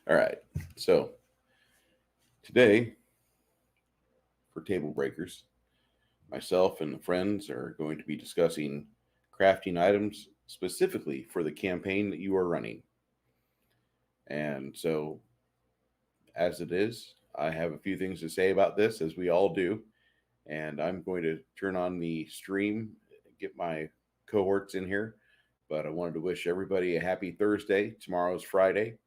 All right. So today for Tablebreakers, myself and friends are going to be discussing crafting items specifically for the campaign that you are running. And so, as it is, I have a few things to say about this, as we all do. And I'm going to turn on the stream, get my cohorts in here. But I wanted to wish everybody a happy Thursday. Tomorrow's Friday.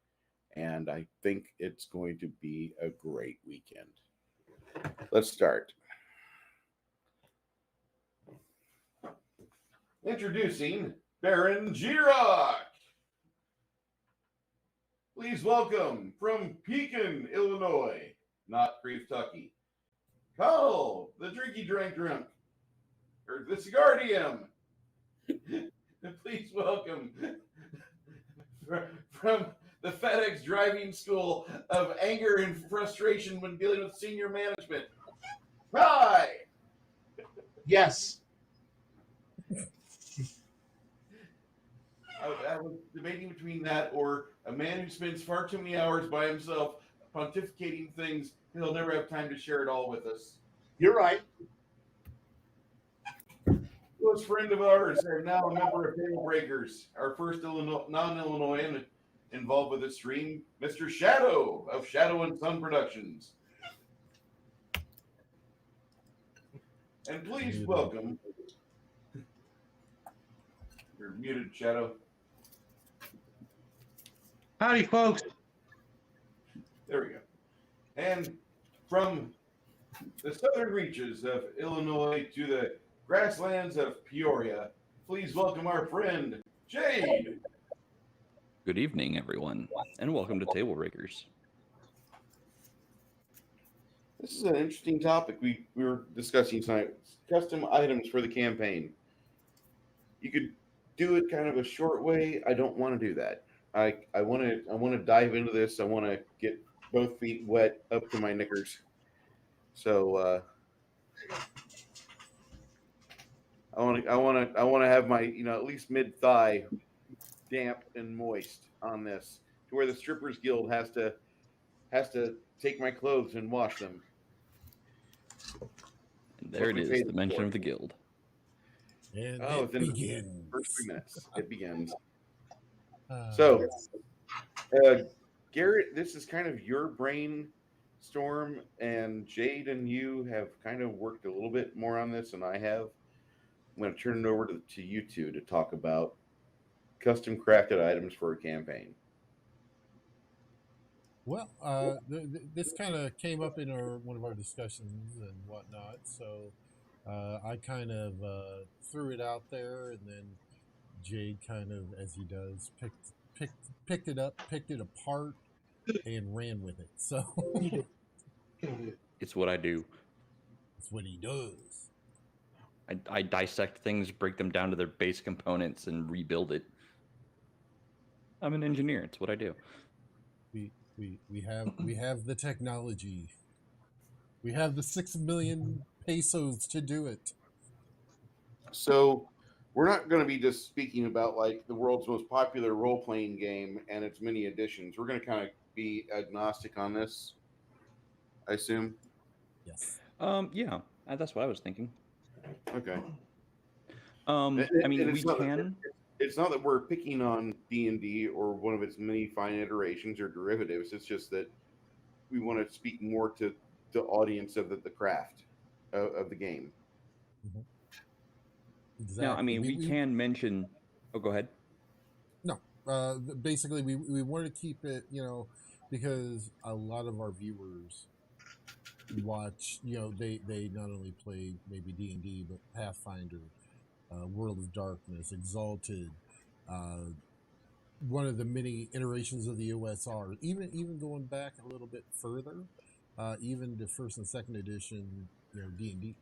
And I think it's going to be a great weekend. Let's start. Introducing Baron Girock. Please welcome from Pekin, Illinois, not Kentucky, Carl, the drinky drunk, or the cigar DM. Please welcome from the FedEx driving school of anger and frustration when dealing with senior management. Hi! Yes. I was debating between that or a man who spends far too many hours by himself pontificating things he'll never have time to share it all with us. You're right. Close friend of ours and now a member of Tablebreakers, our first non-Illinoisan involved with the stream, Mr. Shadow of Shadow and Sun Productions. And please welcome. You're muted, Shadow. Howdy, folks. There we go. And from the southern reaches of Illinois to the grasslands of Peoria, please welcome our friend, Jade. Good evening, everyone, and welcome to Tablebreakers. This is an interesting topic we were discussing tonight. Custom items for the campaign. You could do it kind of a short way. I don't want to do that. I want to dive into this. I want to get both feet wet up to my knickers. So I want to have my at least mid thigh damp and moist on this, to where the Strippers Guild has to take my clothes and wash them. And there it is, the mention of the guild. And it begins. The first 3 minutes. It begins. So, Garrett, this is kind of your brainstorm, and Jade and you have kind of worked a little bit more on this than I have. I'm going to turn it over to you two to talk about custom crafted items for a campaign. Well, this kind of came up in one of our discussions and whatnot, so I kind of threw it out there, and then Jade kind of, as he does, picked it up, picked it apart, and ran with it. So It's what I do. it's what he does. I dissect things, break them down to their base components, and rebuild it. I'm an engineer. It's what I do. We have the technology. We have the 6 million pesos to do it. So we're not going to be just speaking about like the world's most popular role-playing game and its many editions. We're going to kind of be agnostic on this, I assume. Yes. Yeah, that's what I was thinking. Okay. I mean, we can. It's not that we're picking on D&D or one of its many fine iterations or derivatives. It's just that we want to speak more to the audience of the craft of the game. Mm-hmm. Exactly. No, I mean, we can mention... Oh, go ahead. No. Basically, we want to keep it, because a lot of our viewers watch, they not only play maybe D&D, but Pathfinder, World of Darkness, Exalted, one of the many iterations of the OSR, even going back a little bit further, even the first and second edition, D&D.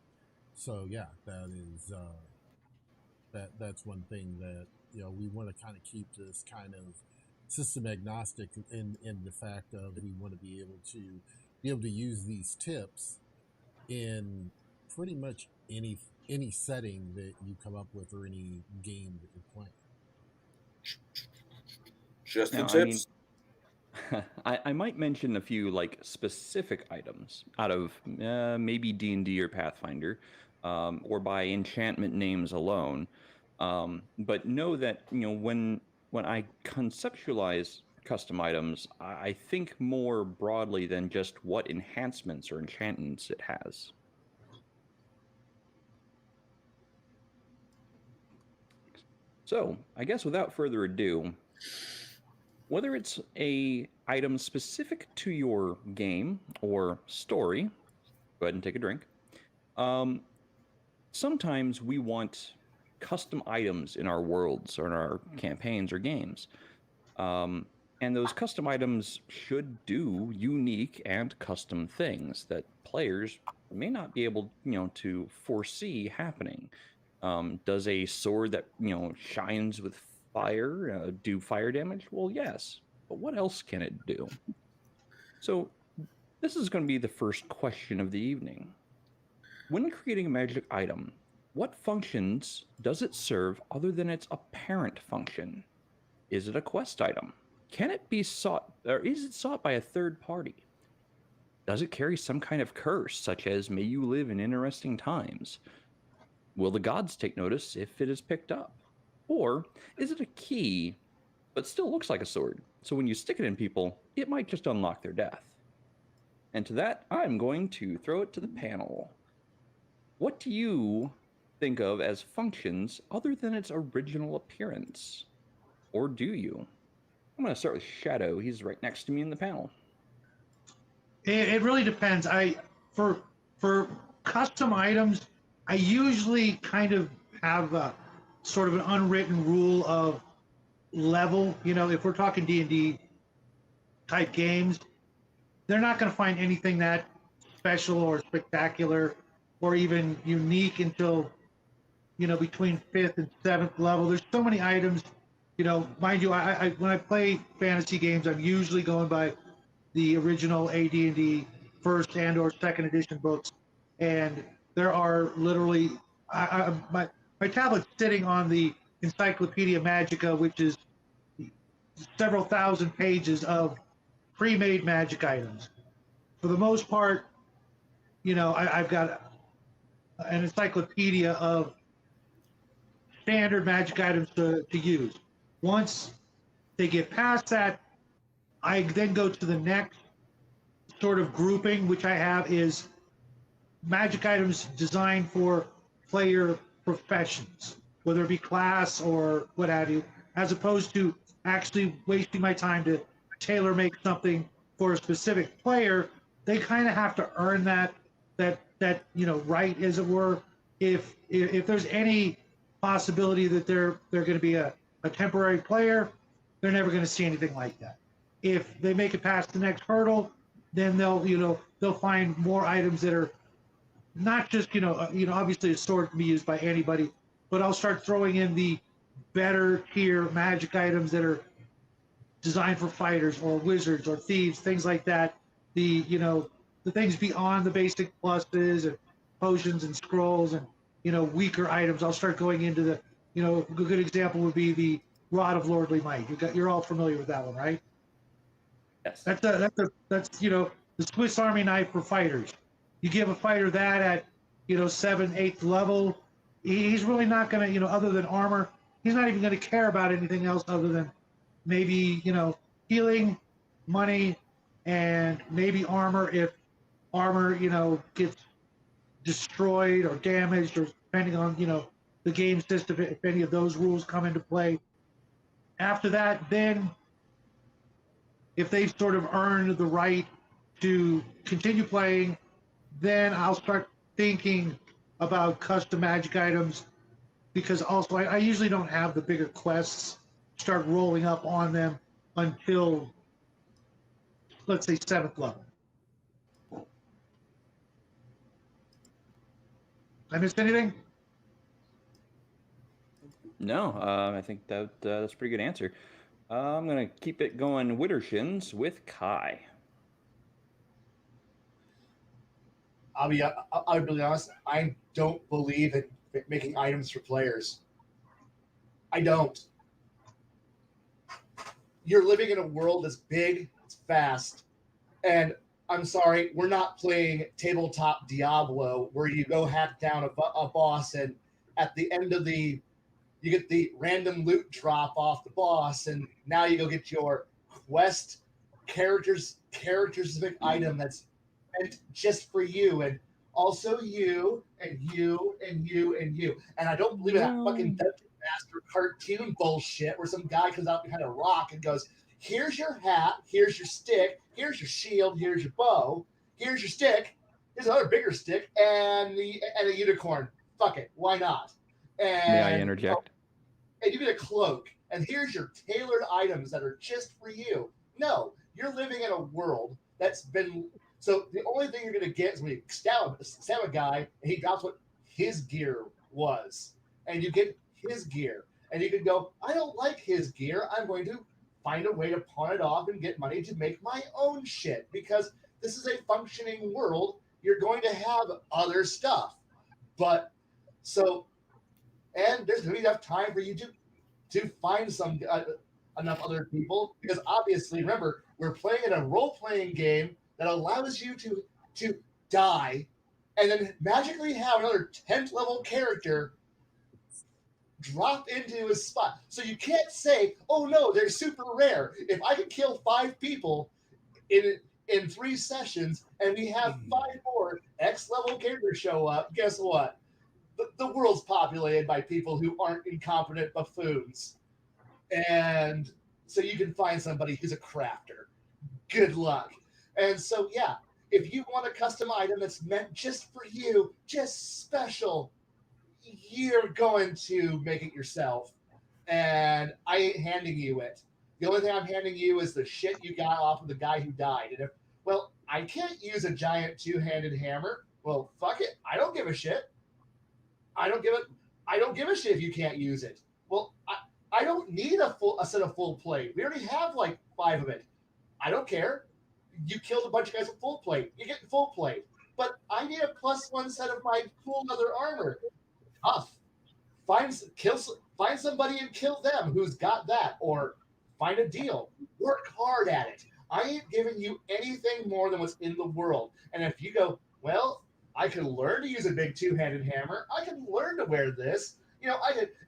So yeah, that is that's one thing that we want to kind of keep this kind of system agnostic in the fact of we want to be able to use these tips in pretty much any setting that you come up with or any game that you're playing. Just the tips. I might mention a few like specific items out of maybe D&D or Pathfinder, or by enchantment names alone. But know that when I conceptualize custom items, I think more broadly than just what enhancements or enchantments it has. So I guess without further ado, whether it's a item specific to your game or story, go ahead and take a drink. Sometimes we want custom items in our worlds or in our campaigns or games. And those custom items should do unique and custom things that players may not be able, to foresee happening. Does a sword that shines with fire do fire damage? Well, yes, but what else can it do? So this is going to be the first question of the evening. When creating a magic item, what functions does it serve other than its apparent function? Is it a quest item? Can it be sought, or is it sought by a third party? Does it carry some kind of curse, such as may you live in interesting times? Will the gods take notice if it is picked up? Or is it a key, but still looks like a sword? So when you stick it in people, it might just unlock their death. And to that, I'm going to throw it to the panel. What do you think of as functions other than its original appearance? Or do you? I'm going to start with Shadow. He's right next to me in the panel. It really depends. For custom items, I usually kind of have a sort of an unwritten rule of level. If we're talking D&D type games, they're not going to find anything that special or spectacular or even unique until between 5th and 7th level. There's so many items. Mind you, I when I play fantasy games, I'm usually going by the original AD&D first and or second edition books, and there are literally my tablet's sitting on the Encyclopedia Magica, which is several thousand pages of pre-made magic items. For the most part, I've got an encyclopedia of standard magic items to use. Once they get past that, I then go to the next sort of grouping, which I have is magic items designed for player professions, whether it be class or what have you, as opposed to actually wasting my time to tailor make something for a specific player. They kind of have to earn that right, as it were. If there's any possibility that they're going to be a temporary player, they're never going to see anything like that. If they make it past the next hurdle, then they'll find more items that are not just obviously a sword can be used by anybody, but I'll start throwing in the better tier magic items that are designed for fighters or wizards or thieves, things like that. The things beyond the basic pluses and potions and scrolls and weaker items. I'll start going into the a good example would be the Rod of Lordly Might. You're all familiar with that one, right? Yes. That's the Swiss Army knife for fighters. You give a fighter that at 7th, 8th level, he's really not going to other than armor, he's not even going to care about anything else other than maybe healing, money, and maybe armor if armor gets destroyed or damaged, or depending on the game system, if any of those rules come into play. After that, then if they've sort of earned the right to continue playing, then I'll start thinking about custom magic items, because also I usually don't have the bigger quests start rolling up on them until, let's say, 7th level. I missed anything? No, I think that's a pretty good answer. I'm going to keep it going Widdershins with Kai. I'll be really honest. I don't believe in making items for players. I don't. You're living in a world as big It's fast. And I'm sorry, we're not playing tabletop Diablo where you go hack down a boss and at the end of you get the random loot drop off the boss, and now you go get your quest character specific item that's meant just for you, and also you and you and you and you. And I don't believe in that fucking Dungeon Master cartoon bullshit where some guy comes out behind a rock and goes, "Here's your hat, here's your stick, here's your shield, here's your bow, here's your stick, here's another bigger stick, and a unicorn. Fuck it, why not?" And May I interject? And you get a cloak, and here's your tailored items that are just for you. No, you're living in a world that's been. So the only thing you're going to get is when you stab a guy, and he drops what his gear was, and you get his gear, and you can go, "I don't like his gear. I'm going to find a way to pawn it off and get money to make my own shit," because this is a functioning world. You're going to have other stuff, but so. And there's going to be enough time for you to find some enough other people, because obviously, remember, we're playing in a role-playing game that allows you to die and then magically have another 10th level character drop into his spot. So you can't say, "Oh no, they're super rare." If I can kill 5 people in 3 sessions and we have 5 more X level characters show up, guess what? The world's populated by people who aren't incompetent buffoons. And so you can find somebody who's a crafter. Good luck. And so, yeah, if you want a custom item that's meant just for you, just special, you're going to make it yourself. And I ain't handing you it. The only thing I'm handing you is the shit you got off of the guy who died. And well, I can't use a giant 2-handed hammer. Well, fuck it. I don't give a shit. I don't give a shit if you can't use it. Well, I don't need a set of full plate. We already have like 5 of it. I don't care. You killed a bunch of guys with full plate. You get full plate. But I need a +1 set of my cool leather armor. Tough. Find somebody and kill them who's got that, or find a deal. Work hard at it. I ain't giving you anything more than what's in the world. And if you go, "Well, I can learn to use a big 2-handed hammer. I can learn to wear this.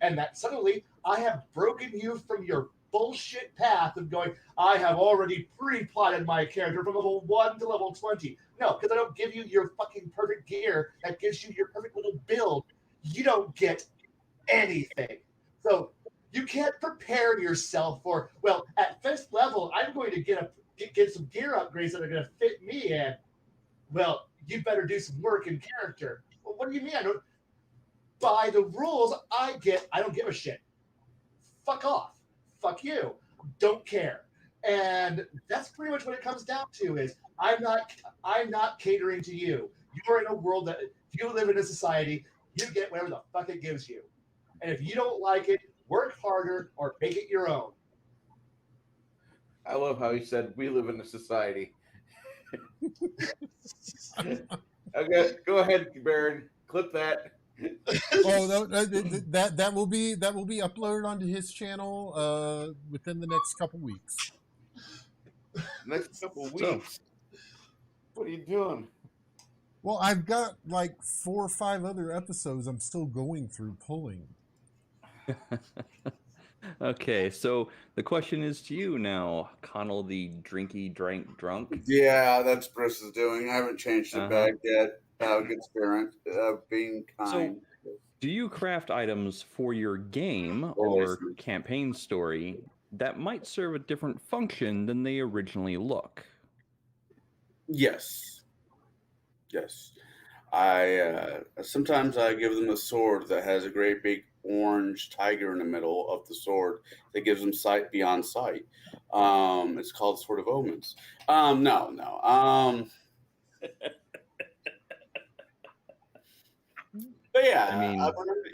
And that suddenly I have broken you from your bullshit path of going, "I have already pre-plotted my character from level 1 to level 20. No, because I don't give you your fucking perfect gear that gives you your perfect little build. You don't get anything. So you can't prepare yourself for, "Well, at 5th level, I'm going to get some gear upgrades that are going to fit me in." Well, you better do some work in character. Well, what do you mean? By the rules I don't give a shit. Fuck off. Fuck you. Don't care. And that's pretty much what it comes down to is I'm not catering to you. You're in a world that if you live in a society, you get whatever the fuck it gives you. And if you don't like it, work harder or make it your own. I love how he said we live in a society. Okay, go ahead, Baron. Clip that. Oh no, that will be uploaded onto his channel within the next couple weeks. Next couple weeks. What are you doing? Well, I've got like 4 or 5 other episodes I'm still going through pulling. Okay, so the question is to you now, Connell the drunk. Yeah, that's Bruce's doing. I haven't changed it back yet. Good spirit, being kind. So, do you craft items for your game or campaign story that might serve a different function than they originally look? Yes. I sometimes I give them a sword that has a great big orange tiger in the middle of the sword that gives them sight beyond sight. It's called Sword of Omens. No. But yeah, I mean,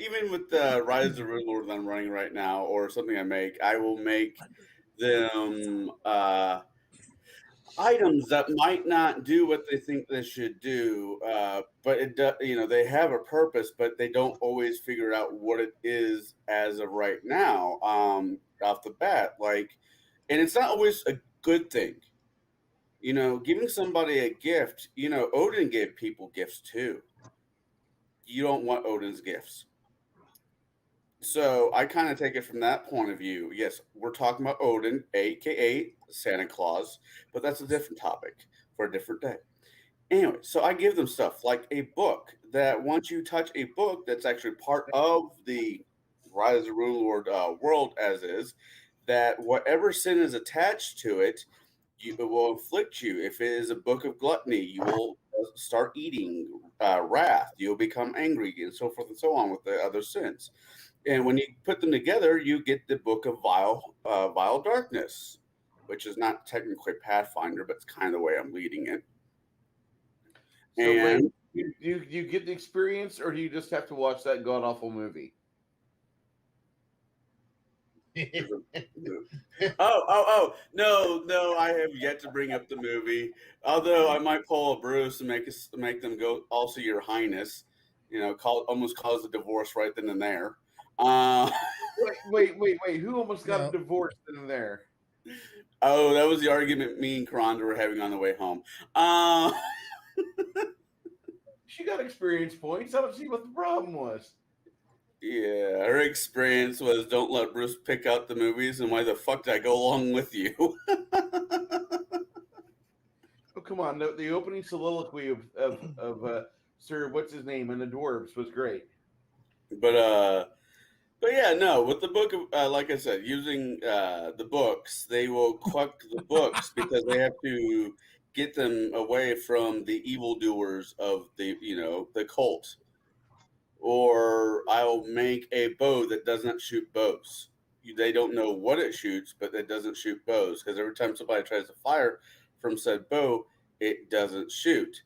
even with the Rise of the Rune Lord that I'm running right now, or something I make, I will make them items that might not do what they think they should do, but it does. They have a purpose, but they don't always figure out what it is as of right now. Off the bat, and it's not always a good thing. Giving somebody a gift, Odin gave people gifts too. You don't want Odin's gifts. So I kind of take it from that point of view. Yes, we're talking about Odin, aka Santa Claus, but that's a different topic for a different day. Anyway, so I give them stuff like a book that once you touch a book that's actually part of the Rise of the Rune Lord world as is, that whatever sin is attached to it, it will inflict you. If it is a book of gluttony, you will start eating wrath. You'll become angry and so forth and so on with the other sins. And when you put them together, you get the book of vile darkness, which is not technically Pathfinder, but it's kind of the way I'm leading it. So And wait, you get the experience, or do you just have to watch that god awful movie? No, I have yet to bring up the movie. Although I might pull a Bruce and make them go. Also, Your Highness, almost cause a divorce right then and there. Wait! Who almost got a divorce in there? Oh, that was the argument me and Karonda were having on the way home. She got experience points. I don't see what the problem was. Yeah, her experience was don't let Bruce pick out the movies, and why the fuck did I go along with you? Oh, come on. The opening soliloquy of Sir, what's his name, and the dwarves was great. But yeah, no, with the book of, like I said, using the books, they will cluck the books because they have to get them away from the evildoers of the cult. Or I'll make a bow that doesn't shoot bows. They don't know what it shoots, but it doesn't shoot bows because every time somebody tries to fire from said bow, it doesn't shoot.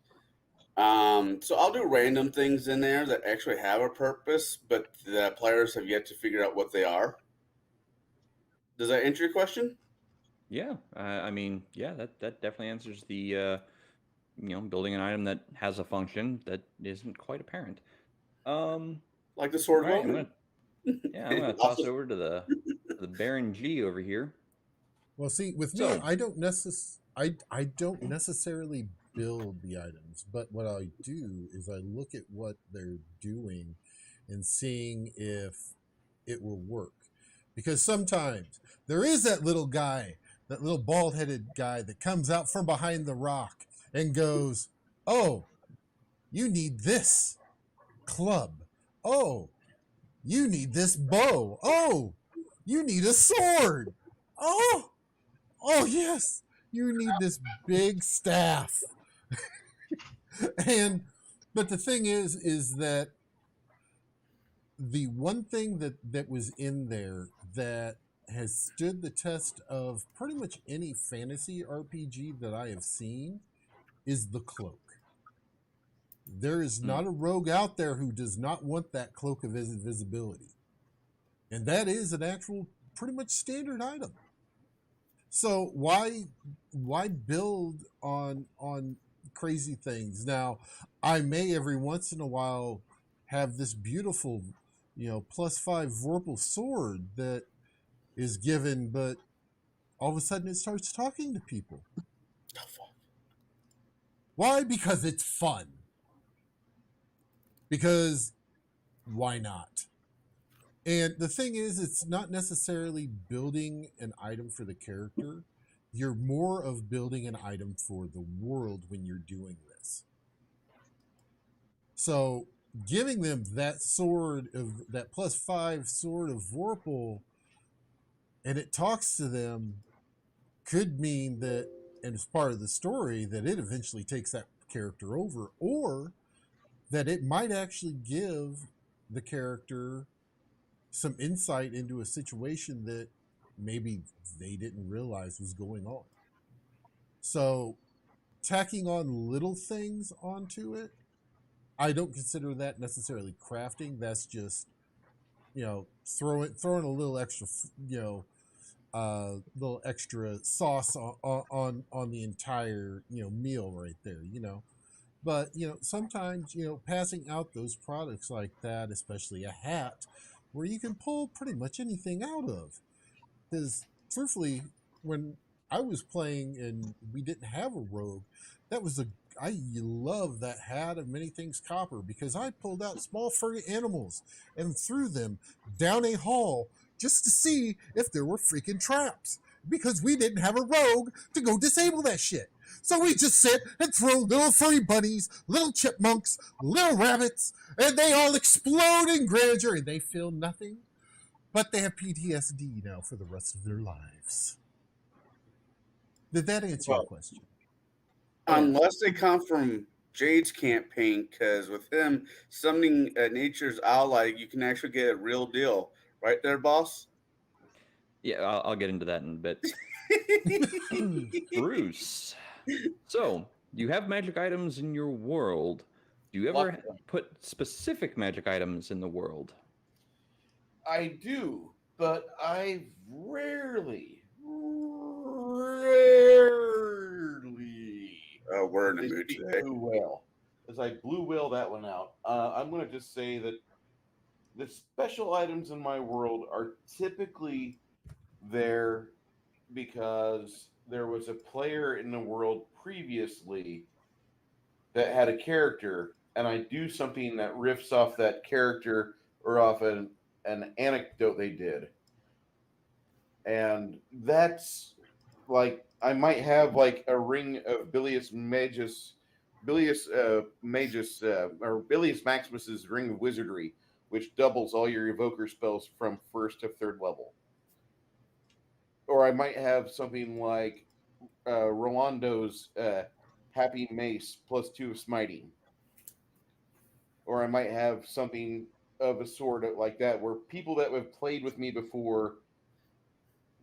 So I'll do random things in there that actually have a purpose, but the players have yet to figure out what they are. Does that answer your question? Yeah, I mean, yeah, that definitely answers the building an item that has a function that isn't quite apparent. Like the sword all right, moment. I'm gonna toss over to the Baron G over here. Well, see, with me, So- I don't necessarily build the items, but what I do is I look at what they're doing and seeing if it will work. Because sometimes there is that little guy, that little bald-headed guy that comes out from behind the rock and goes, "Oh, you need this club. Oh, you need this bow. Oh, you need a sword. Oh, yes, you need this big staff." But the thing is that the one thing that was in there that has stood the test of pretty much any fantasy RPG that I have seen is the cloak. There is not a rogue out there who does not want that cloak of invisibility. And that is an actual pretty much standard item. So why build on crazy things? Now, I may every once in a while have this beautiful, +5 Vorpal sword that is given, but all of a sudden it starts talking to people. Why? Because it's fun. Because why not? And the thing is, it's not necessarily building an item for the character. You're more of building an item for the world when you're doing this. So giving them that sword of that +5 sword of Vorpal, and it talks to them, could mean that, and it's part of the story, that it eventually takes that character over, or that it might actually give the character some insight into a situation that maybe they didn't realize was going on. So tacking on little things onto it, I don't consider that necessarily crafting. That's just, throwing a little extra, little extra sauce on the entire, meal right there, But, sometimes, passing out those products like that, especially a hat, where you can pull pretty much anything out of. Because, truthfully, when I was playing and we didn't have a rogue. That was I love that hat of many things copper because I pulled out small furry animals and threw them down a hall just to see if there were freaking traps because we didn't have a rogue to go disable that shit. So we just sit and throw little furry bunnies, little chipmunks, little rabbits, and they all explode in grandeur and they feel nothing, but they have PTSD now for the rest of their lives. Did that answer your question? Unless they come from Jade's campaign, because with him summoning nature's ally, you can actually get a real deal. Right there, boss? Yeah, I'll get into that in a bit. Bruce. So, you have magic items in your world. Do you ever put specific magic items in the world? I do, but I rarely. We're in the mood today. Blue whale. As I blue whale that one out, I'm going to just say that the special items in my world are typically there because there was a player in the world previously that had a character, and I do something that riffs off that character or off an anecdote they did. And that's like I might have like a ring of Bilius Maximus's ring of wizardry, which doubles all your evoker spells from 1st to 3rd level. Or I might have something like Rolando's Happy Mace +2 of smiting. Or I might have something of a sort like that where people that have played with me before,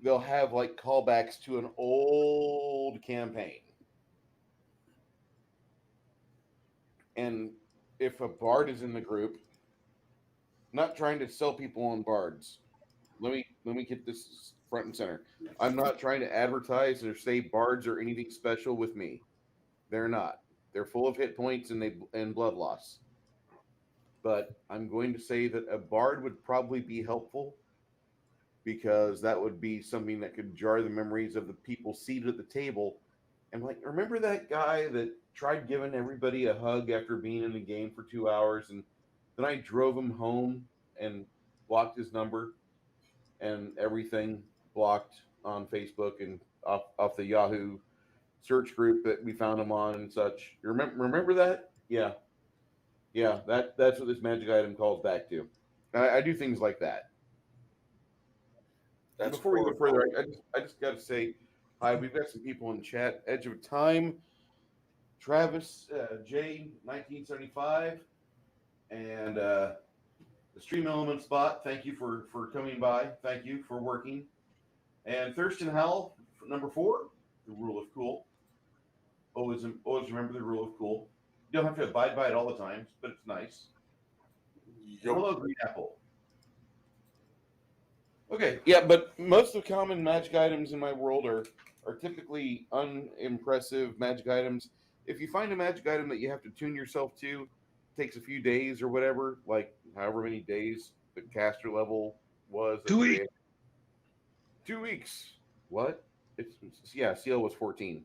they'll have like callbacks to an old campaign. And if a bard is in the group, not trying to sell people on bards. Let me get this front and center. I'm not trying to advertise or say bards are anything special with me. They're not. They're full of hit points and blood loss. But I'm going to say that a bard would probably be helpful because that would be something that could jar the memories of the people seated at the table. And like, remember that guy that tried giving everybody a hug after being in the game for 2 hours, and then I drove him home and blocked his number and everything blocked on Facebook and off the Yahoo search group that we found him on and such. You remember that? Yeah. That's what this magic item calls back to. I do things like that. That's before we go further, I just got to say hi. We've got some people in chat. Edge of Time, Travis J 1975, and the Stream Element Spot. Thank you for coming by. Thank you for working. And Thurston Howell, number 4, the rule of cool. Always remember the rule of cool. You don't have to abide by it all the time, but it's nice. Yep. Hello, Green Apple. Okay, yeah, but most of the common magic items in my world are typically unimpressive magic items. If you find a magic item that you have to tune yourself to, it takes a few days or whatever, like however many days the caster level was. 2 weeks. 2 weeks. What? CL was 14.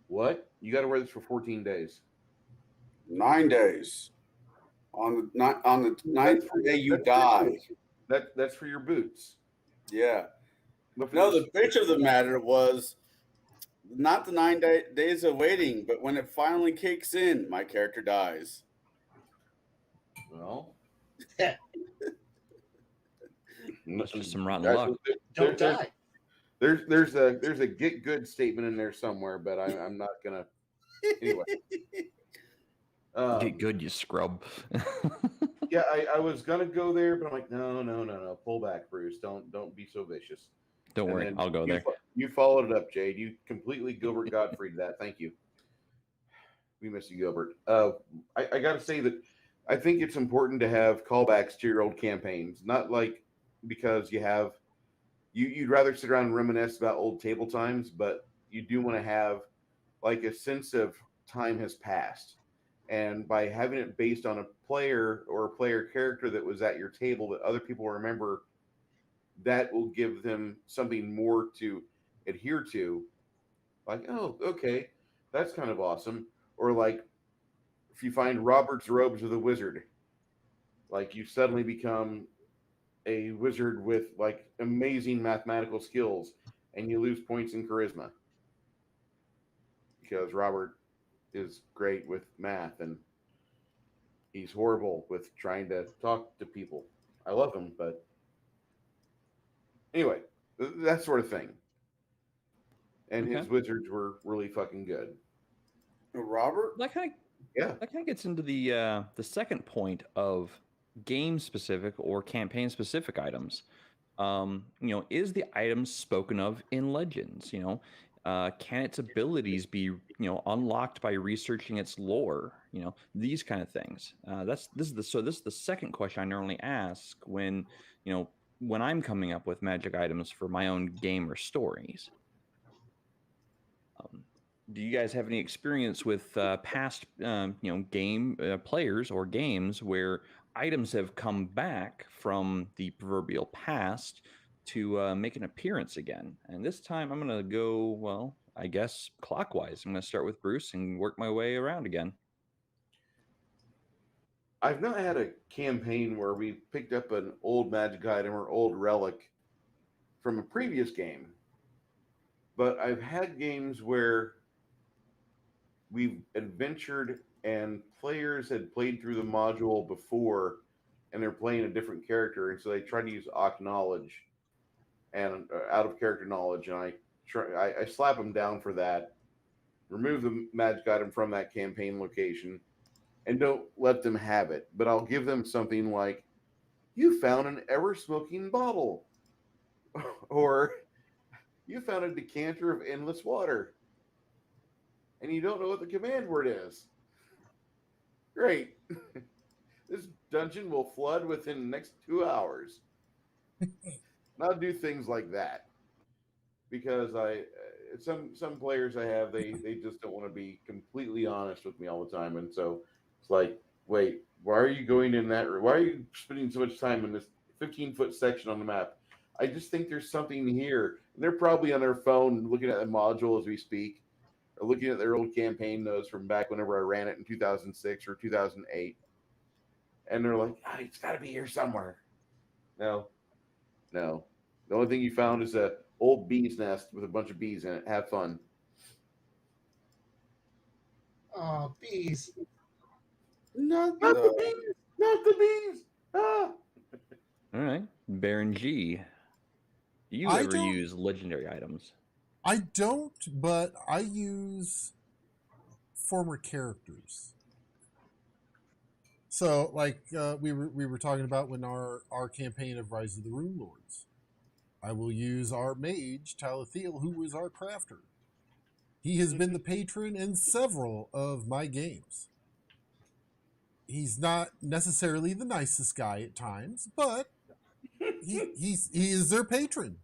What? You got to wear this for 14 days. 9 days. On the ninth day you die. That's for your boots. Yeah. No, the bitch of the matter was not the 9 days of waiting, but when it finally kicks in, my character dies. Well, That's just some rotten luck. Don't die. There's a get good statement in there somewhere, but I'm not gonna. Anyway, Get good, you scrub. yeah, I was gonna go there, but I'm like, no, pull back, Bruce. Don't be so vicious. Don't worry, I'll go there. You followed it up, Jade. You completely Gilbert Gottfried that. Thank you. We miss you, Gilbert. I got to say that I think it's important to have callbacks to your old campaigns, not like because you'd rather sit around and reminisce about old table times, but you do want to have like a sense of time has passed. And by having it based on a player or a player character that was at your table that other people remember, that will give them something more to adhere to, like, oh, okay, that's kind of awesome. Or like if you find Robert's robes of the wizard, like you suddenly become a wizard with like amazing mathematical skills, and you lose points in charisma because Robert is great with math and he's horrible with trying to talk to people. I love him, but anyway, that sort of thing. And Okay. his wizards were really fucking good. Robert? That kind of Yeah. that kind of gets into the second point of game specific or campaign specific items. Is the item spoken of in Legends? Can its abilities be unlocked by researching its lore? These kind of things. This is the second question I normally ask when I'm coming up with magic items for my own game or stories. Do you guys have any experience with past game players or games where items have come back from the proverbial past to make an appearance again? And this time I'm going to go, well, I guess clockwise. I'm going to start with Bruce and work my way around again. I've not had a campaign where we picked up an old magic item or old relic from a previous game, but I've had games where we've adventured and players had played through the module before and they're playing a different character, and so they try to use knowledge and out of character knowledge, and I slap them down for that, remove the magic item from that campaign location, and don't let them have it. But I'll give them something like, you found an ever smoking bottle, or you found a decanter of endless water, and you don't know what the command word is. Great. This dungeon will flood within the next 2 hours. And I'll do things like that because some players I have, they just don't want to be completely honest with me all the time, and so it's like, wait, why are you going in that? Why are you spending so much time in this 15-foot section on the map? I just think there's something here. And they're probably on their phone looking at the module as we speak, or looking at their old campaign notes from back whenever I ran it in 2006 or 2008. And they're like, it's got to be here somewhere. No. The only thing you found is a old bee's nest with a bunch of bees in it. Have fun. Oh, bees. Not Not the the bees! Not the bees! Ah! All right, Baron G. Do you I ever don't- use legendary items? I don't, but I use former characters. So, like we were talking about when our campaign of Rise of the Rune Lords, I will use our mage Talathiel, who was our crafter. He has been the patron in several of my games. He's not necessarily the nicest guy at times, but he is their patron.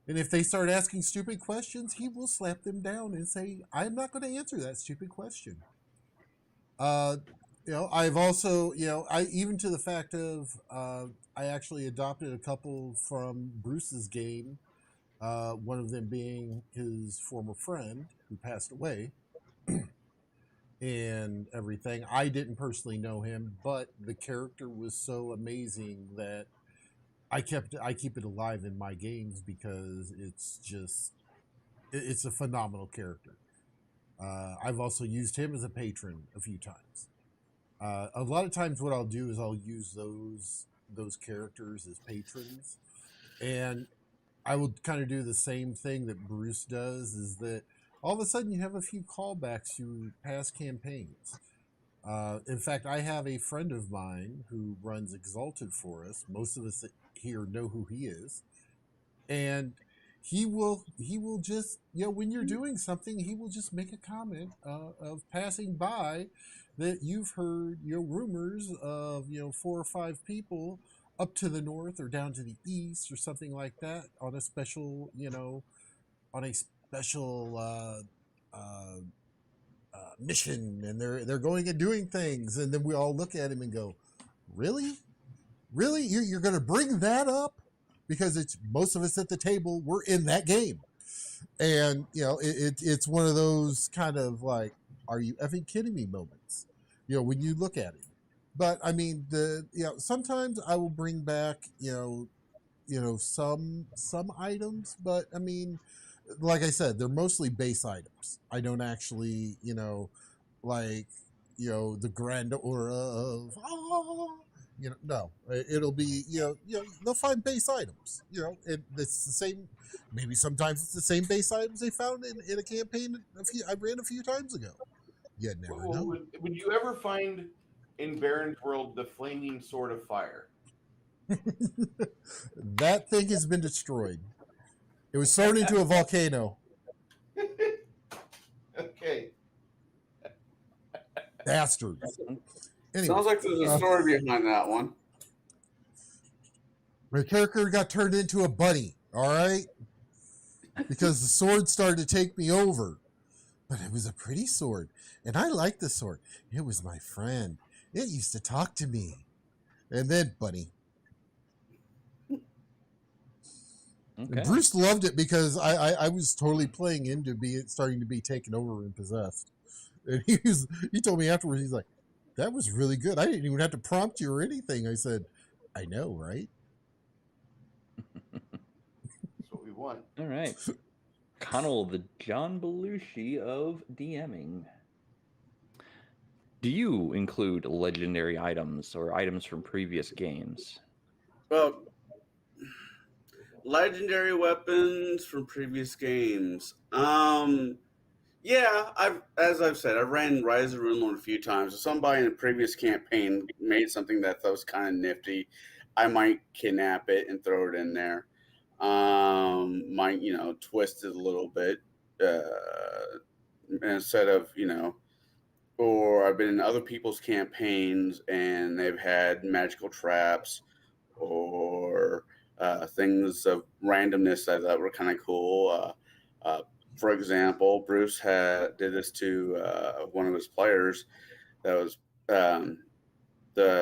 And if they start asking stupid questions, he will slap them down and say, I'm not going to answer that stupid question. I've also, even to the fact of, I actually adopted a couple from Bruce's game, one of them being his former friend who passed away and everything. I didn't personally know him, but the character was so amazing that I keep it alive in my games because it's a phenomenal character. I've also used him as a patron a few times. A lot of times what I'll do is I'll use those characters as patrons, and I will kind of do the same thing that Bruce does, is that all of a sudden you have a few callbacks to past campaigns. In fact, I have a friend of mine who runs Exalted for us. Most of us here know who he is, and he will just, when you're doing something, he will just make a comment of passing by that you've heard rumors of 4 or 5 people up to the north or down to the east or something like that on a special mission, and they're going and doing things, and then we all look at him and go, really you're going to bring that up? because it's most of us at the table were in that game, and it's one of those kind of like, are you effing kidding me moments, when you look at it. But I mean, sometimes I will bring back some items, but I mean, like I said, they're mostly base items. I don't actually like the grand aura of no, it'll be they'll find base items, it's the same. Maybe sometimes it's the same base items they found in a campaign I ran a few times ago. You never know. Would you ever find in Baron's World the flaming sword of fire? That thing has been destroyed. It was thrown into a volcano. Okay. Bastards. Anyway, Sounds like there's a story behind that one. My character got turned into a bunny, all right? Because the sword started to take me over. But it was a pretty sword, and I liked the sword. It was my friend. It used to talk to me. And then bunny. Okay. Bruce loved it because I was totally playing into starting to be taken over and possessed. And he told me afterwards, he's like, that was really good. I didn't even have to prompt you or anything. I said, I know, right? That's what we want. All right. Connell, the John Belushi of DMing. Do you include legendary items or items from previous games? Well, legendary weapons from previous games. Yeah, as I've said, I ran Rise of the Rune Lord a few times. If somebody in a previous campaign made something that was kind of nifty, I might kidnap it and throw it in there. Might twist it a little bit instead of or I've been in other people's campaigns and they've had magical traps or things of randomness that I thought were kind of cool. For example, Bruce did this to one of his players. That was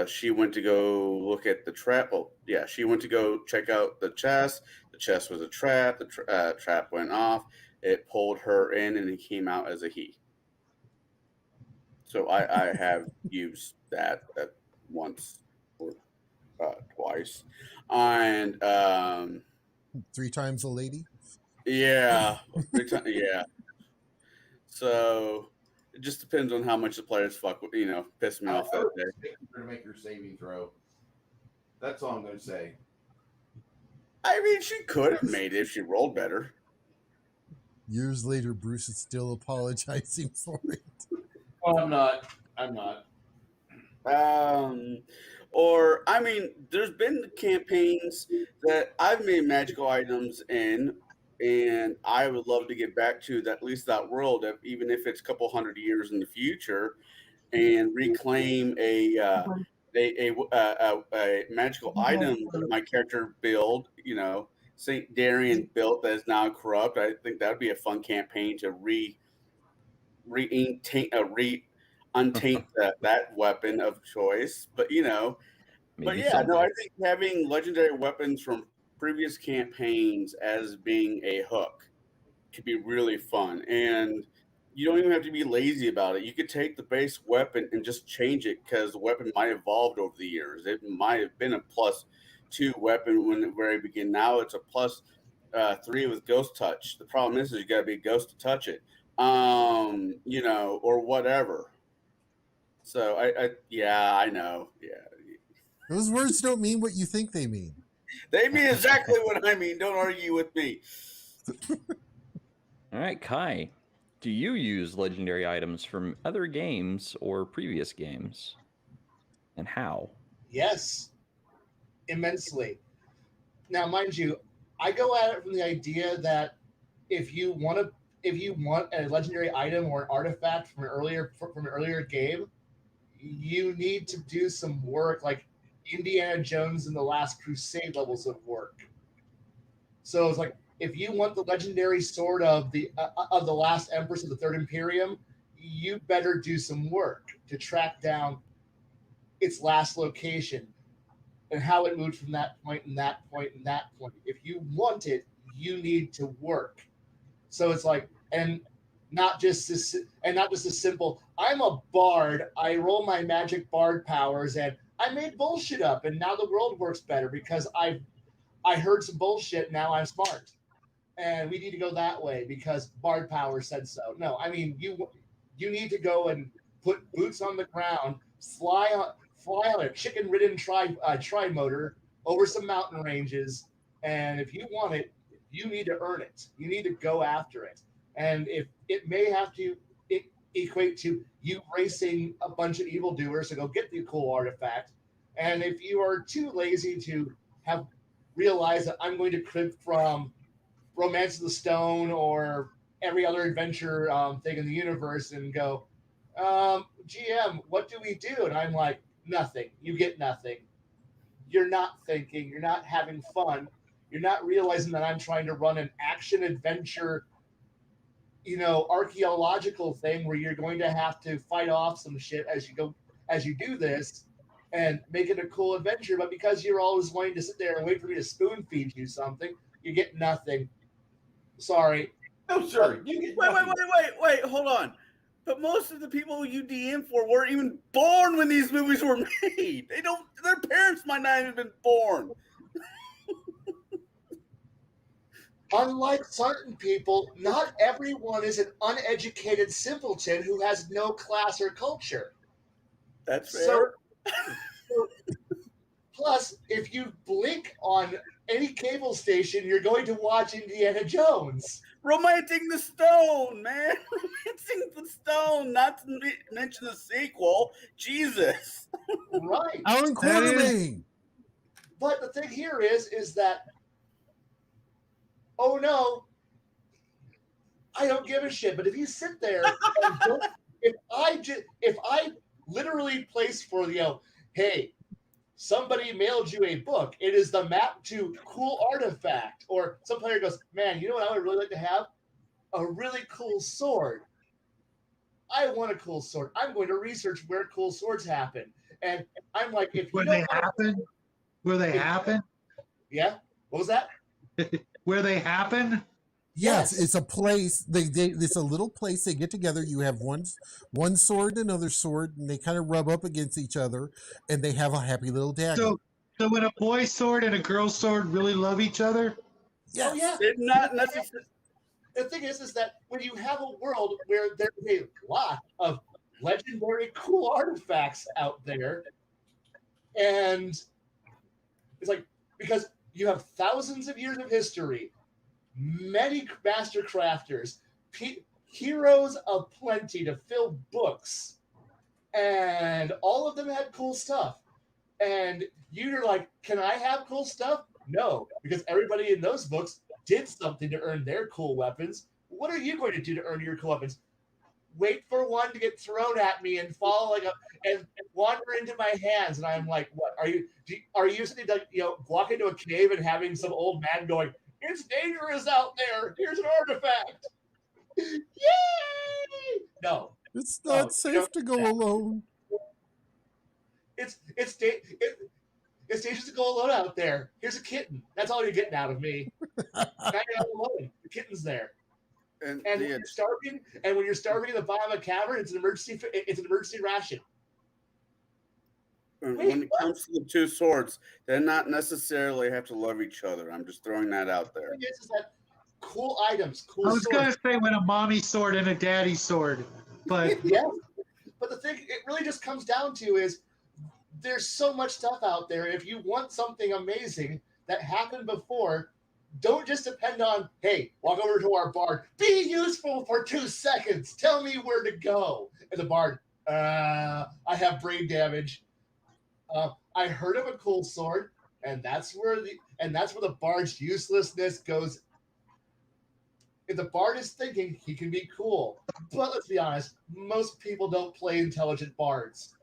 she went to go look at the trap. Well, yeah, she went to go check out the chest. The chest was a trap. The trap went off. It pulled her in, and it came out as a he. So I have used that once or twice, and 3 times a lady. yeah, yeah. So it just depends on how much the players piss me off that day. To make your saving throw. That's all I'm going to say. I mean, she could have made it if she rolled better. Years later, Bruce is still apologizing for it. Oh, I'm not. Or I mean, there's been campaigns that I've made magical items in, and I would love to get back to at least that world, even if it's a couple hundred years in the future, and reclaim a magical item that my character build. Saint Darian built that is now corrupt. I think that would be a fun campaign to untaint that weapon of choice. But Maybe yeah, something. no, I think having legendary weapons from previous campaigns as being a hook could be really fun. And you don't even have to be lazy about it. You could take the base weapon and just change it because the weapon might have evolved over the years. It might have been a +2 weapon when at the very beginning. Now it's a +3 with ghost touch. The problem is you got to be a ghost to touch it, or whatever. So I know. Yeah. Those words don't mean what you think they mean. They mean exactly what I mean. Don't argue with me. All right, Kai, do you use legendary items from other games or previous games? And how? Yes, immensely. Now, mind you, I go at it from the idea that if you want a legendary item or an artifact from an earlier game, you need to do some work, like Indiana Jones and the Last Crusade levels of work. So it's like, if you want the legendary sword of the last Empress of the Third Imperium, you better do some work to track down its last location. and how it moved from that point and that point and that point. If you want it, you need to work. So it's like, and not just a simple, I'm a bard, I roll my magic bard powers and I made bullshit up and now the world works better because I heard some bullshit, now I'm smart. And we need to go that way because bard power said so. No, I mean you need to go and put boots on the ground, fly on a chicken-ridden tri-motor over some mountain ranges, and if you want it, you need to earn it. You need to go after it. And if it may have to equate to you racing a bunch of evildoers to go get the cool artifact, and if you are too lazy to have realized that I'm going to crib from Romance of the Stone or every other adventure thing in the universe and go, GM, what do we do? And I'm like, nothing. You get nothing. You're not thinking. You're not having fun. You're not realizing that I'm trying to run an action adventure, archaeological thing where you're going to have to fight off some shit as you do this and make it a cool adventure. But because you're always wanting to sit there and wait for me to spoon feed you something, you get nothing. Sorry. No, sir. You get nothing. Wait, hold on. But most of the people you DM for weren't even born when these movies were made. Their parents might not have been born. Unlike certain people, not everyone is an uneducated simpleton who has no class or culture. That's fair. Plus, if you blink on any cable station, you're going to watch Indiana Jones. Romancing the Stone, man. Romancing the Stone, not to mention the sequel. Jesus. Right. Alan Quartermain. But the thing here is that, oh no, I don't give a shit. But if you sit there and if I literally place for hey, somebody mailed you a book. It is the map to cool artifact. Or some player goes, man, you know what I would really like to have? A really cool sword. I want a cool sword. I'm going to research where cool swords happen. And I'm like, if Where you they don't happen? Where they happen? Yeah? What was that? Where they happen? Yes, it's a place. It's a little place. They get together. You have one sword and another sword, and they kind of rub up against each other, and they have a happy little dagger. So when a boy's sword and a girl's sword really love each other? Yes. Oh, yeah. It's not necessarily. The thing is that when you have a world where there's a lot of legendary cool artifacts out there, and it's like, because you have thousands of years of history, many master crafters, heroes of plenty to fill books, and all of them had cool stuff. And you're like, can I have cool stuff? No, because everybody in those books did something to earn their cool weapons. What are you going to do to earn your cool weapons? Wait for one to get thrown at me and fall and wander into my hands, and I'm like, what are you sitting like walk into a cave and having some old man going, it's dangerous out there, here's an artifact. Yay! No, It's not safe to go alone. It's dangerous to go alone out there. Here's a kitten. That's all you're getting out of me. Now you're not alone. The kitten's there. And when you're starving, in the bottom of a cavern, it's an emergency ration. When it comes to the two swords, they not necessarily have to love each other. I'm just throwing that out there. The thing is that cool items, cool I was swords. going to say when a mommy sword and a daddy sword, but Yeah. But the thing it really just comes down to is there's so much stuff out there. If you want something amazing that happened before, don't just depend on, hey, walk over to our bard. Be useful for 2 seconds. Tell me where to go. And the bard, I have brain damage. I heard of a cool sword, and that's where the bard's uselessness goes. If the bard is thinking, he can be cool. But let's be honest, most people don't play intelligent bards.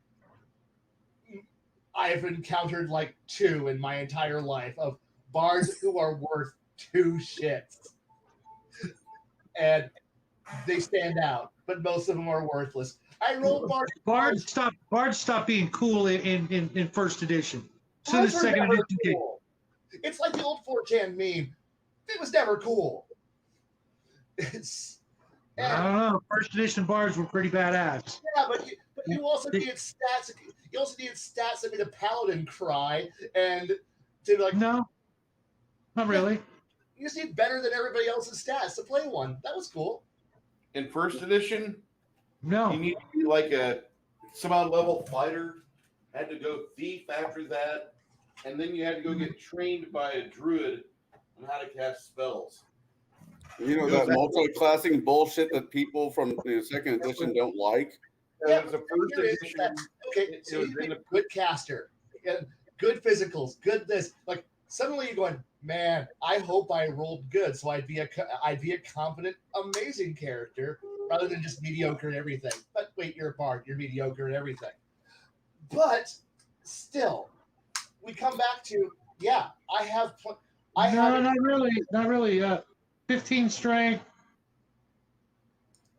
I have encountered like 2 in my entire life of bards who are worth 2 shits. And they stand out, but most of them are worthless. I roll bards. Bard stopped being cool in first edition. So the Cards were second never edition came. cool. It's like the old 4chan meme. It was never cool. It's I and don't know. First edition bars were pretty badass. yeah, but you also needed stats. You also needed stats that made a paladin cry and to be like, No, not really. you just need better than everybody else's stats to play one. That was cool. In first edition, you No. need to be like a some odd level fighter. Had to go thief after that, and then you had to go get trained by a druid on how to cast spells. You know that multi-classing bullshit that people from the second edition don't like. That was the first Here is edition. that- okay, It so was you in need the- a good caster, good physicals, good this. Like suddenly you're going, man, I hope I rolled good, so I'd be a confident, amazing character rather than just mediocre at everything. But wait, you're a bard, you're mediocre at everything. But still, we come back to I have. Not really. Not really. 15 strength,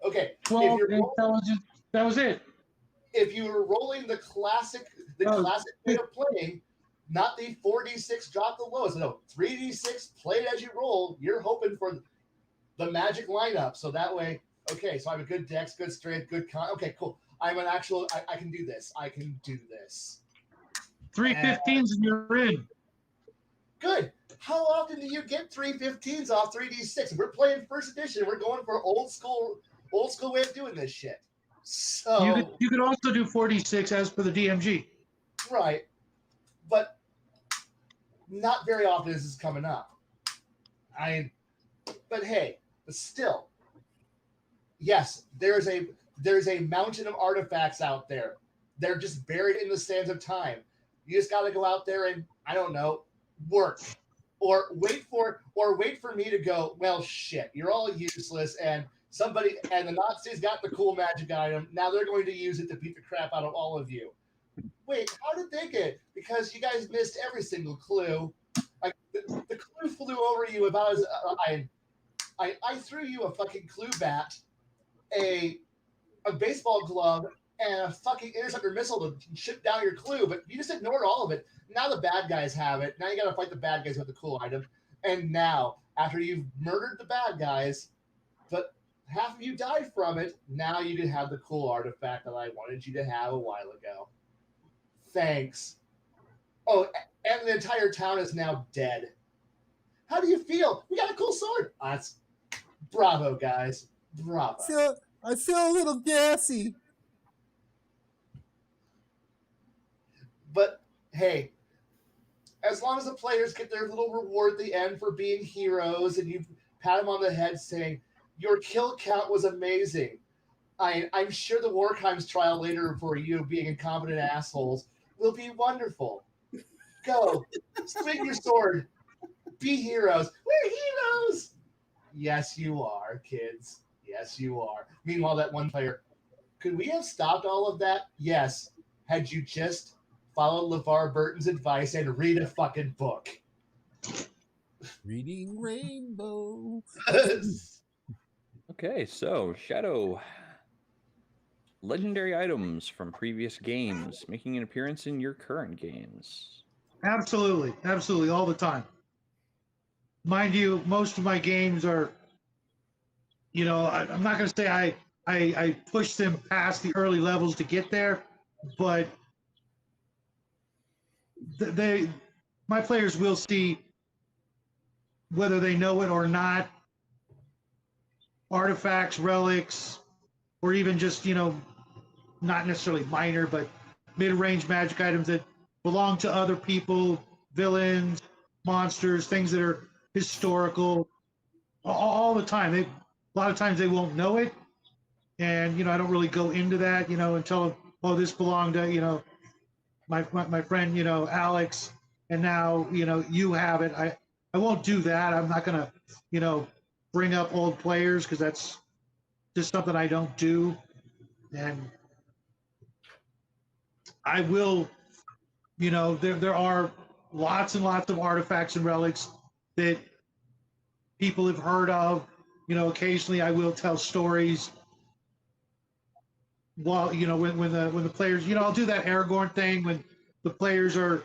Okay, 12 you're rolling- intelligence. That was it. if you were rolling the classic way of playing, not the 4d6 drop the lowest, no 3d6 play it as you roll. You're hoping for the magic lineup, so that way, okay, so I have a good dex, good strength, good con. Okay, cool. I'm an actual. I can do this. I can do this. 3 15s and you're in. Good. How often do you get 3 15s off 3d6? We're playing first edition. We're going for old school way of doing this shit. So You could also do 46 as per the DMG. right, but not very often is this coming up. But hey, but still, yes, there's a mountain of artifacts out there. They're just buried in the sands of time. You just got to go out there and I don't know, work, or wait for me to go. Well, shit, you're all useless, and the Nazis got the cool magic item. Now they're going to use it to beat the crap out of all of you. Wait, how did they get? Because you guys missed every single clue. Like the clue flew over you about as I threw you a fucking clue bat, a baseball glove, and a fucking interceptor missile to shoot down your clue, but you just ignored all of it. Now the bad guys have it. Now you got to fight the bad guys with the cool item. And now, after you've murdered the bad guys, but half of you died from it, now you can have the cool artifact that I wanted you to have a while ago. Thanks. Oh, and the entire town is now dead. How do you feel? We got a cool sword. That's bravo, guys. Bravo. I feel a little gassy. But hey, as long as the players get their little reward at the end for being heroes and you pat them on the head saying, your kill count was amazing. I'm sure the Warcrimes trial later for you being incompetent assholes will be wonderful. Go, swing your sword, be heroes. We're heroes. Yes, you are, kids. Yes, you are. Meanwhile, that one player, could we have stopped all of that? Yes, had you just followed LeVar Burton's advice and read a fucking book. Reading Rainbow. Okay, so Shadow. Legendary items from previous games making an appearance in your current games. Absolutely. Absolutely. All the time. Mind you, most of my games are, I'm not going to say I push them past the early levels to get there, but my players will see, whether they know it or not, artifacts, relics, or even just, not necessarily minor, but mid-range magic items that belong to other people, villains, monsters, things that are historical, all the time. A lot of times they won't know it, and I don't really go into that, and tell them, oh, this belonged to my friend Alex, and now you have it. I won't do that. I'm not gonna bring up old players, because that's just something I don't do. And I will, there are lots and lots of artifacts and relics that people have heard of. Occasionally I will tell stories while, when the players, I'll do that Aragorn thing when the players are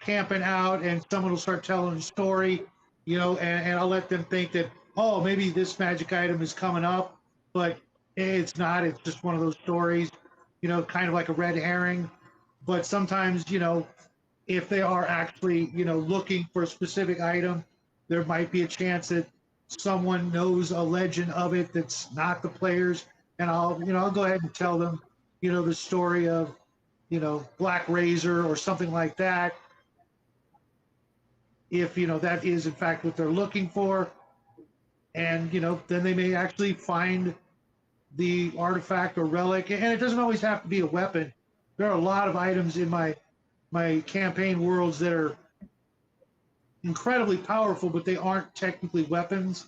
camping out and someone will start telling a story, and I'll let them think that, oh, maybe this magic item is coming up, but it's not. It's just one of those stories, kind of like a red herring. But sometimes, if they are actually, looking for a specific item, there might be a chance that someone knows a legend of it that's not the players, and I'll go ahead and tell them, the story of, Black Razor or something like that. If that is in fact what they're looking for, and then they may actually find the artifact or relic, and it doesn't always have to be a weapon. There are a lot of items in my campaign worlds that are incredibly powerful, but they aren't technically weapons.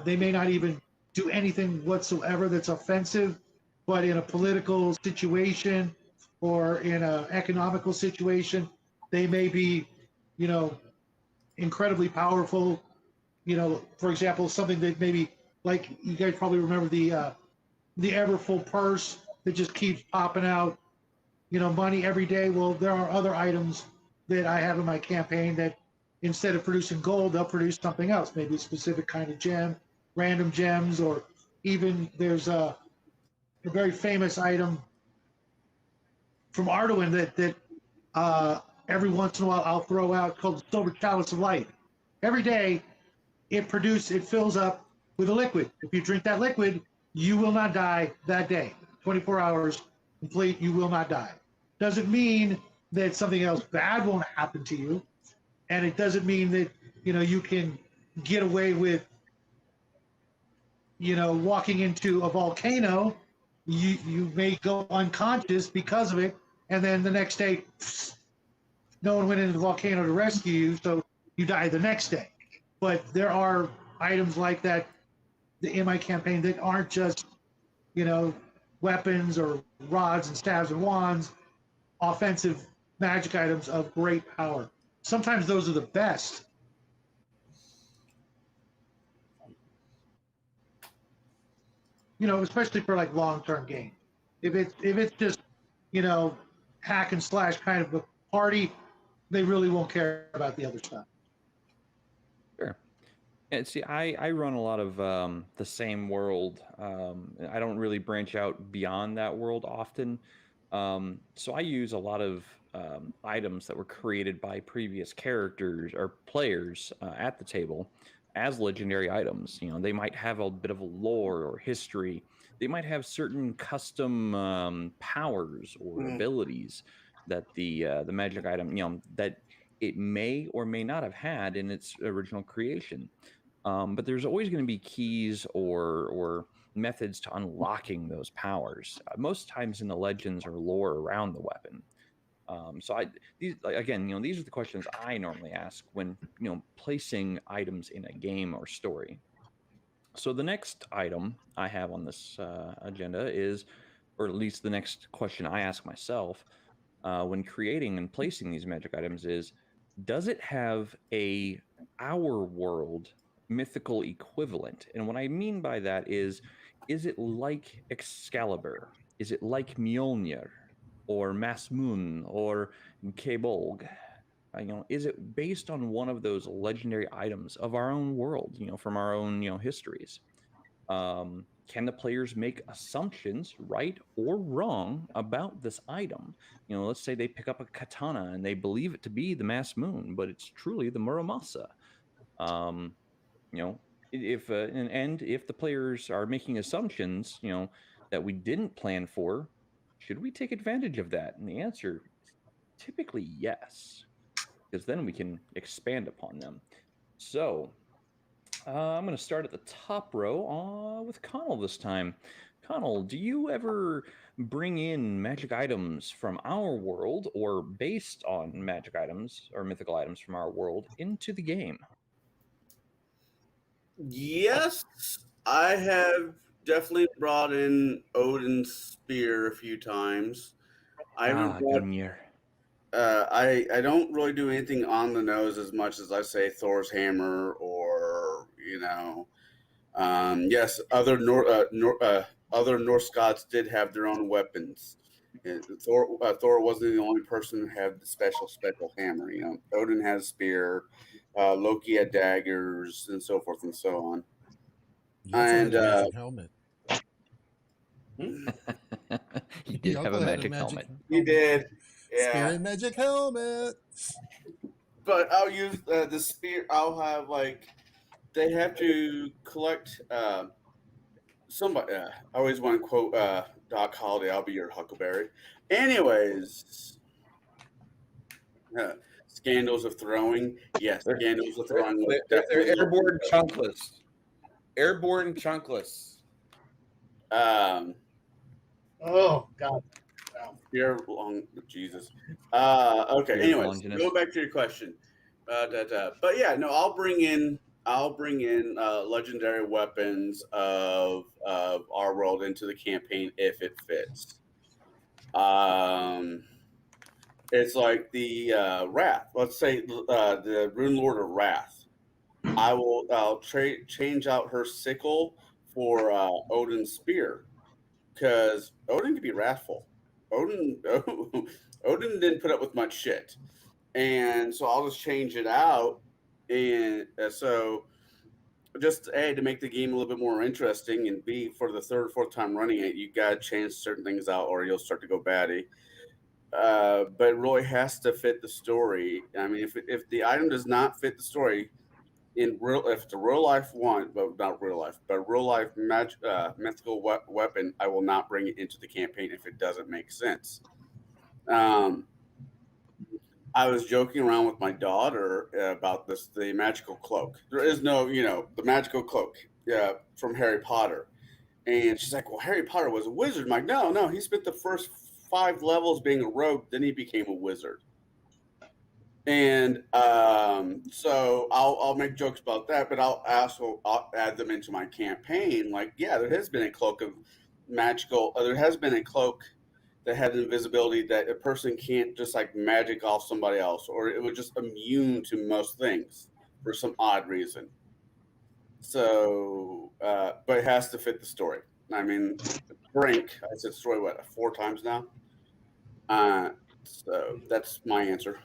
They may not even do anything whatsoever that's offensive, but in a political situation or in an economical situation, they may be, incredibly powerful. For example, something that maybe, like, you guys probably remember the ever full purse that just keeps popping out, money every day. Well, there are other items that I have in my campaign that instead of producing gold, they'll produce something else, maybe a specific kind of gem, random gems, or even there's a very famous item from Arduin that every once in a while I'll throw out, called the Silver Chalice of Life. Every day it fills up with a liquid. If you drink that liquid, you will not die that day. 24 hours complete, you will not die. Doesn't mean that something else bad won't happen to you. And it doesn't mean that, you can get away with, walking into a volcano. You may go unconscious because of it. And then the next day, no one went into the volcano to rescue you, so you die the next day. But there are items like that in my campaign that aren't just, weapons or rods and stabs and wands, offensive magic items of great power. Sometimes those are the best. Especially for like long-term games. If it's just, hack and slash kind of a party, they really won't care about the other stuff. Sure. And see, I run a lot of the same world. I don't really branch out beyond that world often. So I use a lot of items that were created by previous characters or players at the table as legendary items. They might have a bit of a lore or history. They might have certain custom powers or abilities that the magic item, that it may or may not have had in its original creation. But there's always going to be keys or methods to unlocking those powers. Most times in the legends or lore around the weapon. These are the questions I normally ask when placing items in a game or story. So the next item I have on this agenda is, or at least the next question I ask myself when creating and placing these magic items is, does it have our world mythical equivalent? And what I mean by that is it like Excalibur? Is it like Mjolnir or Masmoon or Kebolg? Is it based on one of those legendary items of our own world, from our own, histories? Can the players make assumptions, right or wrong, about this item? Let's say they pick up a katana and they believe it to be the Masmoon, but it's truly the Muramasa. If the players are making assumptions, that we didn't plan for, should we take advantage of that? And the answer is typically yes, because then we can expand upon them. So I'm going to start at the top row with Connell this time. Connell, do you ever bring in magic items from our world or based on magic items or mythical items from our world into the game? Yes, I have definitely brought in Odin's spear a few times. I haven't brought, Gungnir. I don't really do anything on the nose as much as I say Thor's hammer or yes, other Norse gods did have their own weapons Thor wasn't the only person who had the special hammer. You know, Odin has spear, Loki had daggers, and so forth and so on. You also had And a magic helmet. He did have a magic helmet. He did. Yeah. Spirit magic helmet. But I'll use the spear. I'll have they have to collect somebody. I always want to quote Doc Holliday. I'll be your Huckleberry. Anyways, scandals of throwing. Yes, scandals of throwing. They're airborne chunkless. Airborne chunkless. Oh God. Spear long. Jesus. Okay. Spear Anyways, Longinus. going back to your question. But yeah, no, I'll bring in legendary weapons of our world into the campaign if it fits. It's like the Wrath. Let's say the Rune Lord of Wrath. I'll change out her sickle for Odin's spear because Odin can be wrathful. Odin didn't put up with much shit. And so I'll just change it out, and so just A, to make the game a little bit more interesting, and B, for the third or fourth time running it, you got to change certain things out, or you'll start to go batty. But it really has to fit the story. I mean, if the item does not fit the story, if it's a real life one, but not real life, but real life mythical weapon, I will not bring it into the campaign if it doesn't make sense. I was joking around with my daughter about the magical cloak. There is no, the magical cloak from Harry Potter. And she's like, well, Harry Potter was a wizard. I'm like, no, he spent the first 5 levels being a rogue, then he became a wizard. And so I'll make jokes about that, but I'll add them into my campaign. Like, yeah, there has been a cloak of magical, there has been a cloak that had invisibility that a person can't just magic off somebody else, or it was just immune to most things for some odd reason. So, but it has to fit the story. I mean, Brink, I said story, 4 times now? So that's my answer.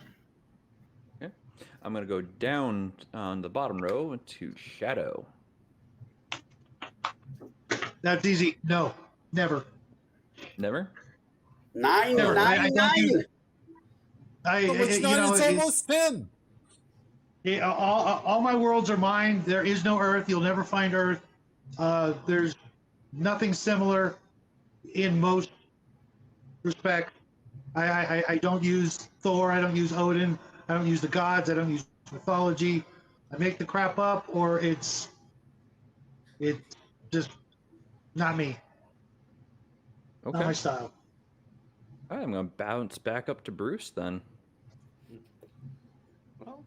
Okay. I'm going to go down on the bottom row to Shadow. That's easy. No, never. Never? 9. Never. I don't use it. It's almost 10. Yeah, all my worlds are mine. There is no Earth. You'll never find Earth. There's nothing similar in most respects. I don't use Thor. I don't use Odin. I don't use the gods. I don't use mythology. I make the crap up, or it's just not me. Okay. Not my style. All right, I'm going to bounce back up to Bruce then. Well,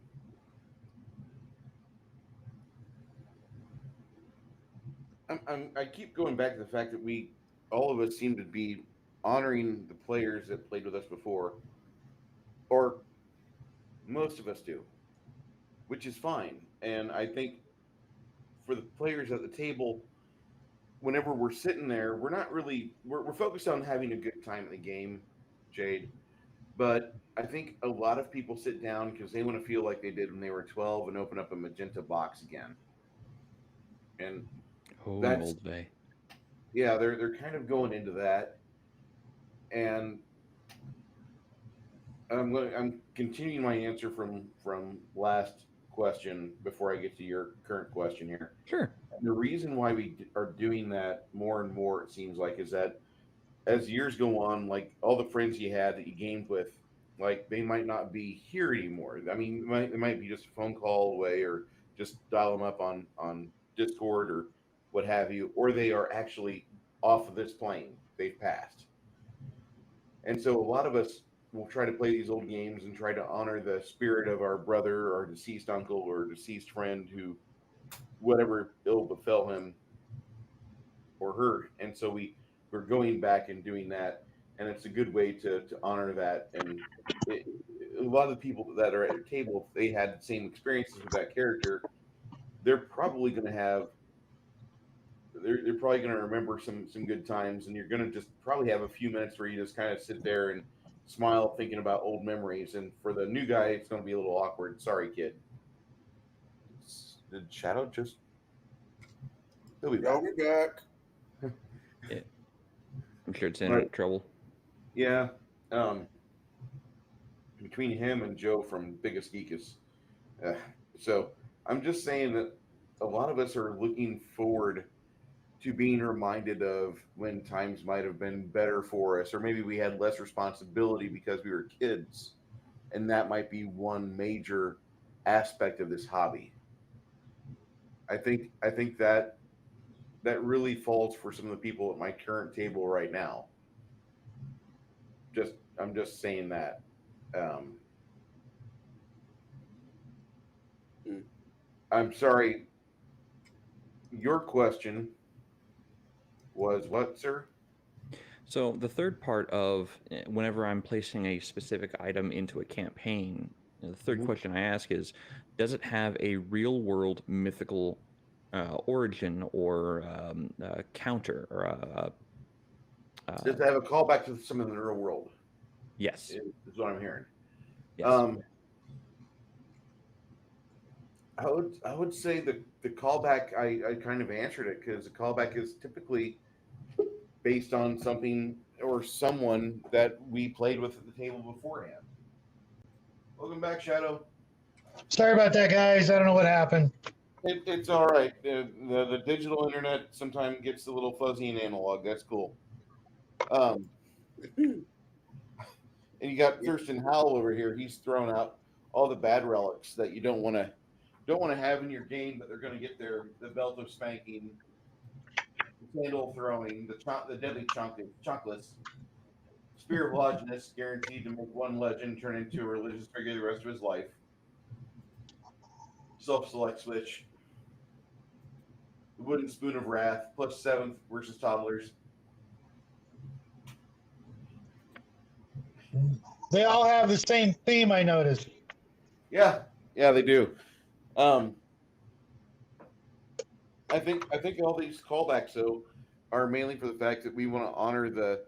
I keep going back to the fact that all of us seem to be honoring the players that played with us before, or most of us do, which is fine. And I think for the players at the table, whenever we're sitting there, we're not really, we're focused on having a good time in the game, Jade. But I think a lot of people sit down because they want to feel like they did when they were 12 and open up a magenta box again. And that's Old Bay. Yeah, they're kind of going into that. And I'm continuing my answer from last question before I get to your current question here. Sure. The reason why we are doing that more and more, it seems like, is that as years go on, all the friends you had that you gamed with, they might not be here anymore. I mean, it might be just a phone call away, or just dial them up on Discord or what have you, or they are actually off of this plane. They've passed. And so a lot of us will try to play these old games and try to honor the spirit of our brother or deceased uncle or deceased friend who, whatever ill befell him or her. And so we're going back and doing that. And it's a good way to honor that. And a lot of the people that are at your table, if they had the same experiences with that character, they're probably going to have they're probably going to remember some good times, and you're going to just probably have a few minutes where you just kind of sit there and smile, thinking about old memories. And for the new guy, it's going to be a little awkward. Sorry, kid. Did Shadow just? He'll be back. Y'all be back. Yeah. I'm sure it's Right. in trouble. Yeah. Between him and Joe from Biggest Geekus. So I'm just saying that a lot of us are looking forward to being reminded of when times might have been better for us, or maybe we had less responsibility because we were kids. And that might be one major aspect of this hobby. I think that really falls for some of the people at my current table right now. I'm just saying that. I'm sorry. Your question was what, sir? So the third part of whenever I'm placing a specific item into a campaign, the third question I ask is, does it have a real world mythical origin or counter or Does it have a callback to some of the real world? yes. Is what I'm hearing. Yes. I would say the callback, I kind of answered it, because the callback is typically based on something or someone that we played with at the table beforehand. Welcome back, Shadow. Sorry about that, guys. I don't know what happened. It's all right. The digital internet sometimes gets a little fuzzy in analog. That's cool. And you got Thurston Howell over here. He's thrown out all the bad relics that you don't want to have in your game, but they're going to get the belt of spanking, the candle throwing, the deadly chunkless, spear of Longinus, guaranteed to make one legend turn into a religious figure the rest of his life, self-select switch, the wooden spoon of wrath, plus 7th versus toddlers. They all have the same theme, I noticed. Yeah, they do. I think all these callbacks though are mainly for the fact that we want to honor the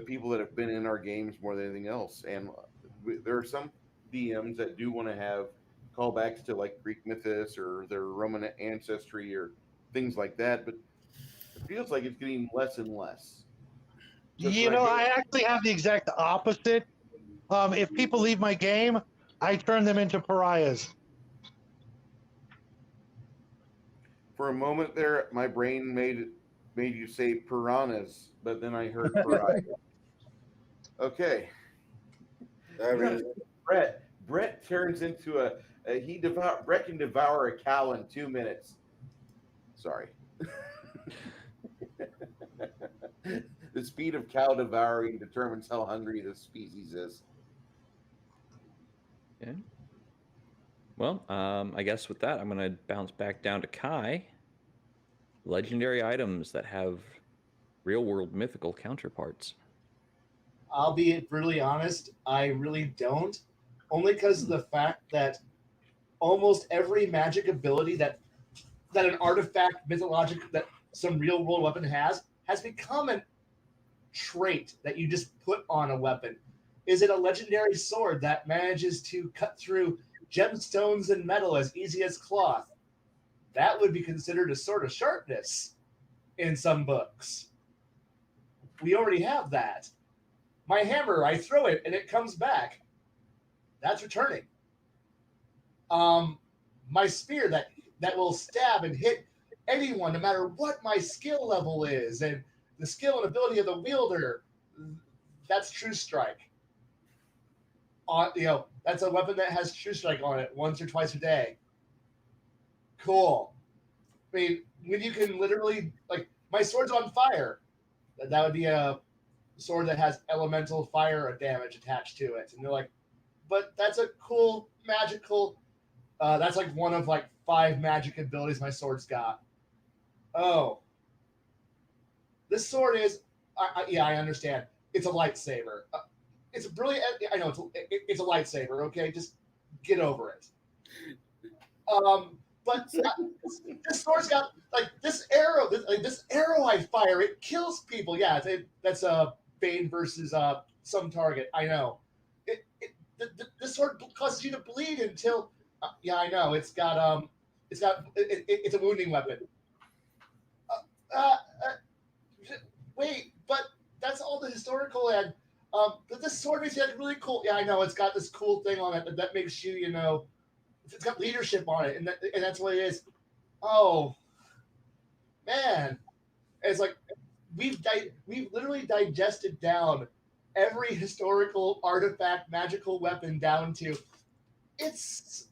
people that have been in our games more than anything else. And there are some DMs that do want to have callbacks to like Greek mythos or their Roman ancestry or things like that, but it feels like it's getting less and less. I actually have the exact opposite. If people leave my game, I turn them into pariahs. For a moment there, my brain made you say piranhas, but then I heard pariah. Okay. Brett turns into Brett can devour a cow in 2 minutes. Sorry. The speed of cow devouring determines how hungry the species is. Okay. Well, I guess with that, I'm going to bounce back down to Kai. Legendary items that have real-world mythical counterparts. I'll be brutally honest, I really don't. Only because of the fact that almost every magic ability that an artifact, mythologic, that some real-world weapon has become a trait that you just put on a weapon. Is it a legendary sword that manages to cut through gemstones and metal as easy as cloth? That would be considered a sword of sharpness in some books. We already have that. My hammer, I throw it and it comes back. That's returning. My spear that will stab and hit anyone, no matter what my skill level is, and the skill and ability of the wielder. That's True Strike. That's a weapon that has True Strike on it once or twice a day. Cool. I mean, when you can literally, like, my sword's on fire, that would be a sword that has elemental fire damage attached to it. And they're like, but that's a cool magical, that's like one of like 5 magic abilities my sword's got. Oh. This sword is, I understand. It's a lightsaber. It's brilliant. I know it's a lightsaber. Okay, just get over it. But this sword's got like this arrow. This arrow I fire, it kills people. Yeah, that's a Bane versus some target. I know. This sword causes you to bleed until. Yeah, I know. It's a wounding weapon. Uh, wait, but that's all the historical and. But this sword makes it really cool. Yeah, I know. It's got this cool thing on it that makes you, it's got leadership on it, and that's what it is. Oh, man, it's like we've literally digested down every historical artifact, magical weapon down to it's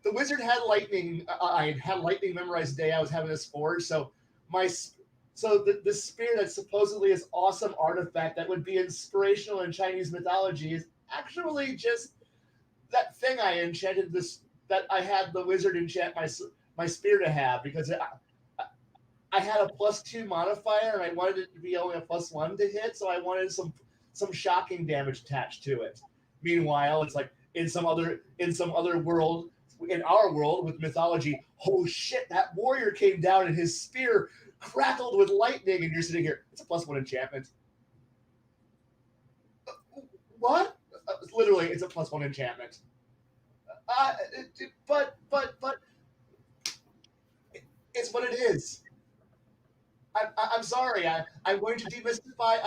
the wizard had lightning. I had lightning memorized the day I was having this forge, so the spear that supposedly is awesome artifact that would be inspirational in Chinese mythology is actually just that thing I enchanted that I had the wizard enchant my spear to have because I had a +2 modifier and I wanted it to be only a +1 to hit, so I wanted some shocking damage attached to it. Meanwhile, it's like in some other world, in our world with mythology, oh shit, that warrior came down and his spear crackled with lightning, and you're sitting here. It's a +1 enchantment. What? Literally, it's a +1 enchantment. But it's what it is. I'm sorry. I'm going to demystify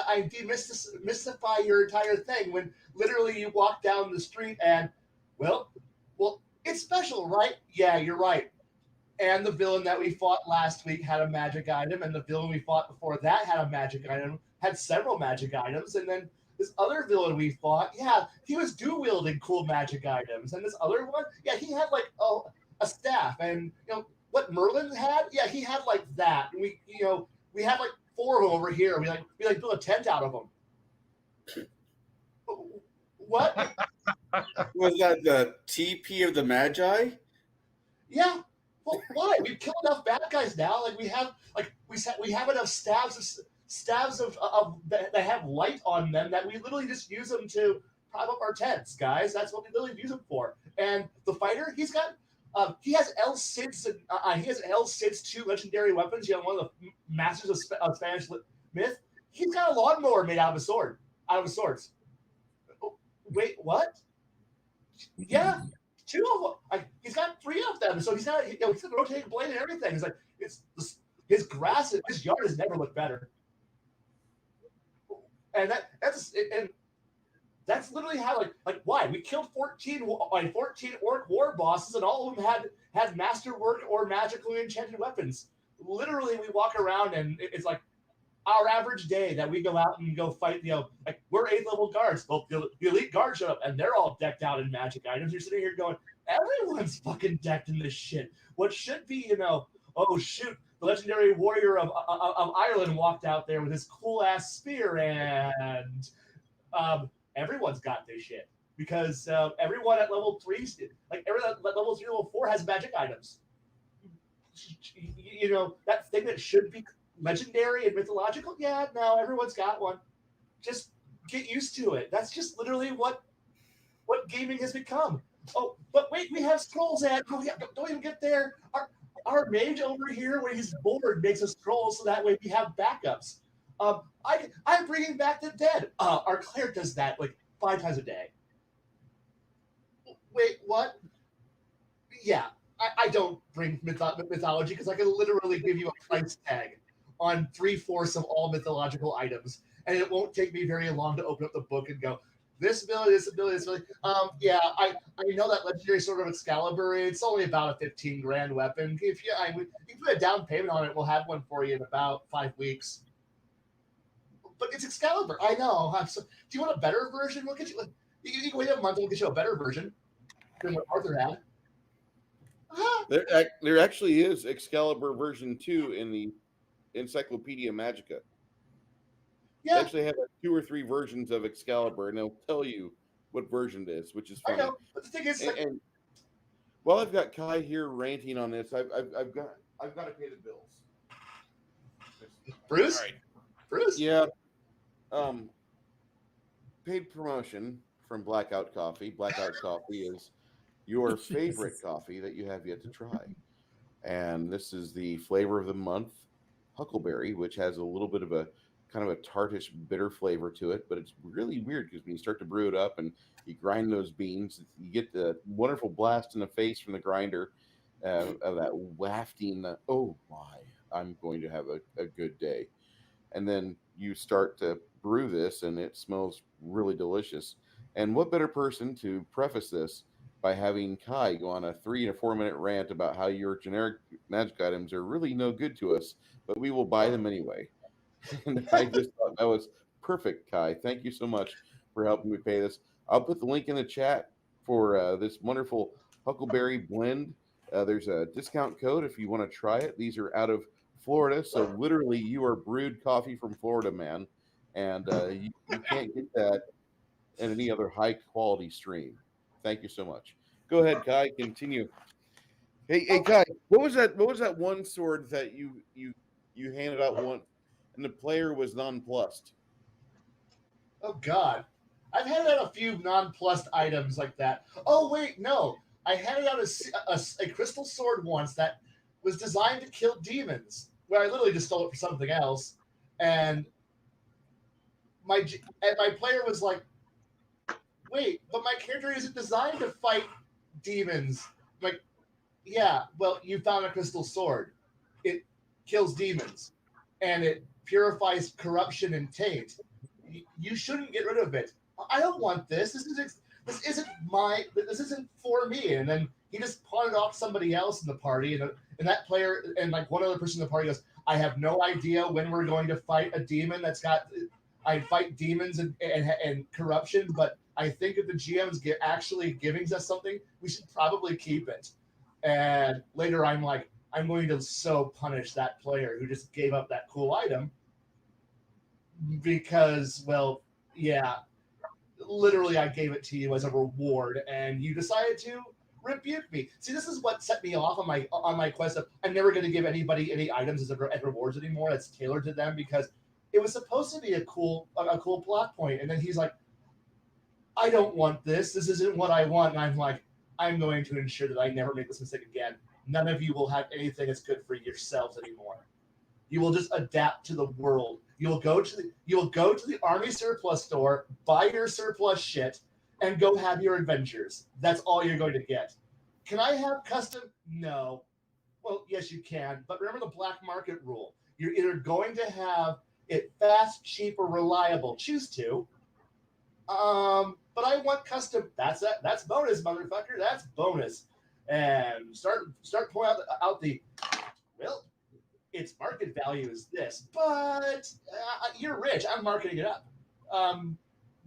your entire thing when literally you walk down the street and, well, it's special, right? Yeah, you're right. And the villain that we fought last week had a magic item, and the villain we fought before that had a magic item, had several magic items, and then this other villain we fought, yeah, he was dual-wielding cool magic items, and this other one, yeah, he had like a staff, and what Merlin had, yeah, he had like that. And we had like 4 of them over here. We built a tent out of them. What? Was that the TP of the Magi? Yeah. Well, why? We've killed enough bad guys now. Like we have enough stabs of that have light on them that we literally just use them to prop up our tents, guys. That's what we literally use them for. And the fighter, he has El Cid's he has El Cid's 2 legendary weapons. One of the masters of Spanish myth. He's got a lawnmower made out of swords. Oh, wait, what? Yeah. 2 of them. He's got 3 of them, so he's got a rotating blade and everything. It's like his grass, his yard has never looked better. And that's literally how why we killed 14 orc war bosses, and all of them had masterwork or magically enchanted weapons. Literally, we walk around and it's like our average day that we go out and go fight. We're 8th level guards. Well, the elite guards showed up and they're all decked out in magic items. You're sitting here going, everyone's fucking decked in this shit. What should be, oh shoot, the legendary warrior of Ireland walked out there with his cool ass spear, and everyone's got this shit because everyone at level 3, everyone at level 3, level 4 has magic items. That thing that should be legendary and mythological, yeah, no, everyone's got one. Just get used to it. That's just literally what gaming has become. Oh, but wait, we have scrolls don't even get there. Our mage over here, when he's bored, makes a scroll so that way we have backups. I'm bringing back the dead. Our cleric does that 5 times a day. Wait, what? Yeah, I don't bring mythology because I can literally give you a price tag on 3/4 of all mythological items, and it won't take me very long to open up the book and go, this ability, this ability, this ability. Yeah, I know that legendary sword of Excalibur. It's only about a 15 grand weapon. If you put a down payment on it, we'll have one for you in about 5 weeks. But it's Excalibur. I know. Do you want a better version? We'll get you. You can wait a month. We'll get you a better version than what Arthur had. There actually is Excalibur version 2 in the Encyclopedia Magica. Yeah. They actually have 2 or 3 versions of Excalibur, and they'll tell you what version it is, which is funny. I know, but the thing is, and while I've got Kai here ranting on this, I've got to pay the bills. Bruce. All right. Bruce. Yeah. Paid promotion from Blackout Coffee. Blackout Coffee is your favorite coffee that you have yet to try. and this is the flavor of the month, huckleberry, which has a little bit of a kind of a tartish, bitter flavor to it. But it's really weird because when you start to brew it up and you grind those beans, you get the wonderful blast in the face from the grinder of that wafting. Oh my, I'm going to have a good day. And then you start to brew this, and it smells really delicious. And what better person to preface this by having Kai go on a 3 and 4 minute rant about how your generic magic items are really no good to us, but we will buy them anyway. And I just thought that was perfect, Kai. Thank you so much for helping me pay this. I'll put the link in the chat for this wonderful Huckleberry blend. There's a discount code if you want to try it. These are out of Florida, so literally you are brewed coffee from Florida, man, and you can't get that in any other high quality stream. Thank you so much. Go ahead, Kai. Continue. Hey, Kai. What was that? What was that one sword that you handed out once, and the player was nonplussed? Oh God, I've handed out a few nonplussed items like that. Oh wait, no, I handed out a crystal sword once that was designed to kill demons. Where I literally just stole it for something else, and my player was like, "Wait, but my character isn't designed to fight demons." I'm like, yeah, well, you found a crystal sword. It kills demons, and it purifies corruption and taint. You shouldn't get rid of it. I don't want this. This isn't for me. And then he just pawned it off to somebody else in the party, and that player and like one other person in the party goes, I have no idea when we're going to fight a demon that's got. I fight demons and corruption, but I think if the GM's actually giving us something, we should probably keep it. And later I'm like, I'm going to so punish that player who just gave up that cool item because, well, yeah, literally I gave it to you as a reward and you decided to rebuke me. See, this is what set me off on my quest of I'm never going to give anybody any items as rewards anymore. That's tailored to them because it was supposed to be a cool plot point. And then he's like, I don't want this. This isn't what I want. And I'm like, I'm going to ensure that I never make this mistake again. None of you will have anything that's good for yourselves anymore. You will just adapt to the world. You will go to the army surplus store, buy your surplus shit, and go have your adventures. That's all you're going to get. Can I have custom? No. Well, yes, you can. But remember the black market rule. You're either going to have it fast, cheap, or reliable. Choose two. But I want custom. That's bonus, motherfucker. That's bonus. And start pulling out the well, its market value is this, but you're rich. I'm marketing it up.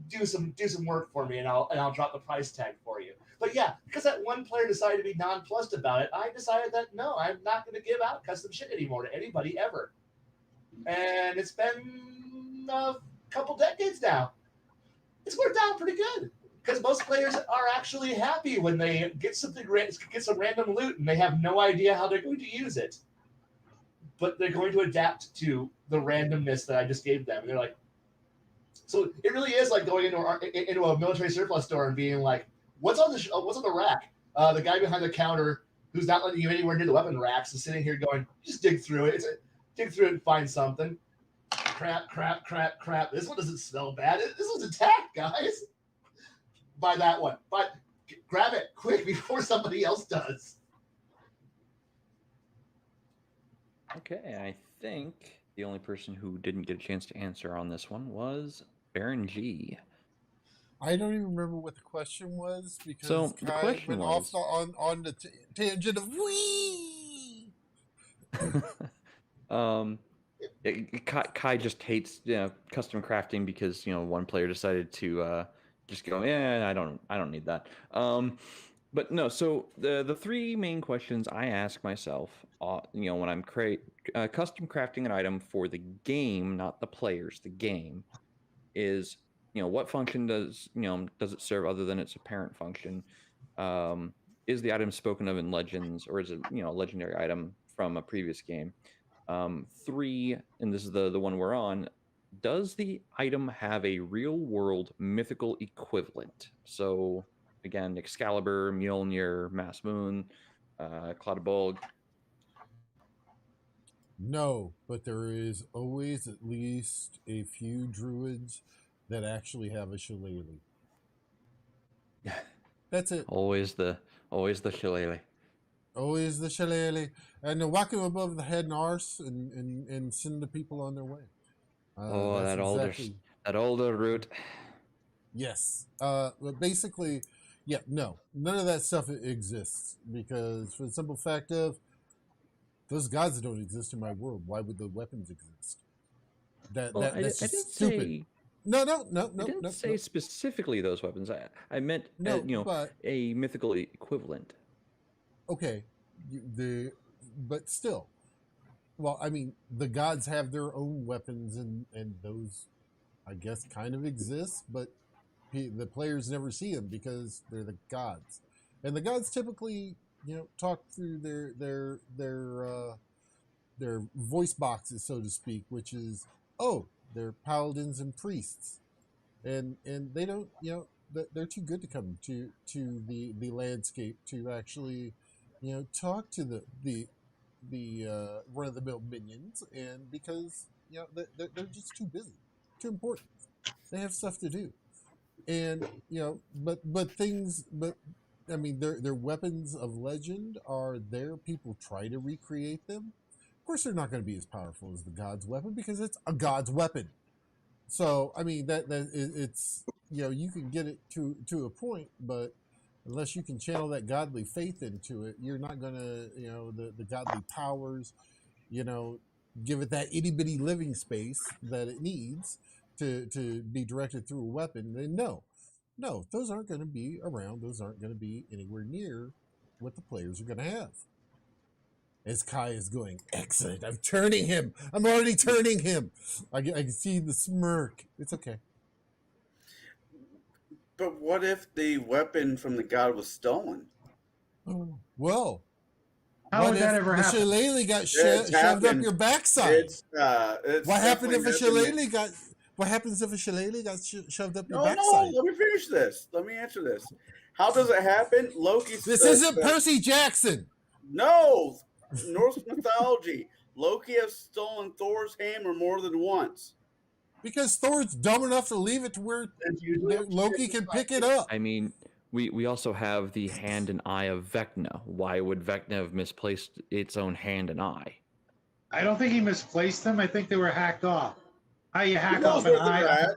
Do some work for me, and I'll drop the price tag for you. But yeah, because that one player decided to be nonplussed about it, I decided that no, I'm not going to give out custom shit anymore to anybody ever. And it's been a couple decades now. It's worked out pretty good because most players are actually happy when they get some random loot and they have no idea how they're going to use it, but they're going to adapt to the randomness that I just gave them. And they're like, so it really is like going into a military surplus store and being like, what's on the rack? The guy behind the counter who's not letting you anywhere near the weapon racks is sitting here going, just dig through it. Dig through it and find something. Crap. This one doesn't smell bad. This one's attack, guys. Buy that one. But grab it quick before somebody else does. Okay, I think the only person who didn't get a chance to answer on this one was Baron G. I don't even remember what the question was because So, the Kai question went was- off on the tangent of wee. Kai just hates custom crafting because one player decided to just go, I don't need that. But no, so the three main questions I ask myself, when I'm custom crafting an item for the game, not the players, the game, is what function does it serve other than its apparent function? Is the item spoken of in Legends, or is it a legendary item from a previous game? 3, and this is the one we're on. Does the item have a real world mythical equivalent? So again, Excalibur, Mjolnir, Mass Moon, Cloud of Bulg. No, but there is always at least a few druids that actually have a shillelagh. That's it. Always the shillelagh. Always the shillelagh. And to whack him above the head and arse and send the people on their way. Oh, That's that older route. Yes. But basically, yeah, no. None of that stuff exists because for the simple fact of those gods don't exist in my world. Why would the weapons exist? Well, That's I just didn't stupid. say. No, I didn't say specifically those weapons. I meant No, you know, but a mythical equivalent. okay, but still, well, I mean, the gods have their own weapons, and those, I guess, kind of exist, but the players never see them because they're the gods, and the gods typically, talk through their voice boxes, so to speak, which is, oh, they're paladins and priests, and they don't, they're too good to come to the landscape to actually, talk to the run of the mill minions, and because they're just too busy, too important. They have stuff to do, and but I mean, their weapons of legend are there. People try to recreate them. Of course, they're not going to be as powerful as the god's weapon because it's a god's weapon. So I mean it's, you can get it to a point, but unless you can channel that godly faith into it, you're not gonna, the godly powers, you know, give it that itty bitty living space that it needs to be directed through a weapon. Then no, those aren't going to be around. Those aren't going to be anywhere near what the players are going to have. As Kai is going, excellent. I'm turning him. I'm already turning him. I can see the smirk. It's okay. But what if the weapon from the god was stolen? Well, How would that ever the happen? shillelagh got It's shoved up happened. your backside? It's What happened if a definitely happened. shillelagh got? What happens if a shillelagh got shoved up your No, backside? let me finish this. Let me answer this. How does it happen? Loki. This isn't Percy Jackson. No, Norse mythology. Loki has stolen Thor's hammer more than once. Because Thor's dumb enough to leave it to where Loki can pick it up. I mean, we also have the hand and eye of Vecna. Why would Vecna have misplaced its own hand and eye? I don't think he misplaced them. I think they were hacked off. How you hack knows off an where they're eye? at?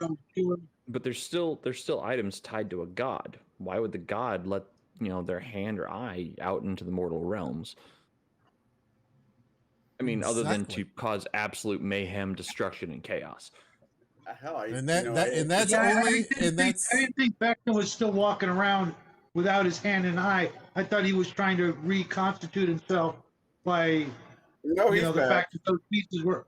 But there's still items tied to a god. Why would the god let their hand or eye out into the mortal realms? I mean, other than to cause absolute mayhem, destruction, and chaos. Hell, I I didn't think Vecna was still walking around without his hand and eye. I thought he was trying to reconstitute himself by the fact that those pieces were.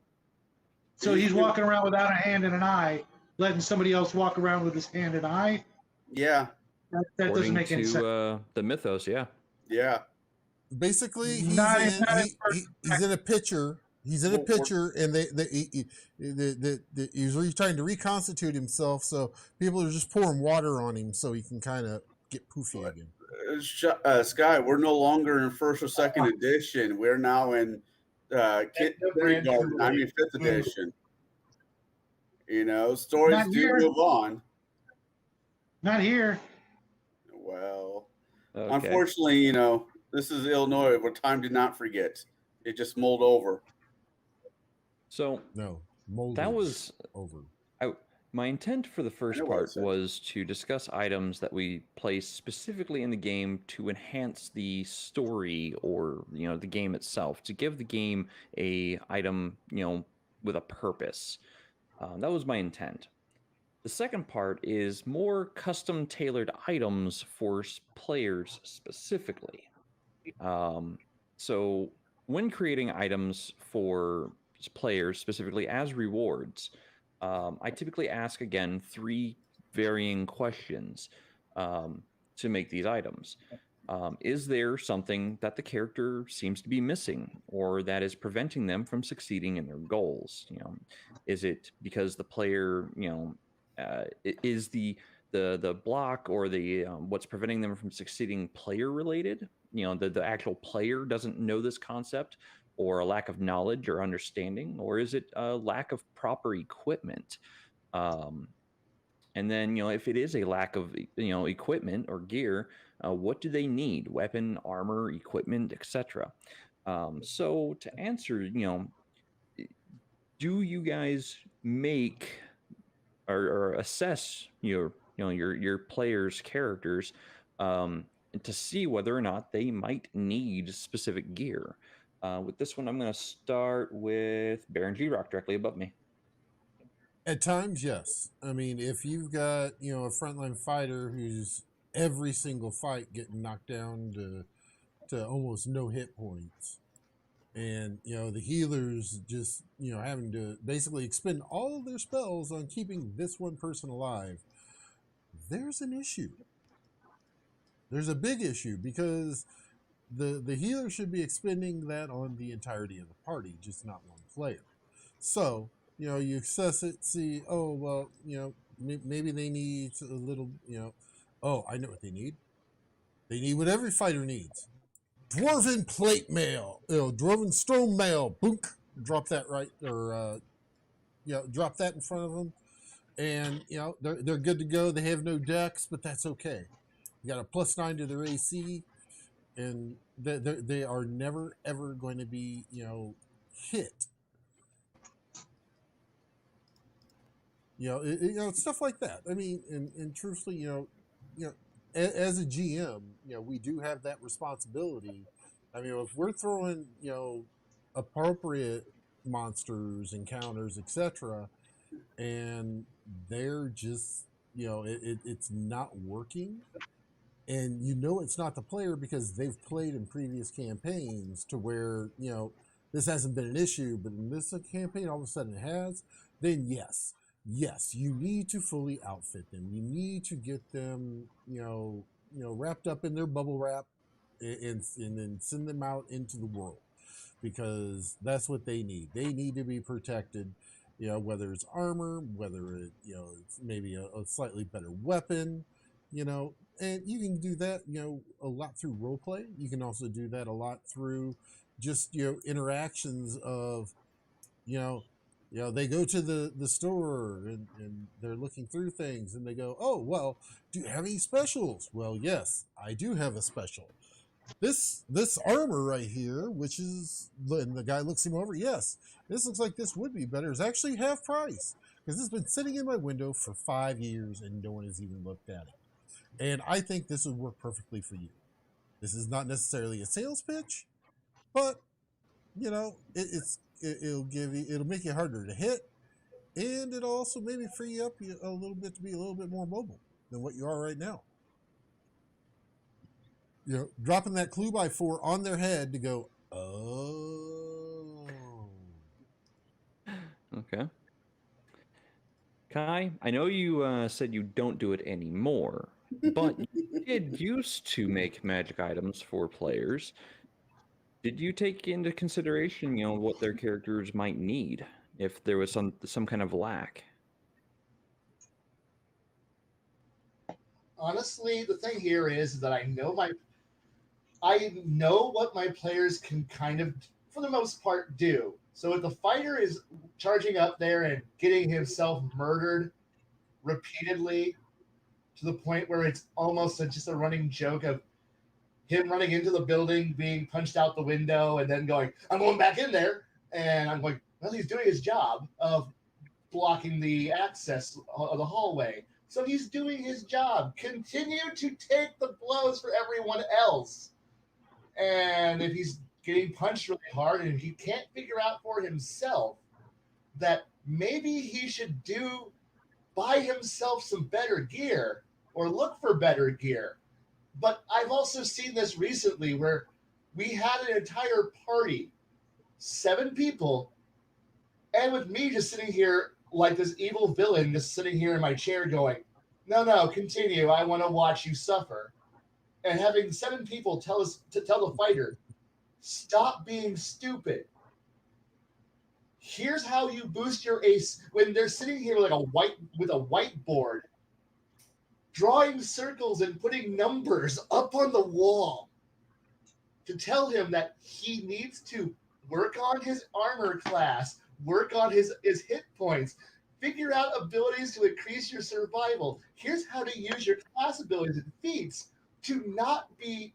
So he's walking around without a hand and an eye, letting somebody else walk around with his hand and eye. Yeah. That doesn't make any sense. The mythos, yeah. Yeah. Basically, he's in a picture. He's in a picture, and he's trying to reconstitute himself. So people are just pouring water on him, so he can kind of get poofy again. Sky, we're no longer in first or second edition. We're now in kindergarten. I mean, fifth edition. Stories do move on. Not here. Well, okay. Unfortunately, this is Illinois, where time did not forget. It just mulled over. So that was over. My intent for the first part was to discuss items that we place specifically in the game to enhance the story or the game itself, to give the game a item with a purpose. That was my intent. The second part is more custom tailored items for players specifically. So when creating items for players specifically as rewards, I typically ask again 3 varying questions to make these items. Is there something that the character seems to be missing or that is preventing them from succeeding in their goals? Is it because the player, is the block or the what's preventing them from succeeding player related? The actual player doesn't know this concept, or a lack of knowledge or understanding, or is it a lack of proper equipment? And then, if it is a lack of, equipment or gear, what do they need? Weapon, armor, equipment, etc. So to answer, do you guys make or assess your players' characters to see whether or not they might need specific gear? With this one, I'm going to start with Baron G-Rock directly above me. At times, yes. I mean, if you've got, a frontline fighter who's every single fight getting knocked down to almost no hit points, and, the healers just, having to basically expend all of their spells on keeping this one person alive, there's an issue. There's a big issue because the healer should be expending that on the entirety of the party, just not one player. So, you assess it, see, oh, well, maybe they need a little, oh, I know what they need. They need what every fighter needs. Dwarven plate mail, dwarven stone mail, boonk, drop that right, or, drop that in front of them. And, they're good to go. They have no decks, but that's okay. You got a +9 to their AC, and they are never, ever going to be, hit. Stuff like that. I mean, and truthfully, as a GM, we do have that responsibility. I mean, if we're throwing, appropriate monsters, encounters, etc., and they're just, it's not working, and it's not the player because they've played in previous campaigns to where, this hasn't been an issue, but in this campaign, all of a sudden it has, then yes, you need to fully outfit them. You need to get them, wrapped up in their bubble wrap and then send them out into the world, because that's what they need. They need to be protected, whether it's armor, whether it's maybe a slightly better weapon, and you can do that, a lot through role play. You can also do that a lot through just, interactions of, they go to the store and they're looking through things and they go, oh, well, do you have any specials? Well, yes, I do have a special. This armor right here, which is, and the guy looks him over, yes, this looks like this would be better. It's actually half price because it's been sitting in my window for 5 years and no one has even looked at it. And I think this would work perfectly for you. This is not necessarily a sales pitch, but it'll make you harder to hit, and it'll also maybe free up you a little bit to be a little bit more mobile than what you are right now. Dropping that clue by 4 on their head to go, oh. Okay. Kai, I know you said you don't do it anymore, but you did used to make magic items for players. Did you take into consideration, what their characters might need if there was some kind of lack? Honestly, the thing here is that I know what my players can kind of, for the most part, do. So if the fighter is charging up there and getting himself murdered repeatedly to the point where it's almost just a running joke of him running into the building, being punched out the window, and then going, I'm going back in there. And I'm going, well, he's doing his job of blocking the access of the hallway. So he's doing his job. Continue to take the blows for everyone else. And if he's getting punched really hard and he can't figure out for himself that maybe he should buy himself some better gear or look for better gear. But I've also seen this recently where we had an entire party, 7 people, and with me just sitting here like this evil villain just sitting here in my chair going, no, continue. I want to watch you suffer. And having 7 people tell the fighter, stop being stupid. Here's how you boost your ace when they're sitting here with a whiteboard, drawing circles and putting numbers up on the wall to tell him that he needs to work on his armor class, work on his hit points, figure out abilities to increase your survival. Here's how to use your class abilities and feats to not be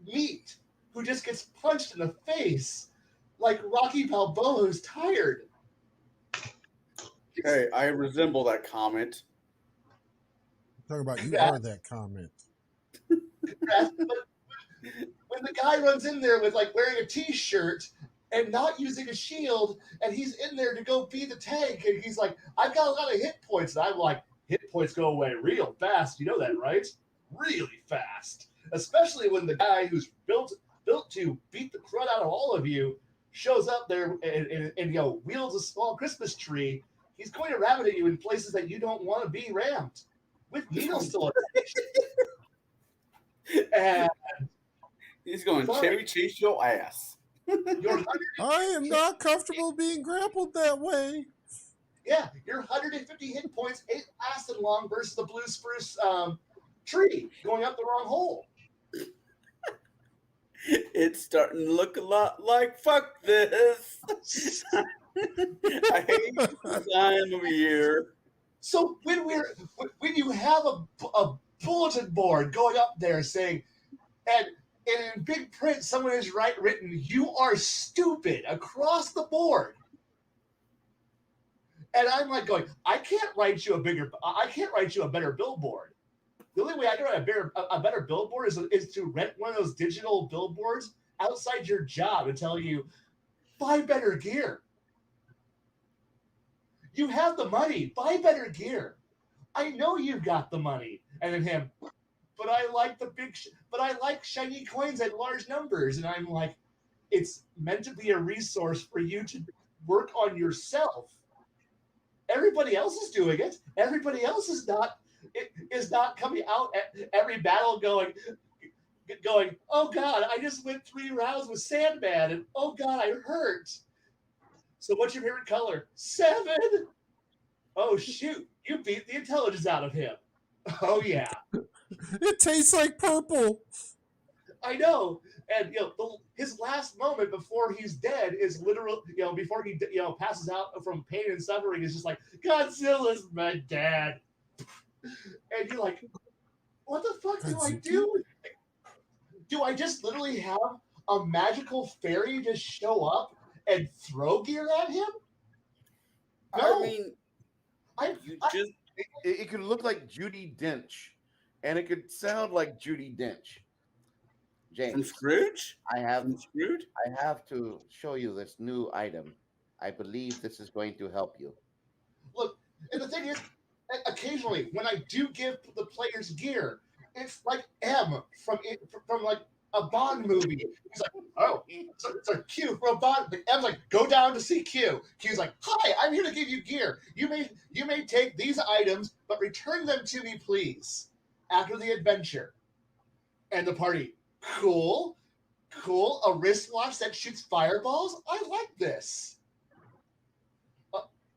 meat who just gets punched in the face like Rocky Balboa who's tired. Hey, I resemble that comment. Talking about you are that comment. But when the guy runs in there with like wearing a t-shirt and not using a shield, and he's in there to go be the tank, and he's like, I've got a lot of hit points, and I'm like, hit points go away real fast. You know that, right? Really fast. Especially when the guy who's built to beat the crud out of all of you shows up there and wields a small Christmas tree. He's going to ram it at you in places that you don't want to be rammed with needles still attached. And He's going to cherry chase your ass. I am not comfortable being grappled that way. Yeah, your 150 hit points ain't lasting long versus the blue spruce tree going up the wrong hole. It's starting to look a lot like fuck this. I hate this time of year. So when you have a bulletin board going up there saying, and in big print, someone has written, "You are stupid" across the board, and I'm like going, I can't write you a better billboard. The only way I can write a better billboard is to rent one of those digital billboards outside your job and tell you, buy better gear. You have the money, buy better gear. I know you've got the money. And then him, but I like but I like shiny coins at large numbers. And I'm like, it's meant to be a resource for you to work on yourself. Everybody else is doing it. Everybody else is not coming out at every battle going, oh God, I just went 3 rounds with Sandman, and oh God, I hurt. So what's your favorite color? 7. Oh shoot, you beat the intelligence out of him. Oh yeah. It tastes like purple. I know. And his last moment before he's dead is literal. Before he passes out from pain and suffering, is just like, Godzilla's my dad. And you're like, what the fuck do I do? Do I just literally have a magical fairy just show up and throw gear at him? No. I mean, it could look like Judi Dench, and it could sound like Judi Dench. James, from Scrooge? I have Scrooge? I have to show you this new item. I believe this is going to help you. Look, and the thing is, occasionally when I do give the players gear, it's like M from like a Bond movie. He's like, oh, it's a Q from a Bond. Like, M's like, go down to see Q. Q's like, hi, I'm here to give you gear. You may take these items, but return them to me, please, after the adventure. And the party, cool. A wristwatch that shoots fireballs? I like this.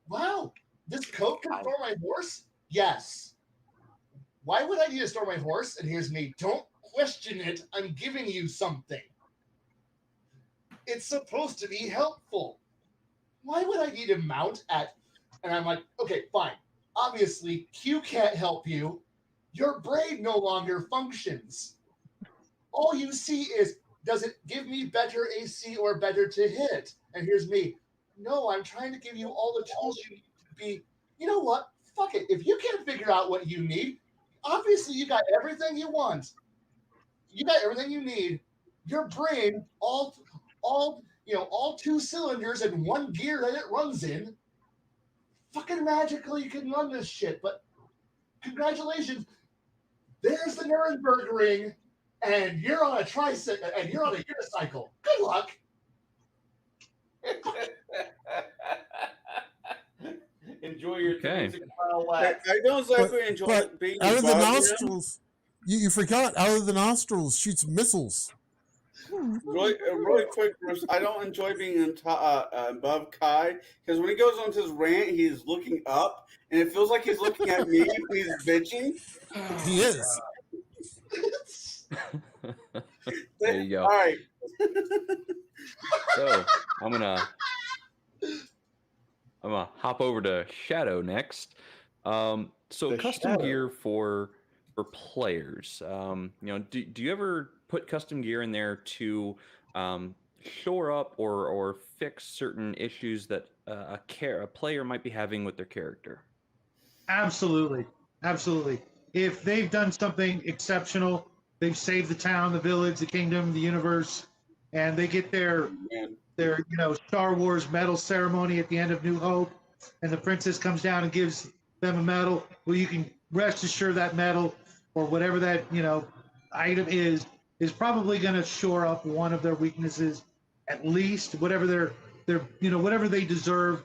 Wow, this coat can store my horse? Yes. Why would I need to store my horse? And here's me. Don't question it. I'm giving you something. It's supposed to be helpful. Why would I need to mount at... And I'm like, okay, fine. Obviously, Q can't help you. Your brain no longer functions. All you see is, does it give me better AC or better to hit? And here's me. No, I'm trying to give you all the tools you need to be... You know what? Fuck it. If you can't figure out what you need, obviously you got everything you want. You got everything you need. Your brain, all 2 cylinders and 1 gear that it runs in. Fucking magically you can run this shit. But congratulations. There's the Nuremberg ring, and you're on a tricycle, and you're on a unicycle. Good luck. Enjoy your Okay. 36 mile lap. I don't exactly enjoy being out of the above him. nostrils, you forgot. Out of the nostrils shoots missiles. Really quick, Bruce, I don't enjoy being above Kai because when he goes on his rant, he's looking up, and it feels like he's looking at me. He's bitching. He is. There you go. All right. So I'm gonna hop over to Shadow next. So The custom Shadow. gear for players. Do you ever put custom gear in there to shore up or fix certain issues that a player might be having with their character? Absolutely, absolutely. If they've done something exceptional, they've saved the town, the village, the kingdom, the universe, and they get their Star Wars medal ceremony at the end of New Hope, and the princess comes down and gives them a medal. Well, you can rest assured that medal or whatever that item is probably going to shore up one of their weaknesses, at least whatever their whatever they deserve,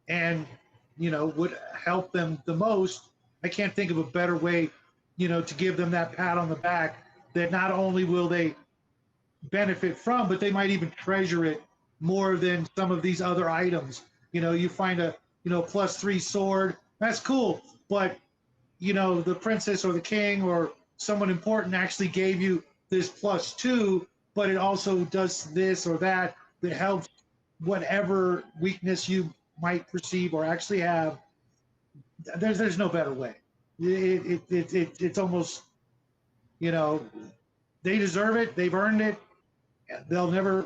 and would help them the most. I can't think of a better way, to give them that pat on the back that not only will they benefit from, but they might even treasure it more than some of these other items. You find a +3 sword, that's cool, but the princess or the king or someone important actually gave you this +2, but it also does this or that helps whatever weakness you might perceive or actually have. There's no better way. It's almost, they deserve it. They've earned it. They'll never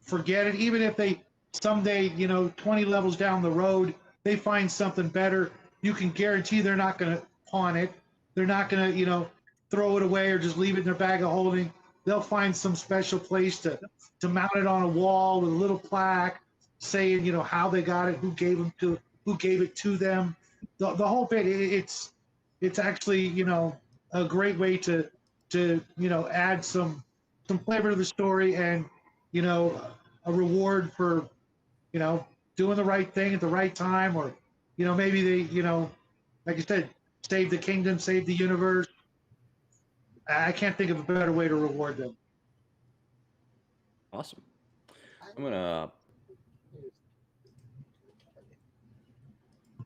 forget it. Even if they someday, 20 levels down the road, they find something better, you can guarantee they're not going to pawn it. They're not going to, throw it away or just leave it in their bag of holding. They'll find some special place to mount it on a wall with a little plaque saying, how they got it, who gave it to them. The whole bit. It's actually, a great way to add some flavor to the story and, a reward for, doing the right thing at the right time, or, maybe they, like I said, save the kingdom, save the universe. I can't think of a better way to reward them. Awesome. I'm gonna.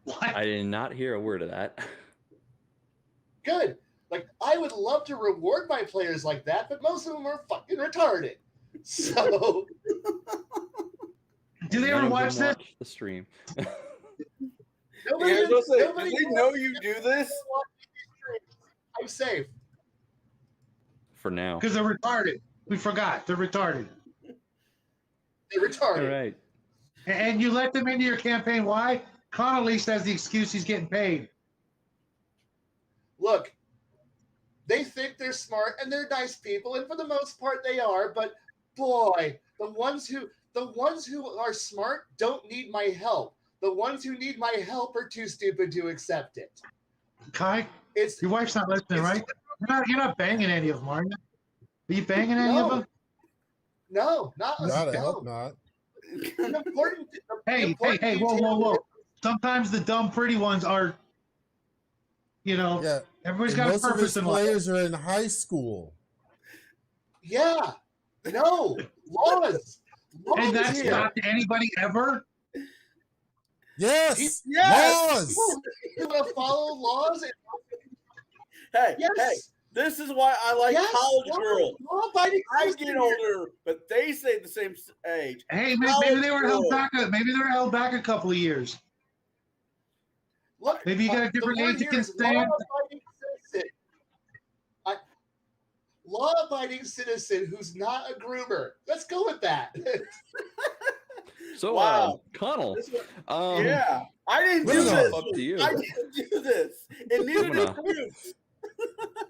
What? I did not hear a word of that. Good. Like, I would love to reward my players like that, but most of them are fucking retarded. So. Do they None ever of watch them this? watch the stream? Nobody, Yeah, I was gonna say, nobody do they know you do this? I'm safe. For now. Because they're retarded. We forgot. They're retarded. They're retarded. All right. And you let them into your campaign. Why? Connolly says the excuse he's getting paid. Look, they think they're smart and they're nice people, and for the most part they are, but boy, the ones who are smart don't need my help. The ones who need my help are too stupid to accept it. Kai, It's your wife's not listening, right? You're not banging any of them, are you? Are you banging any of No. them? No, not God, I no. hope not. The important, Hey, whoa. Sometimes the dumb, pretty ones are, Yeah, everybody's and got a most of purpose his in life. players are in high school. Yeah. No. Laws. And that's here. not anybody ever. Yes, Yes. laws. You want to follow laws? Hey, Yes. hey, this is why I like Yes. college girls. Law-abiding I citizens. get older, but they stay the same age. Hey, maybe they were held back. Maybe they were held back a couple of years. Look, Maybe you got a the different word age you here can is stand. law-abiding citizen. Law-abiding citizen who's not a groomer. Let's go with that. So, Wow. Connell. This one- Yeah. Yeah, I didn't do Bring it this. Up to you. I didn't do this, and neither did you.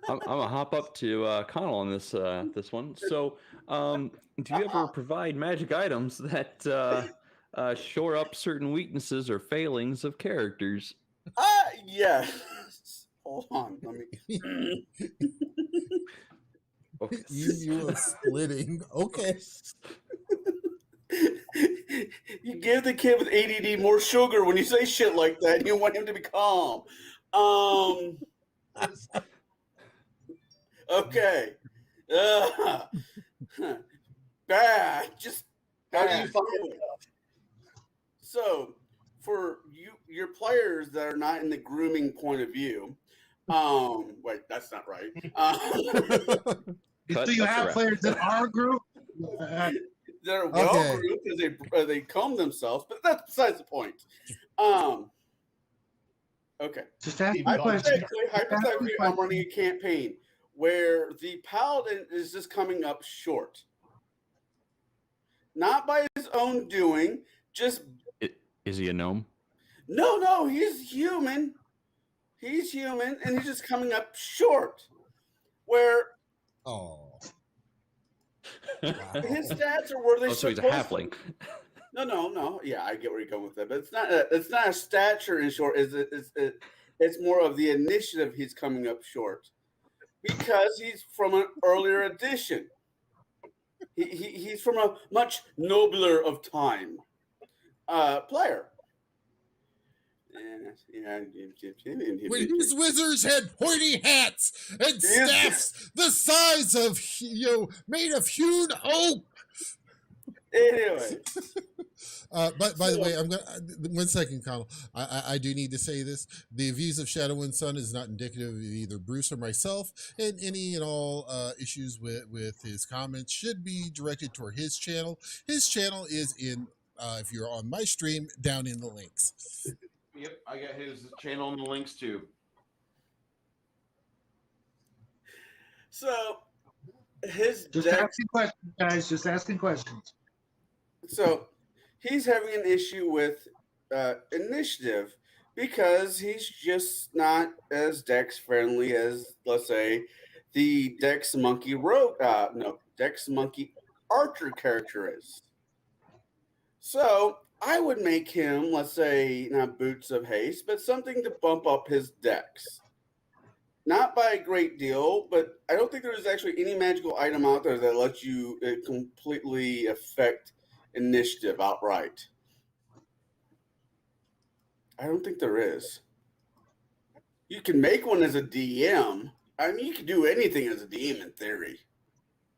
I'm gonna hop up to Connell on this one. So, do you ever provide magic items that shore up certain weaknesses or failings of characters? Yeah. Hold on, let me. Okay. You are splitting. Okay. You give the kid with ADD more sugar when you say shit like that. You want him to be calm. Okay. Bad. Just How do bad. you find it? So, for your players that are not in the grooming point of view, wait, that's not right. So you have players that are group. They're well Okay. groomed because they comb themselves, but that's besides the point. Okay. Just ask me Hypothetically- questions. Hypothetically, I'm running a campaign where the paladin is just coming up short. Not by his own doing, just Is he a gnome? no, he's human. He's human, and he's just coming up short. Where Oh. his stats are where they Oh, so he's a supposed to halfling. No. Yeah, I get where you're going with that, but it's not a stature in short. It's more of the initiative he's coming up short because he's from an earlier edition. He's from a much nobler of time player. When his wizards had pointy hats and staffs the size of, made of hewn oak. Anyway. But by the way, I'm gonna 1 second, Connell. I do need to say this: the views of Shadow and Sun is not indicative of either Bruce or myself, and any and all issues with his comments should be directed toward his channel. His channel is in, if you're on my stream, down in the links. Yep, I got his channel and the links too. So his Just deck. asking questions, guys. Just asking questions. So he's having an issue with initiative because he's just not as dex friendly as, let's say, the Dex Monkey Dex Monkey Archer character is. So I would make him, let's say, not Boots of Haste, but something to bump up his dex. Not by a great deal, but I don't think there's actually any magical item out there that lets you completely affect initiative outright. I don't think there is. You can make one as a DM. I mean, you can do anything as a DM in theory.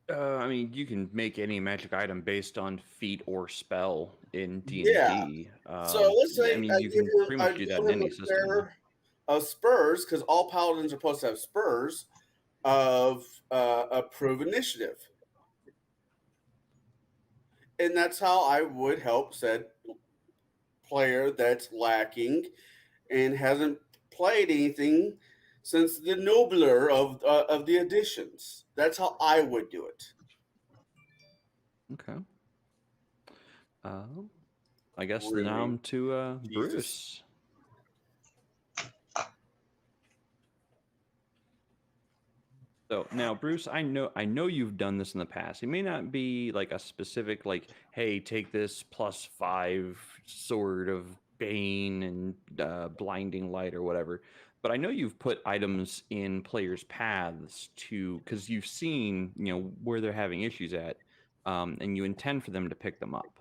I mean, you can make any magic item based on feat or spell in D&D. Yeah. So let's say I mean, you can pretty much do that in any system. Pair of spurs, because all paladins are supposed to have spurs of prove initiative, and that's how I would help said player that's lacking and hasn't played anything since the nobler of the editions. That's how I would do it. Okay. I guess Really? now I'm to Jesus. Bruce. So now, Bruce, I know you've done this in the past. It may not be like a specific, like, hey, take this +5 sword of Bane and blinding light or whatever. But I know you've put items in players' paths because you've seen, where they're having issues at, and you intend for them to pick them up.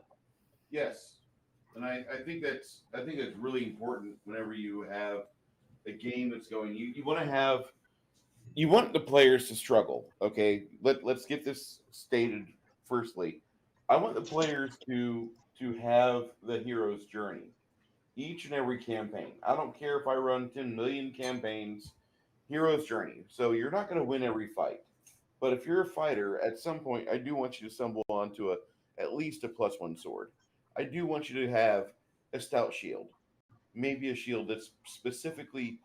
Yes, and I think that's really important whenever you have a game that's going. You want the players to struggle. Okay, let's get this stated firstly. I want the players to have the hero's journey each and every campaign. I don't care if I run 10 million campaigns, hero's journey. So you're not going to win every fight, but if you're a fighter, at some point, I do want you to stumble onto at least a +1 sword. I do want you to have a stout shield, maybe a shield that's specifically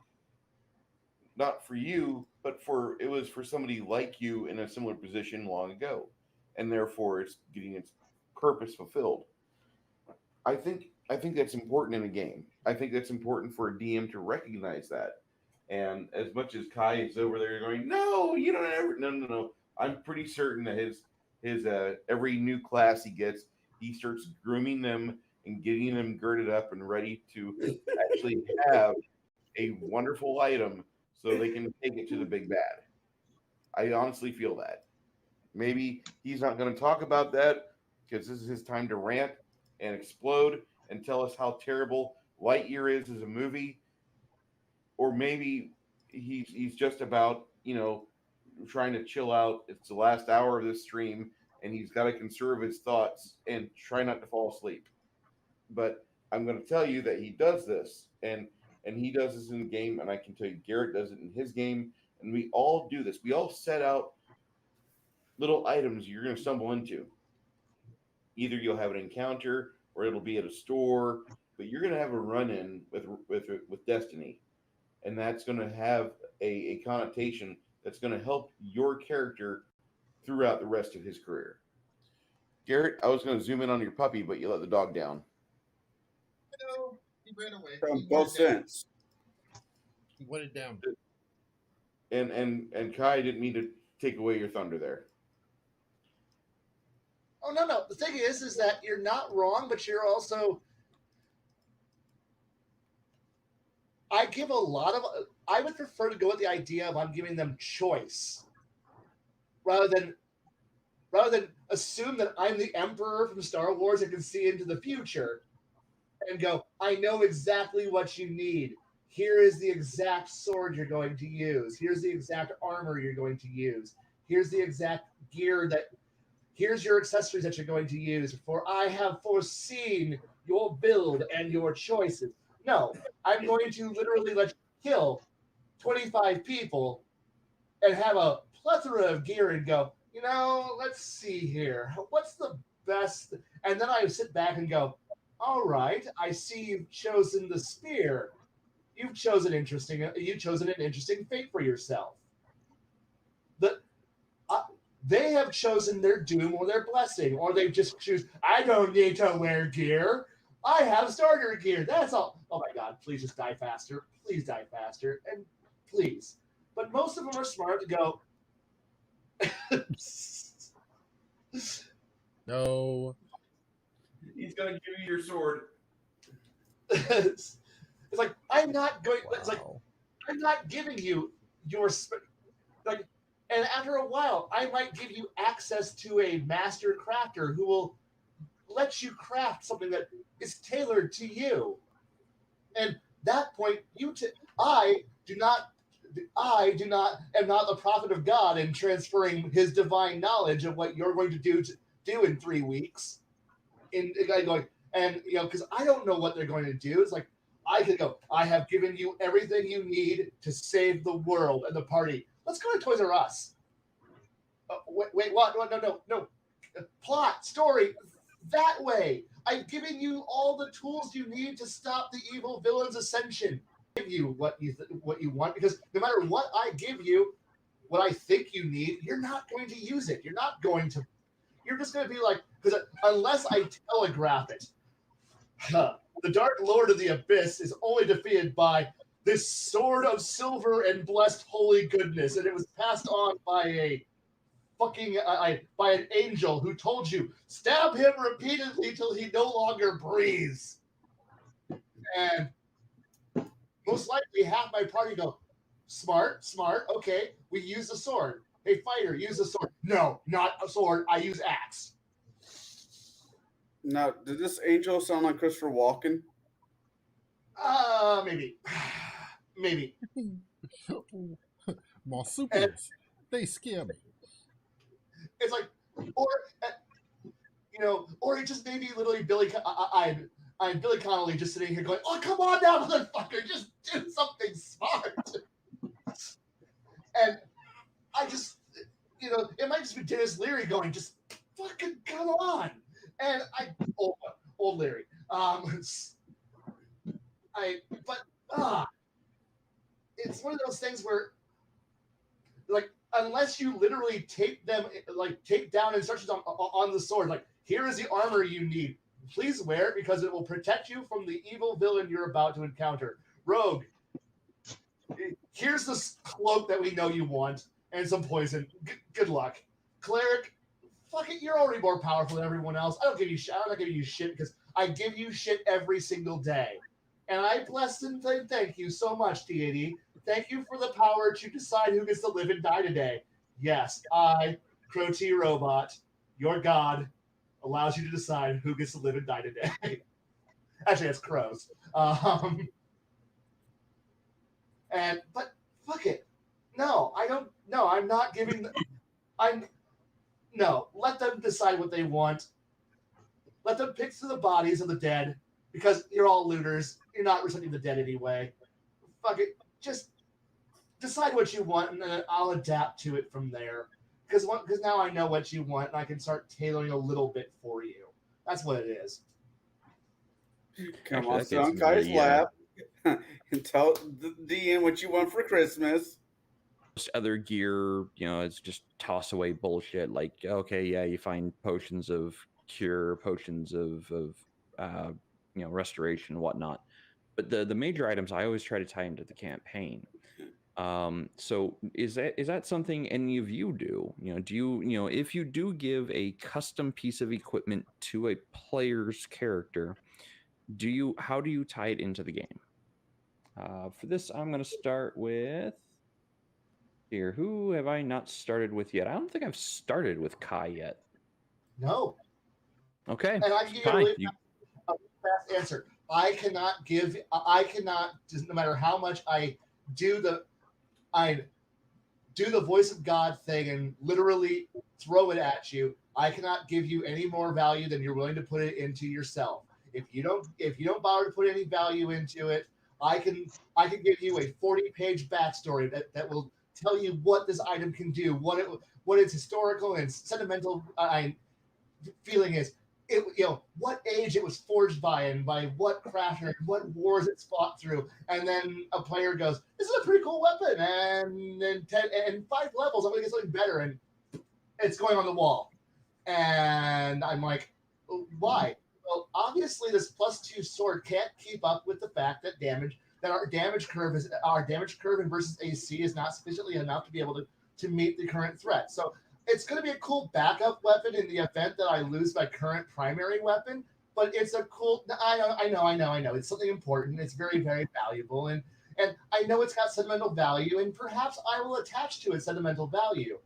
not for you, but it was for somebody like you in a similar position long ago, and therefore it's getting its purpose fulfilled. I think that's important in a game. I think that's important for a DM to recognize that. And as much as Kai is over there going, no, you don't ever, no. I'm pretty certain that his every new class he gets, he starts grooming them and getting them girded up and ready to actually have a wonderful item so they can take it to the big bad. I honestly feel that. Maybe he's not going to talk about that because this is his time to rant and explode and tell us how terrible Lightyear is as a movie. Or maybe he's just about, trying to chill out. It's the last hour of this stream and he's got to conserve his thoughts and try not to fall asleep. But I'm going to tell you that he does this, and he does this in the game, and I can tell you Garrett does it in his game, and we all do this. We all set out little items you're going to stumble into. Either you'll have an encounter or it'll be at a store, but you're going to have a run-in with Destiny, and that's going to have a connotation that's going to help your character throughout the rest of his career. Garrett, I was going to zoom in on your puppy, but you let the dog down. No, he ran away. From both sense. He went it down. And Kai, didn't mean to take away your thunder there. Oh no. The thing is that you're not wrong, but you're also. I would prefer to go with the idea of I'm giving them choice, rather than assume that I'm the Emperor from Star Wars and can see into the future, and go, I know exactly what you need. Here is the exact sword you're going to use. Here's the exact armor you're going to use. Here's the exact gear here's your accessories that you're going to use, for I have foreseen your build and your choices. No, I'm going to literally let you kill 25 people and have a plethora of gear and go, let's see here. What's the best? And then I sit back and go, all right, I see you've chosen the spear. You've chosen an interesting fate for yourself. They have chosen their doom or their blessing, or they just choose, I don't need to wear gear. I have starter gear. That's all. Oh my God, please just die faster. Please die faster. And please. But most of them are smart to go, No. He's going to give you your sword. it's like, I'm not going, Wow. it's like, I'm not giving you your, like, and after a while, I might give you access to a master crafter who will let you craft something that is tailored to you. And that point, I am not the prophet of God in transferring his divine knowledge of what you're going to do in 3 weeks. Because I don't know what they're going to do. It's like, I could go, I have given you everything you need to save the world and the party. Let's go to Toys R Us. Wait, what? No. Plot, story, that way. I've given you all the tools you need to stop the evil villain's ascension. I give you what you want, because no matter what I give you, what I think you need, you're not going to use it. You're just going to be like, because unless I telegraph it, the Dark Lord of the Abyss is only defeated by this sword of silver and blessed holy goodness, and it was passed on by by an angel who told you, stab him repeatedly till he no longer breathes. And most likely half my party go, smart, okay, we use the sword. Hey, fighter, use the sword. No, not a sword, I use axe. Now, did this angel sound like Christopher Walken? Maybe. Marsupials. They scare me. It's like, or it just maybe literally I'm Billy Connolly just sitting here going, oh, come on now, motherfucker, just do something smart. And I just, it might just be Dennis Leary going, just fucking come on. And old Leary. It's one of those things where, like, unless you literally take down instructions on the sword, like, here is the armor you need. Please wear it because it will protect you from the evil villain you're about to encounter. Rogue, here's this cloak that we know you want and some poison. Good luck. Cleric, fuck it, you're already more powerful than everyone else. I'm not giving you shit because I give you shit every single day. And I bless and thank you so much, deity. Thank you for the power to decide who gets to live and die today. Yes, I, Crow T Robot, your god, allows you to decide who gets to live and die today. Actually, that's crows. But fuck it. No, I don't. No, I'm not giving. No, let them decide what they want. Let them pick through the bodies of the dead because you're all looters. You're not respecting the dead anyway. Fuck it. Just decide what you want, and then I'll adapt to it from there. Because now I know what you want, and I can start tailoring a little bit for you. That's what it is. Come Actually, on, that gets son, guys, really, laugh and tell the DM what you want for Christmas. most other gear, it's just toss away bullshit. Like, okay, yeah, you find potions of cure, potions of restoration, whatnot. But the major items I always try to tie into the campaign. So is that something any of you do? Do you if you do give a custom piece of equipment to a player's character, how do you tie it into the game? For this, I'm going to start with here. Who have I not started with yet? I don't think I've started with Kai yet. No. Okay. And I can give you a really fast answer. I cannot, just no matter how much I do the voice of God thing and literally throw it at you, I cannot give you any more value than you're willing to put it into yourself. If you don't bother to put any value into it, I can give you a 40-page backstory that will tell you what this item can do, what its historical and sentimental feeling is. What age it was forged by and by what crafter, what wars it's fought through, and then a player goes, "This is a pretty cool weapon," and then 5 levels, I'm gonna get something better, and it's going on the wall, and I'm like, why? Well, obviously this +2 sword can't keep up with the fact that our damage curve and versus AC is not sufficiently enough to be able to meet the current threat. So it's going to be a cool backup weapon in the event that I lose my current primary weapon, but it's a cool. I know. It's something important. It's very, very valuable, and I know it's got sentimental value, and perhaps I will attach to its sentimental value.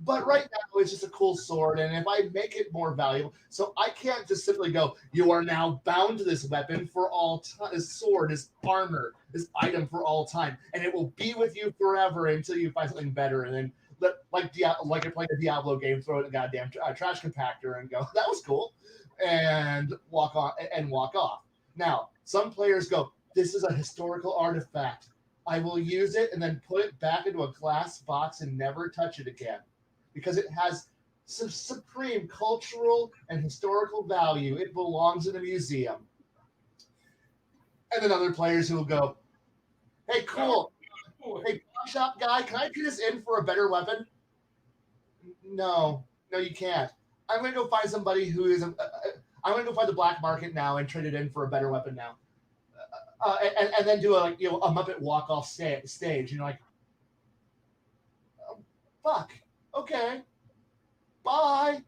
But right now, it's just a cool sword, and if I make it more valuable, so I can't just simply go, "You are now bound to this weapon for all time, this sword, this armor, this item for all time, and it will be with you forever until you find something better." And then, like I played a Diablo game, throw it in a goddamn trash compactor and go, "That was cool," and walk off. Now, some players go, "This is a historical artifact. I will use it and then put it back into a glass box and never touch it again, because it has some supreme cultural and historical value. It belongs in a museum." And then other players who will go, "Hey, cool. Hey, pawn shop guy, can I put this in for a better weapon?" No, you can't. I'm going to go find somebody who is. I'm going to go find the black market now and trade it in for a better weapon now, and then do a Muppet walk off stage. Like, oh, fuck. Okay. Bye.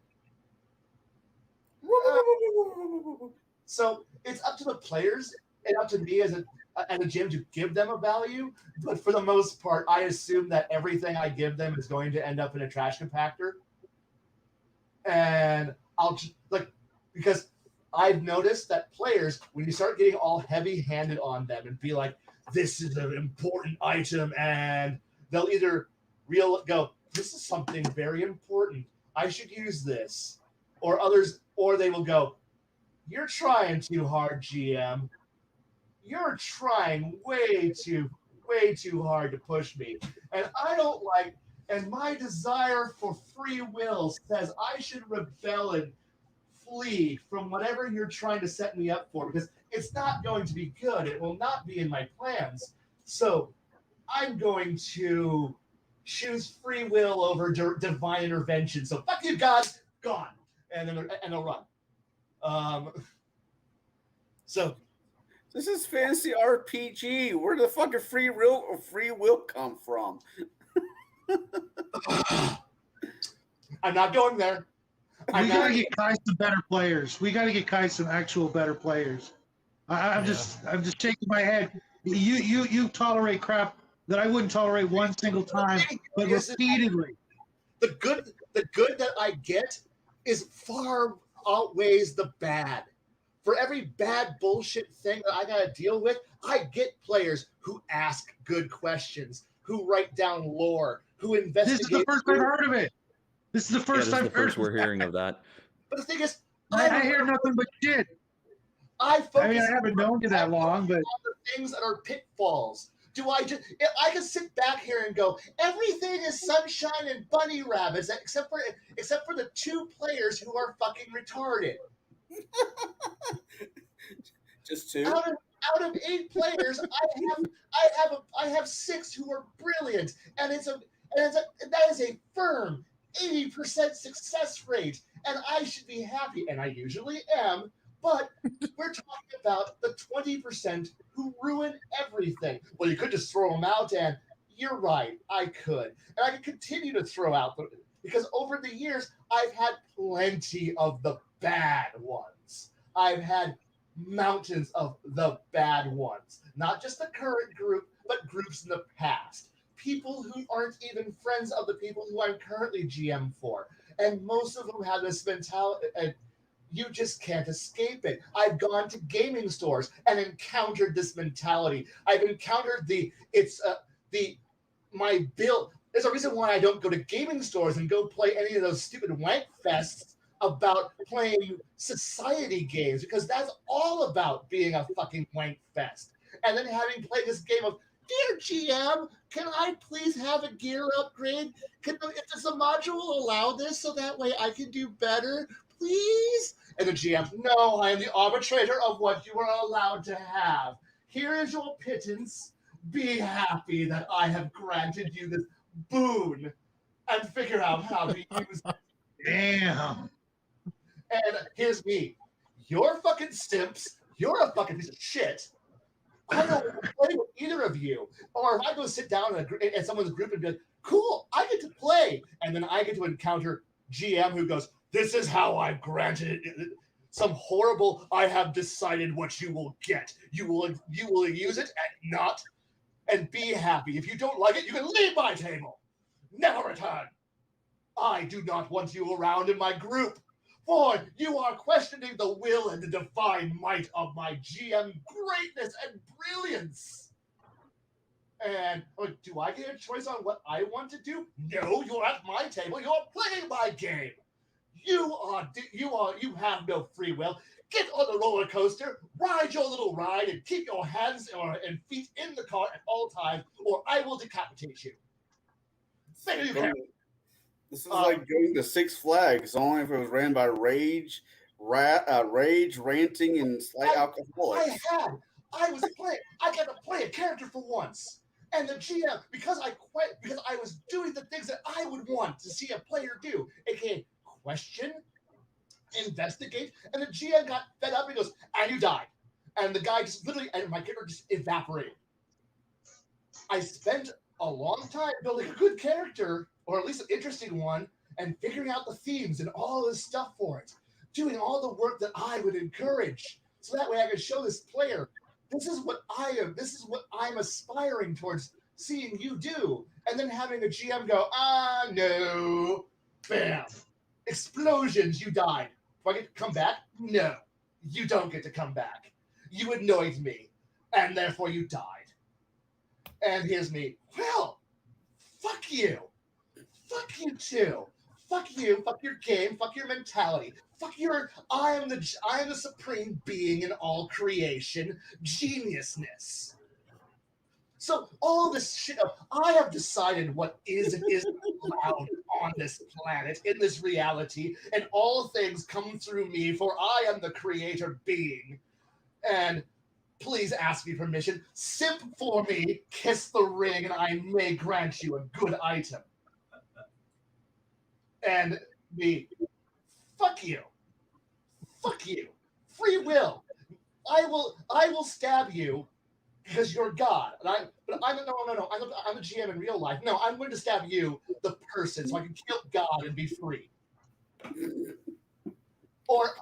So it's up to the players and up to me as a GM to give them a value, but for the most part, I assume that everything I give them is going to end up in a trash compactor. And I'll just, because I've noticed that players, when you start getting all heavy-handed on them and be like, "This is an important item," and they'll either go, "This is something very important. I should use this," or they will go, "You're trying too hard, GM. You're trying way too hard to push me, and I don't like. And my desire for free will says I should rebel and flee from whatever you're trying to set me up for, because it's not going to be good. It will not be in my plans. So I'm going to choose free will over divine intervention. So fuck you, God, gone." And then they'll run. So this is fantasy RPG. Where the fuck did free will come from? I'm not going there. We gotta get Kai some better players. We gotta get Kai some actual better players. I'm just shaking my head. You tolerate crap that I wouldn't tolerate one single time, but repeatedly. The good that I get is far outweighs the bad. For every bad bullshit thing that I gotta deal with, I get players who ask good questions, who write down lore, who investigate. This is the first I've heard of it. This is the first I've heard. We're hearing of that. But the thing is, I hear nothing but shit. I haven't known you that long, but on the things that are pitfalls. I can sit back here and go, everything is sunshine and bunny rabbits, except for the 2 players who are fucking retarded. Just two? Out of 8 players, I have 6 who are brilliant, and that is a firm 80% success rate, and I should be happy, and I usually am. But we're talking about the 20% who ruin everything. Well, you could just throw them out, and you're right, I could, and I could continue to throw out because over the years I've had plenty of the bad ones. I've had mountains of the bad ones, not just the current group, but groups in the past. People who aren't even friends of the people who I'm currently GM for. And most of them have this mentality, and you just can't escape it. I've gone to gaming stores and encountered this mentality. I've encountered my bill. There's a reason why I don't go to gaming stores and go play any of those stupid wank fests about playing society games, because that's all about being a fucking wank fest. And then having played this game of, dear GM, can I please have a gear upgrade? Does the module allow this so that way I can do better? Please? And the GM, no, I am the arbitrator of what you are allowed to have. Here is your pittance. Be happy that I have granted you this boon, and figure out how to use it. Damn. And here's me. You're fucking simps. You're a fucking piece of shit. I don't want to play with either of you. Or if I go sit down in someone's group and be like, cool, I get to play. And then I get to encounter GM who goes, this is how I've granted it. Some horrible, I have decided what you will get. You will use it and not, and be happy. If you don't like it, you can leave my table. Never return. I do not want you around in my group. For you are questioning the will and the divine might of my GM greatness and brilliance. And do I get a choice on what I want to do? No, you're at my table. You're playing my game. You have no free will. Get on the roller coaster, ride your little ride, and keep your hands and feet in the car at all times, or I will decapitate you. Say you can. This is like going to Six Flags, only if it was ran by rage, ranting, and slight alcoholics. I got to play a character for once, and the GM, because I was doing the things that I would want to see a player do, aka question, investigate, and the GM got fed up and goes, and you died, and the guy just literally, and my character just evaporated. I spent a long time building a good character, or at least an interesting one, and figuring out the themes and all this stuff for it, doing all the work that I would encourage, so that way I could show this player, this is what I am, this is what I'm aspiring towards seeing you do, and then having a GM go, no, bam, explosions, you died. Do I get to come back? No, you don't get to come back. You annoyed me, and therefore you died. And here's me, well, fuck you. Fuck you too. Fuck you. Fuck your game. Fuck your mentality. Fuck your. I am the supreme being in all creation. Geniusness. So all this shit. I have decided what is and isn't allowed on this planet, in this reality, and all things come through me. For I am the creator being, and please ask me permission. Simp for me. Kiss the ring, and I may grant you a good item. And fuck you, free will. I will stab you because you're God. And no. I'm a GM in real life. No, I'm going to stab you, the person, so I can kill God and be free. Or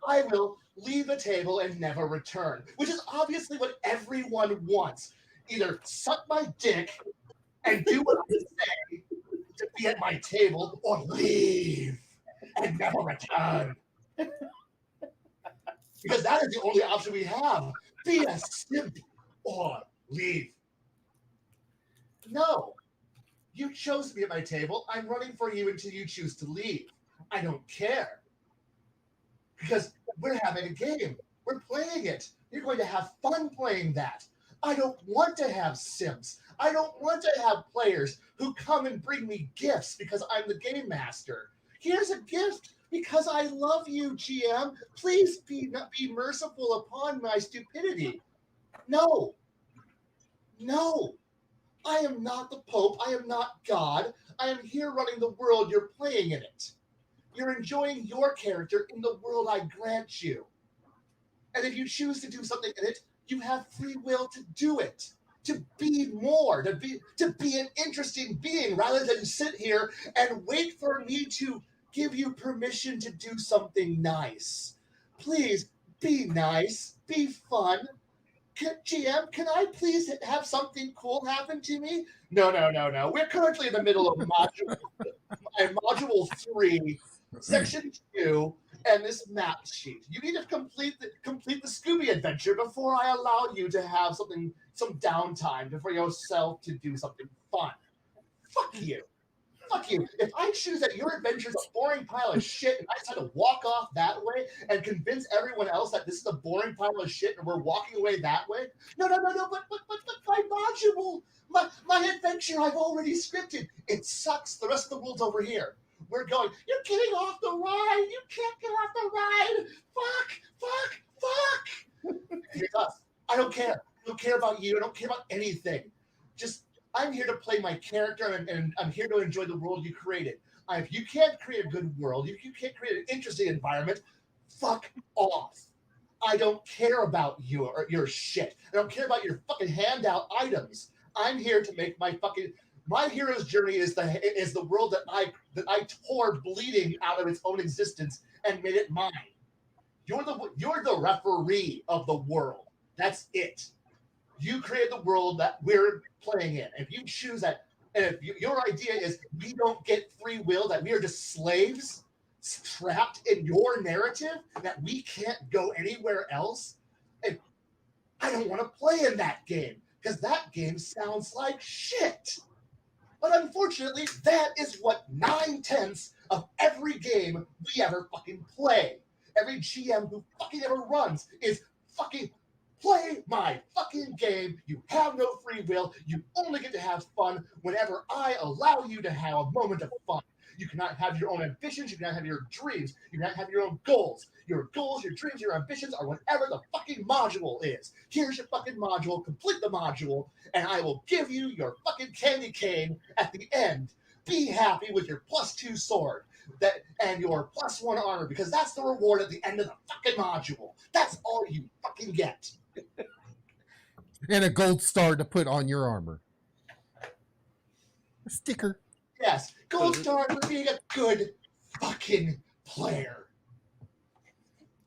I will leave the table and never return, which is obviously what everyone wants. Either suck my dick and do what I say to be at my table, or leave and never return. Because that is the only option we have. Be a simp or leave. No. You chose to be at my table. I'm running for you until you choose to leave. I don't care. Because we're having a game. We're playing it. You're going to have fun playing that. I don't want to have simps. I don't want to have players who come and bring me gifts because I'm the game master. Here's a gift Because I love you, GM. Please be merciful upon my stupidity. No. No. I am not the Pope. I am not God. I am here running the world. You're playing in it. You're enjoying your character in the world I grant you. And if you choose to do something in it, you have free will to do it. To be more, to be an interesting being rather than sit here and wait for me to give you permission to do something nice. Please be nice, be fun. GM, can I please have something cool happen to me? No. We're currently in the middle of module 3, section 2, and this map sheet. You need to complete the Scooby adventure before I allow you to have some downtime for yourself to do something fun. Fuck you. Fuck you. If I choose that your adventure is a boring pile of shit and I decide to walk off that way and convince everyone else that this is a boring pile of shit and we're walking away that way, no, but my module, my adventure I've already scripted. It sucks. The rest of the world's over here. We're going, you're getting off the ride. You can't get off the ride. Fuck. Here's us. I don't care. I don't care about you. I don't care about anything. Just, I'm here to play my character, and I'm here to enjoy the world you created. If you can't create a good world, if you can't create an interesting environment, fuck off. I don't care about you or your shit. I don't care about your fucking handout items. I'm here to make my hero's journey is the world that I tore bleeding out of its own existence and made it mine. You're the referee of the world. That's it. You create the world that we're playing in. If you choose that, and if your idea is we don't get free will, that we are just slaves trapped in your narrative, that we can't go anywhere else, and I don't want to play in that game because that game sounds like shit. But unfortunately, that is what 9/10 of every game we ever fucking play. Every GM who fucking ever runs is fucking play my fucking game. You have no free will. You only get to have fun whenever I allow you to have a moment of fun. You cannot have your own ambitions. You cannot have your dreams. You cannot have your own goals. Your goals, your dreams, your ambitions are whatever the fucking module is. Here's your fucking module. Complete the module, and I will give you your fucking candy cane at the end. Be happy with your +2 sword and your +1 armor, because that's the reward at the end of the fucking module. That's all you fucking get. And a gold star to put on your armor. A sticker. Yes, gold star for being a good fucking player.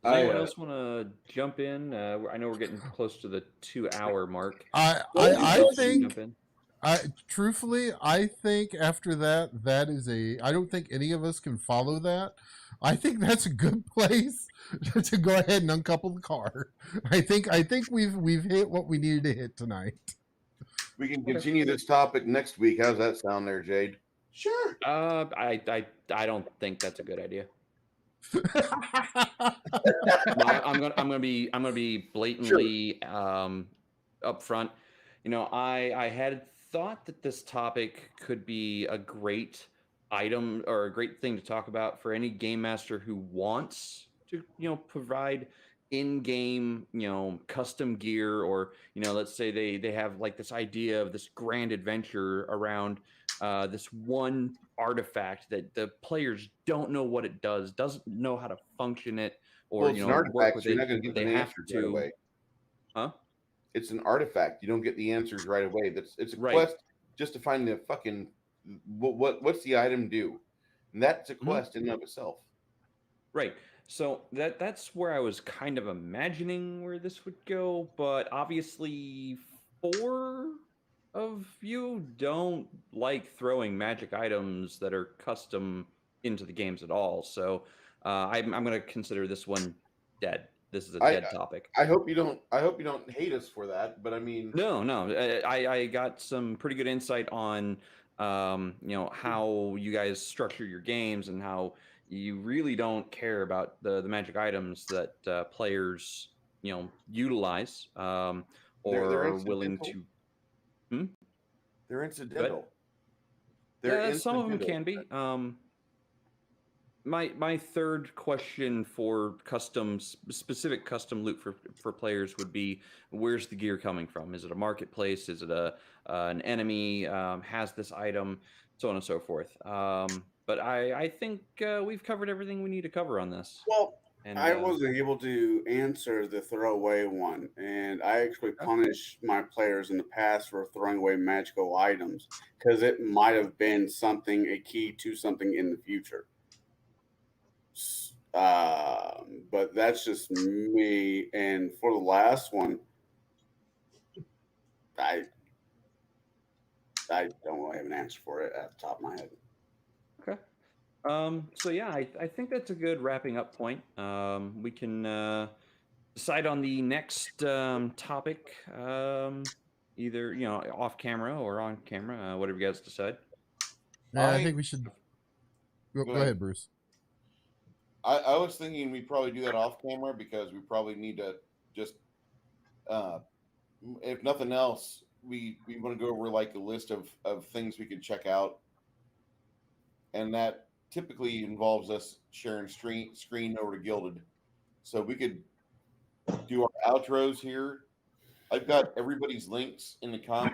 Does anyone else want to jump in? I know we're getting close to the 2-hour mark. I think, truthfully, I think after that is I don't think any of us can follow that. I think that's a good place to go ahead and uncouple the car. I think we've hit what we needed to hit tonight. We can continue this topic next week. How's that sound there, Jade? Sure. I don't think that's a good idea. No, I'm gonna be blatantly upfront. You know, I had thought that this topic could be a great item or a great thing to talk about for any game master who wants to, provide in-game, custom gear, or, let's say they have like this idea of this grand adventure around this one artifact that the players don't know what it does, doesn't know how to function it, or it's an artifact, work with so you're it. not going to get They the have answers to. right away. Huh? It's an artifact. You don't get the answers right away. It's a quest just to find the fucking what's the item do, and that's a quest in and of itself. Right. So that's where I was kind of imagining where this would go, but obviously 4 of you don't like throwing magic items that are custom into the games at all. So I'm going to consider this one dead. This is a dead topic. I hope you don't hate us for that, but I mean, no. I got some pretty good insight on how you guys structure your games and how you really don't care about the magic items that players utilize or they're willing to. They're incidental. Some of them can be. my third question for specific custom loot for players would be, where's the gear coming from? Is it a marketplace? Is it an enemy has this item, so on and so forth. But I think we've covered everything we need to cover on this. Well, And I wasn't able to answer the throwaway one, and I actually punished my players in the past for throwing away magical items because it might have been something, a key to something in the future. But that's just me. And for the last one, I don't really have an answer for it at the top of my head. Okay. So yeah, I think that's a good wrapping up point. We can decide on the next topic, either off camera or on camera, whatever you guys decide. Yeah, I think we should. Go ahead, Bruce. I was thinking we'd probably do that off camera because we probably need to just, if nothing else, we want to go over like a list of things we could check out, and that typically involves us sharing screen over to Gilded, so we could do our outros here. I've got everybody's links in the chat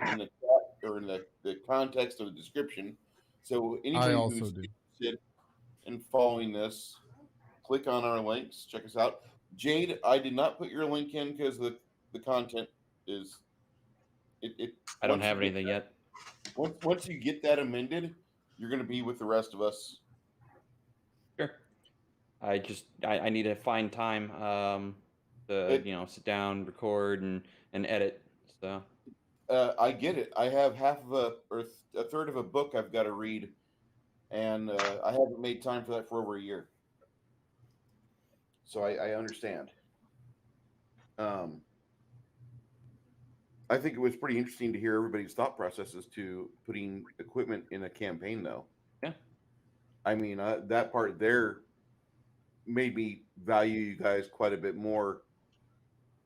or in the context of the description, so anybody who's interested in following this, click on our links, check us out. Jade, I did not put your link in because the content is it I don't have anything yet. Once you get that amended, you're going to be with the rest of us. Sure. I need to find time to sit down, record, and edit. So I get it. I have half of a third of a book I've got to read, and I haven't made time for that for over a year. So I understand. I think it was pretty interesting to hear everybody's thought processes to putting equipment in a campaign, though. Yeah. I mean, that part there made me value you guys quite a bit more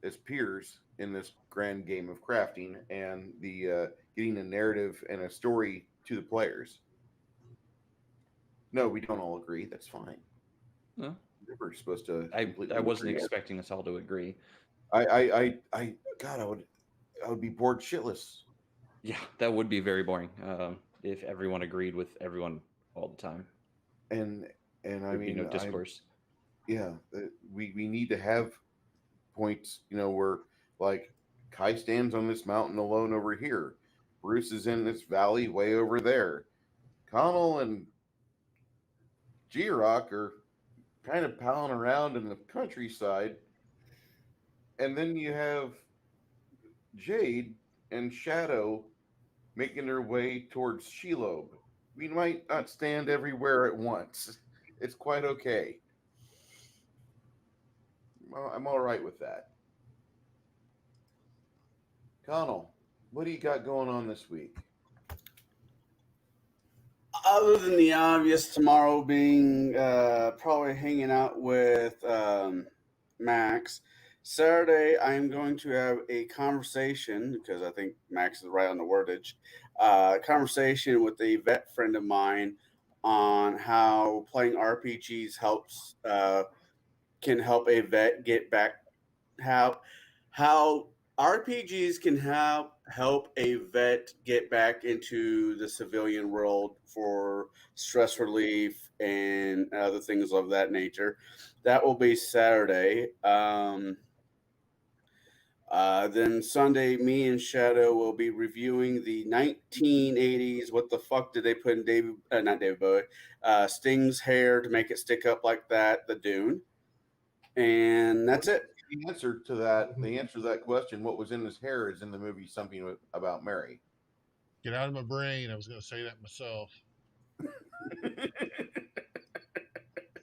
as peers in this grand game of crafting and the getting a narrative and a story to the players. No, we don't all agree. That's fine. No. We're supposed to. I wasn't expecting us all to agree. God, I would be bored shitless. Yeah, that would be very boring if everyone agreed with everyone all the time. And I mean, no discourse. We need to have points, where like Kai stands on this mountain alone over here. Bruce is in this valley way over there. Connell and G-Rock are kind of palling around in the countryside. And then you have Jade and Shadow making their way towards Shelob. We might not stand everywhere at once. It's quite okay. I'm all right with that. Connell, what do you got going on this week? Other than the obvious, tomorrow being probably hanging out with Max. Saturday, I'm going to have a conversation, because I think Max is right on the wordage, conversation with a vet friend of mine on how playing RPGs can help a vet get back, how RPGs can help a vet get back into the civilian world for stress relief and other things of that nature. That will be Saturday. Then Sunday, me and Shadow will be reviewing the 1980s. What the fuck did they put in not David Bowie, Sting's hair to make it stick up like that? The Dune. And that's it. The answer to that question, what was in his hair, is in the movie Something About Mary. Get out of my brain. I was going to say that myself.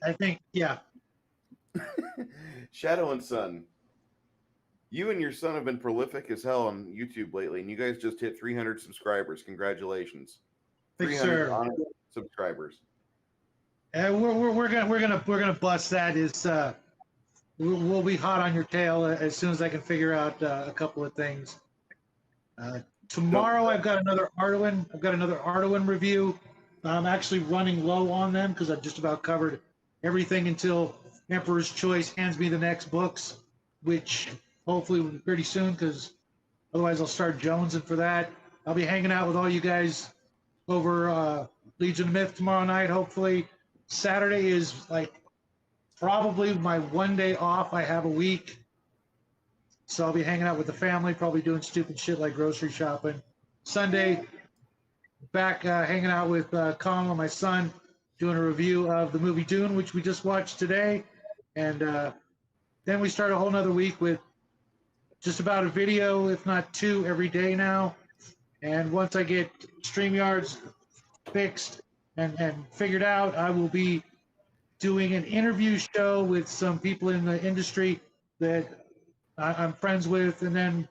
I think, yeah. Shadow and Son, you and your son have been prolific as hell on YouTube lately, and you guys just hit 300 subscribers. Congratulations! 300 subscribers. We're gonna bust that. We'll be hot on your tail as soon as I can figure out a couple of things. Tomorrow I've got another Arduin review. I'm actually running low on them because I've just about covered everything until Emperor's Choice hands me the next books, which hopefully will be pretty soon, because otherwise I'll start jonesing for that. I'll be hanging out with all you guys over Legion of Myth tomorrow night, hopefully. Saturday is like probably my one day off I have a week. So I'll be hanging out with the family, probably doing stupid shit like grocery shopping. Sunday, back hanging out with Colin, my son, doing a review of the movie Dune, which we just watched today. And then we start a whole nother week with just about a video, if not two, every day now. And once I get StreamYards fixed and figured out, I will be doing an interview show with some people in the industry that I'm friends with. And then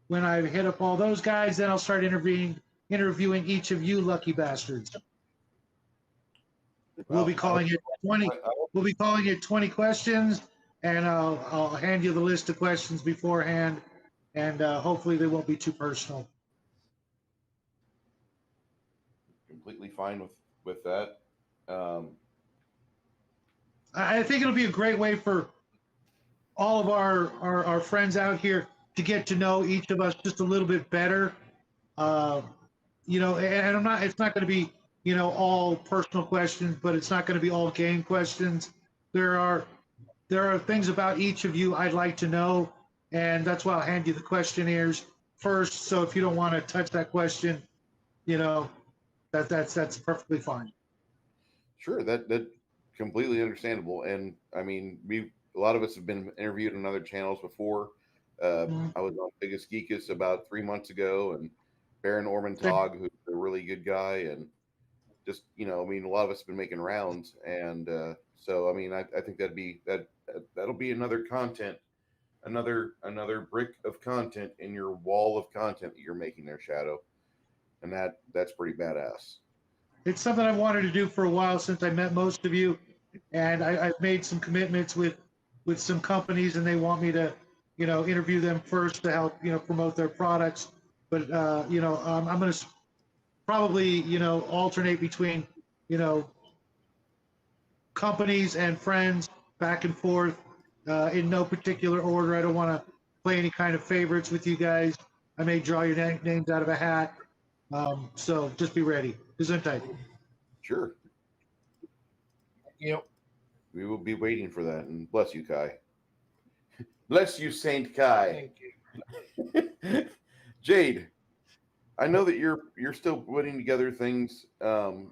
when I hit up all those guys, then I'll start interviewing each of you lucky bastards. We'll be calling it 20. We'll be calling it 20 questions, and I'll hand you the list of questions beforehand, and hopefully they won't be too personal. Completely fine with that. I think it'll be a great way for all of our friends out here to get to know each of us just a little bit better. You know, and I'm not. It's not going to be, you know, all personal questions, but it's not going to be all game questions. There are things about each of you I'd like to know, and that's why I'll hand you the questionnaires first. So if you don't want to touch that question, you know, that's perfectly fine. Sure, that completely understandable. And I mean, a lot of us have been interviewed on other channels before. I was on Biggest Geekus about 3 months ago, and Baron Ormantag, who's a really good guy, and just, you know, I mean, a lot of us have been making rounds, and so I mean, I think that'll be another brick of content in your wall of content that you're making there, Shadow, and that's pretty badass. It's something I've wanted to do for a while since I met most of you, and I've made some commitments with some companies, and they want me to, you know, interview them first to help, you know, promote their products. But you know, I'm going to probably, you know, alternate between, you know, companies and friends, back and forth, in no particular order. I don't want to play any kind of favorites with you guys. I may draw your names out of a hat. So just be ready. Gesundheit. Sure. Yep. We will be waiting for that, and bless you, Kai. Bless you, Saint Kai. Thank you. Jade, I know that you're still putting together things. What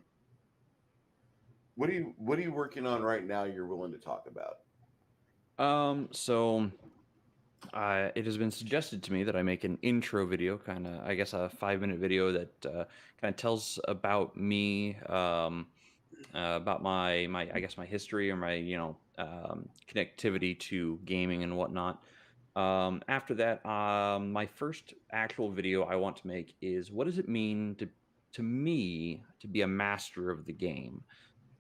are you working on right now? You're willing to talk about? So it has been suggested to me that I make an intro video, kind of, I guess, a 5-minute video that kind of tells about me, about my I guess my history, or my, you know, connectivity to gaming and whatnot. After that, my first actual video I want to make is, what does it mean to me to be a master of the game,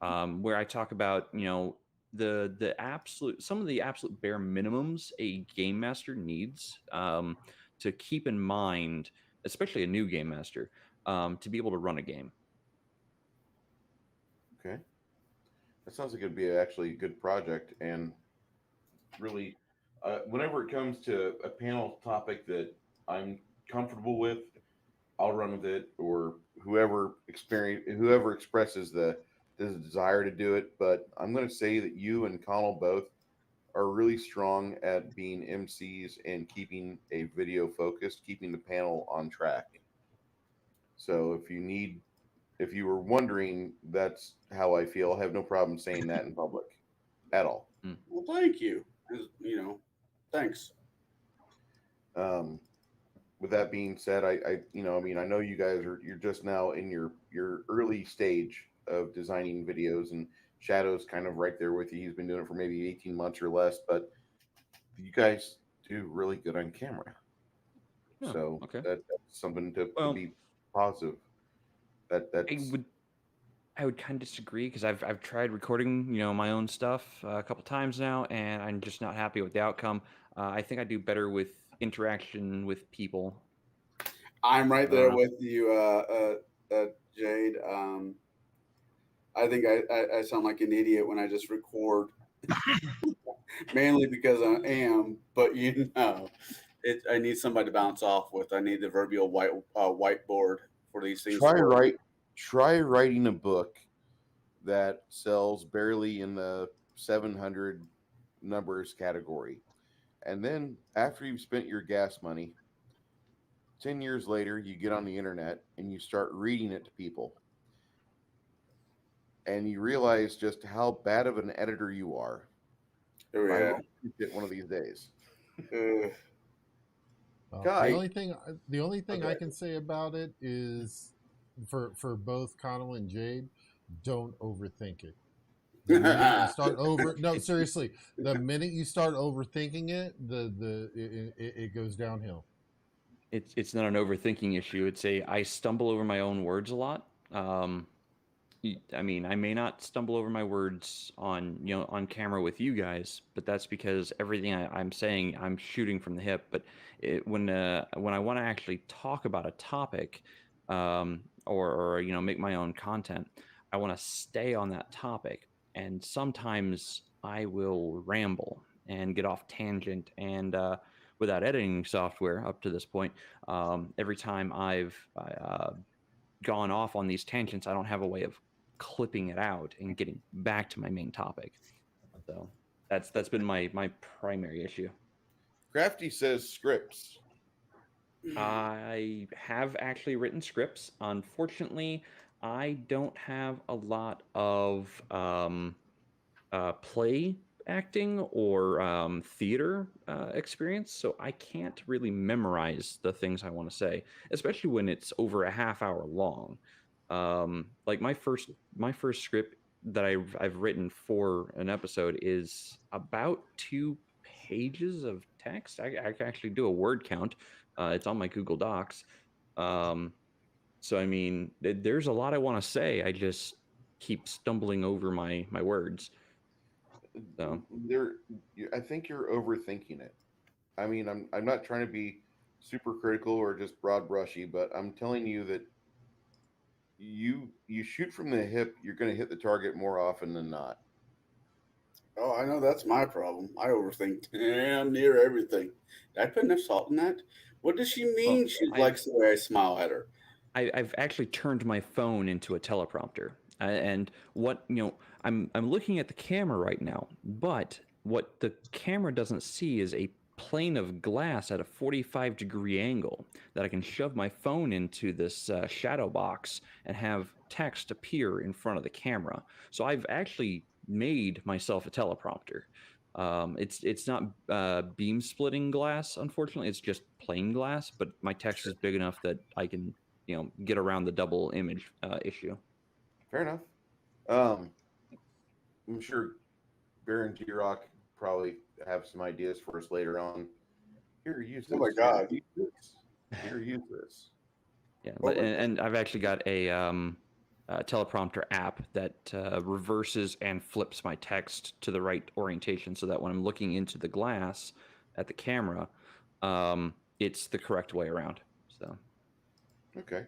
where I talk about, you know, the absolute, some of the absolute bare minimums a game master needs, to keep in mind, especially a new game master, to be able to run a game. Okay, that sounds like it'd be actually a good project, and really, whenever it comes to a panel topic that I'm comfortable with, I'll run with it, or whoever expresses the desire to do it. But I'm going to say that you and Connell both are really strong at being MCs and keeping a video focused, keeping the panel on track. So if you were wondering, that's how I feel. I have no problem saying that in public at all. Well, thank you. You know, thanks. With that being said, I you know, I mean, I know you guys you're just now in your early stage of designing videos, and Shadow's kind of right there with you. He's been doing it for maybe 18 months or less, but you guys do really good on camera. Oh, So okay. that's something to be positive. That's I would kind of disagree, because I've tried recording, you know, my own stuff a couple times now, and I'm just not happy with the outcome. I think I do better with interaction with people. I'm right there with you, Jade. I think I sound like an idiot when I just record, mainly because I am. But I need somebody to bounce off with. I need the proverbial whiteboard for these things. Try writing a book that sells barely in the 700 numbers category, and then after you've spent your gas money, 10 years later, you get on the internet and you start reading it to people, and you realize just how bad of an editor you are. Oh, I yeah. will teach it one of these days. The only thing I Okay. can say about it is for both Connell and Jade, don't overthink it. The minute you start seriously, the minute you start overthinking it, it goes downhill. It's not an overthinking issue. I stumble over my own words a lot. I mean, I may not stumble over my words on camera with you guys, but that's because everything I'm saying, I'm shooting from the hip. But when I want to actually talk about a topic, or make my own content, I want to stay on that topic. And sometimes I will ramble and get off tangent. And without editing software up to this point, every time I've gone off on these tangents, I don't have a way of clipping it out and getting back to my main topic. So that's been my primary issue. Crafty says scripts. I have actually written scripts. Unfortunately, I don't have a lot of play acting or theater experience, so I can't really memorize the things I want to say, especially when it's over a half hour long. Like my first script that I've written for an episode is about 2 pages of text. I can actually do a word count. It's on my Google Docs. So I mean, there's a lot I want to say. I just keep stumbling over my words. So I think you're overthinking it. I mean, I'm not trying to be super critical or just broad brushy, but I'm telling you that you shoot from the hip, you're going to hit the target more often than not. Oh, I know that's my problem. I overthink damn near everything. Did I put enough salt in that? What does she mean? Well, She likes the way I smile at her. I've actually turned my phone into a teleprompter, and I'm looking at the camera right now, but what the camera doesn't see is a plane of glass at a 45-degree angle that I can shove my phone into this shadow box and have text appear in front of the camera. So I've actually made myself a teleprompter. It's not beam splitting glass, unfortunately. It's just plain glass, but my text is big enough that I can get around the double image issue. Fair enough. I'm sure Baron G Rock probably have some ideas for us later on. Here, use this. Oh my God. Here, use this. Yeah, and I've actually got a teleprompter app that reverses and flips my text to the right orientation, so that when I'm looking into the glass at the camera, it's the correct way around. So. Okay.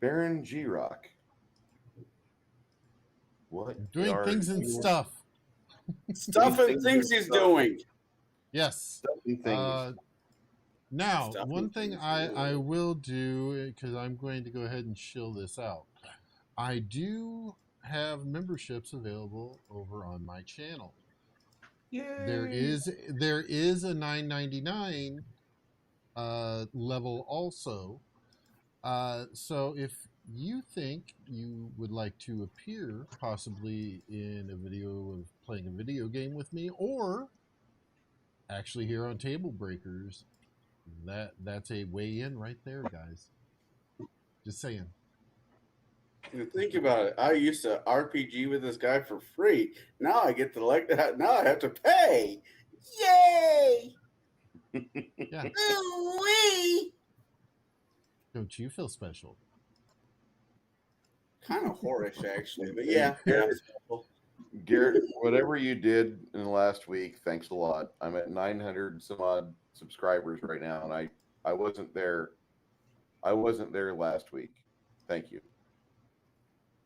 Baron G Rock. What? Doing things and stuff. Stuff and things he's doing. Yes. Things. Now, Stuff one and thing things I will do, because I'm going to go ahead and shill this out. I do have memberships available over on my channel. Yay. There is a $9.99 level also. So if you think you would like to appear possibly in a video of playing a video game with me, or actually here on Tablebreakers, that's a way in right there, guys. Just saying. Think about it. I used to RPG with this guy for free. Now I get to like that. Now I have to pay. Yay! Yeah. Ooh-wee! Don't you feel special? Kind of whorish, actually. But yeah. Garrett, whatever you did in the last week, thanks a lot. I'm at 900 some odd subscribers right now, and I wasn't there. I wasn't there last week. Thank you.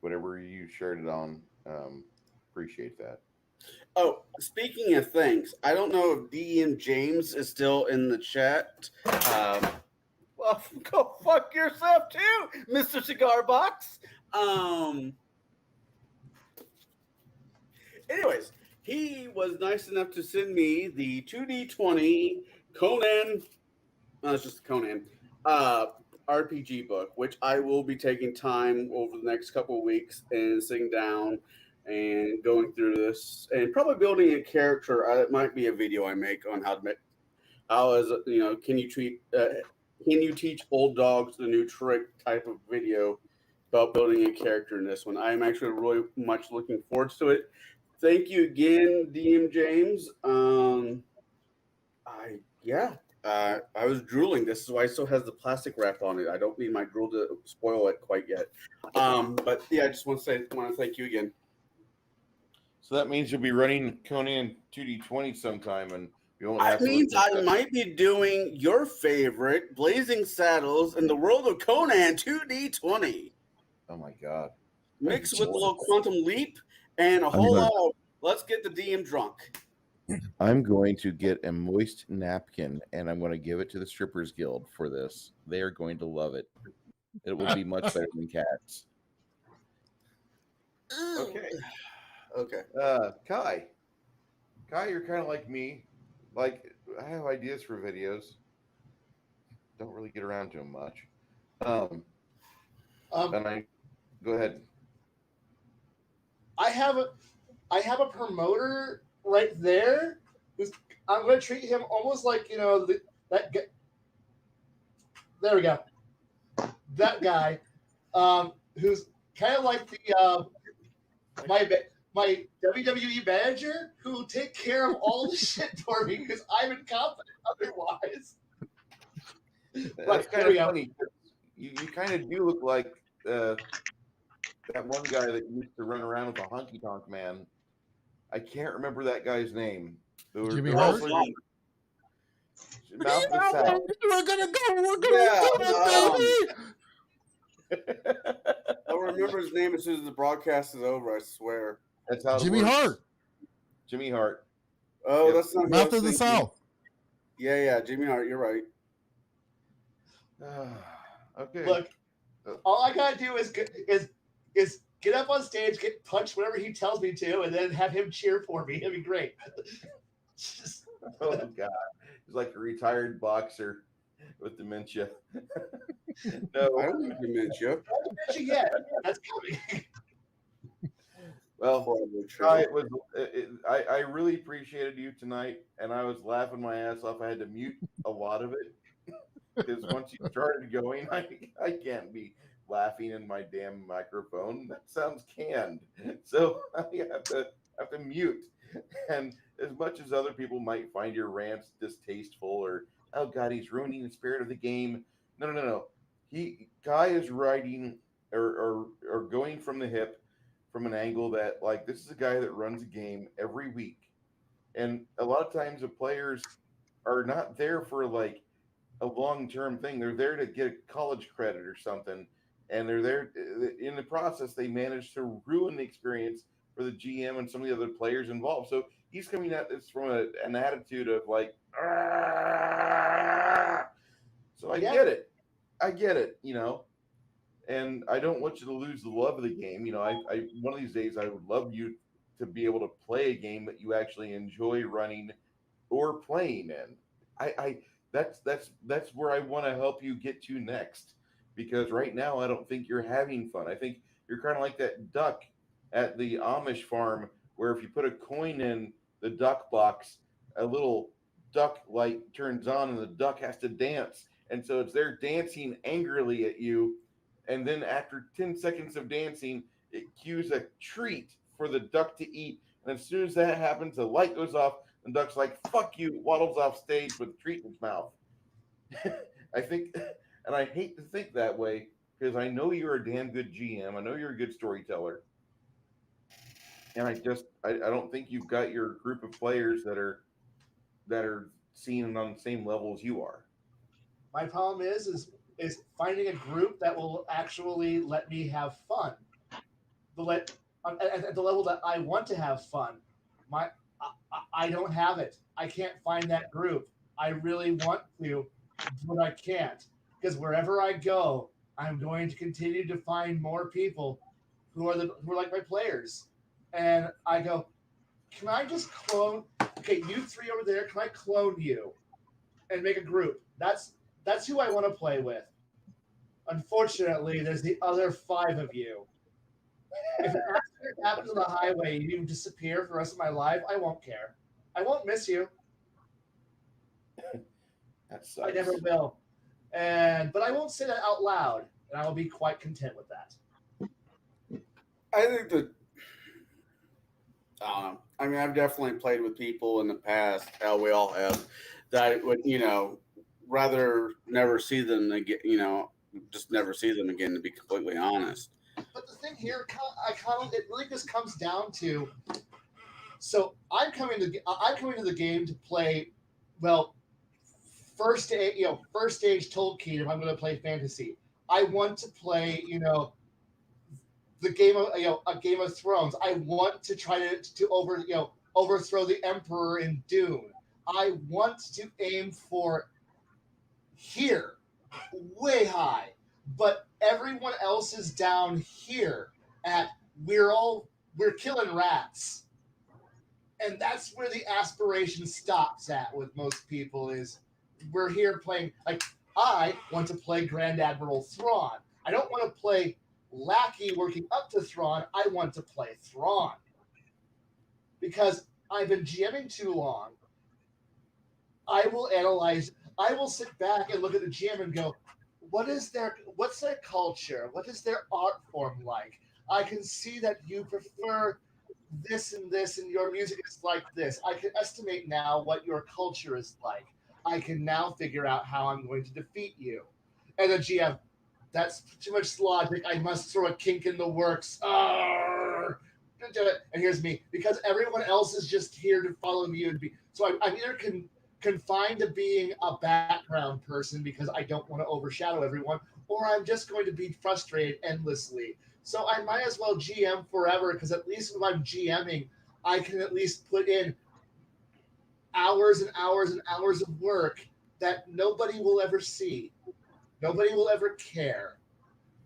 whatever you shared it on. Appreciate that. Oh, speaking of things, I don't know if DM James is still in the chat. Well, go fuck yourself too, Mr. Cigar Box. Anyways, he was nice enough to send me the 2D20 Conan. It's just Conan RPG book, which I will be taking time over the next couple of weeks and sitting down and going through this and probably building a character. It might be a video I make on how to make can you teach old dogs the new trick type of video about building a character in this one. I am actually really much looking forward to it. Thank you again, DM James. I was drooling. This is why it still has the plastic wrap on it. I don't need my drool to spoil it quite yet. But yeah, I just want to thank you again. So that means you'll be running Conan 2D20 sometime, and you won't have That to. means I might be doing your favorite, Blazing Saddles in the world of Conan 2D20. Oh my god! Mixed with a little Quantum Leap and a whole lot of let's get the DM drunk. I'm going to get a moist napkin and I'm going to give it to the Strippers Guild for this. They are going to love it. It will be much better than cats. Okay. Kai, you're kind of like me. Like, I have ideas for videos. Don't really get around to them much. And I go ahead. I have a promoter right there. I'm going to treat him almost like that guy. There we go. That guy, who's kind of like the my WWE manager who take care of all the shit for me because I'm incompetent otherwise. That's kind of funny. You kind of do look like that one guy that used to run around with a honky tonk man. I can't remember that guy's name. Jimmy Hart? We're gonna go. We're gonna do it, baby. I'll remember his name as soon as the broadcast is over. I swear. That's how Jimmy Hart. Jimmy Hart. Oh, that's not Mouth of the South. Yeah, Jimmy Hart. You're right. Okay. Look, all I gotta do is get up on stage, get punched whenever he tells me to, and then have him cheer for me. It'd be great. Oh God, he's like a retired boxer with dementia. No, I don't have dementia. Not dementia yet. That's coming. Well, I really appreciated you tonight, and I was laughing my ass off. I had to mute a lot of it because once you started going, I can't be laughing in my damn microphone. That sounds canned. So I have to mute. And as much as other people might find your rants distasteful or, oh God, he's ruining the spirit of the game. No. Guy is writing or going from the hip from an angle that, like, this is a guy that runs a game every week. And a lot of times the players are not there for like a long-term thing. They're there to get college credit or something. And they're there in the process. They manage to ruin the experience for the GM and some of the other players involved. So he's coming at this from an attitude of like, Argh! So I get it, and I don't want you to lose the love of the game. I one of these days I would love you to be able to play a game that you actually enjoy running or playing in. That's where I want to help you get to next, because right now I don't think you're having fun. I think you're kind of like that duck at the Amish farm where if you put a coin in the duck box, a little duck light turns on and the duck has to dance. And so it's there dancing angrily at you. And then after 10 seconds of dancing, it cues a treat for the duck to eat. And as soon as that happens, the light goes off and the duck's like, fuck you, waddles off stage with a treat in his mouth. I think, and I hate to think that way because I know you're a damn good GM. I know you're a good storyteller. And I don't think you've got your group of players that are seeing on the same level as you are. My problem is finding a group that will actually let me have fun. at the level that I want to have fun. I don't have it. I can't find that group. I really want to, but I can't, because wherever I go, I'm going to continue to find more people who are like my players, and I go, can I just clone? Okay, you three over there. Can I clone you and make a group? That's who I want to play with. Unfortunately, there's the other 5 of you. If an accident happens on the highway and you disappear for the rest of my life, I won't care. I won't miss you. That sucks. I never will. But I won't say that out loud, and I will be quite content with that. I think that I mean, I've definitely played with people in the past. Hell, we all have. That I would, rather never see them again. Just never see them again. To be completely honest. But the thing here, it really just comes down to. So I'm coming to the game to play. Well, first stage Tolkien. If I'm going to play fantasy, I want to play. The game of a Game of Thrones. I want to try to overthrow the Emperor in Dune. I want to aim for here, way high, but everyone else is down here at we're killing rats, and that's where the aspiration stops at with most people. Is we're here playing, like, I want to play Grand Admiral Thrawn. I don't want to play lackey working up to Thrawn. I want to play Thrawn because I've been GMing too long. I will sit back and look at the GM and go, what's their culture? What is their art form like? I can see that you prefer this and this, and your music is like this. I can estimate now what your culture is like. I can now figure out how I'm going to defeat you. And the GM, that's too much logic. I must throw a kink in the works. Arrgh. And here's me, because everyone else is just here to follow me and be. So I'm either confined to being a background person because I don't want to overshadow everyone, or I'm just going to be frustrated endlessly. So I might as well GM forever, because at least when I'm GMing, I can at least put in hours and hours and hours of work that nobody will ever see. Nobody will ever care.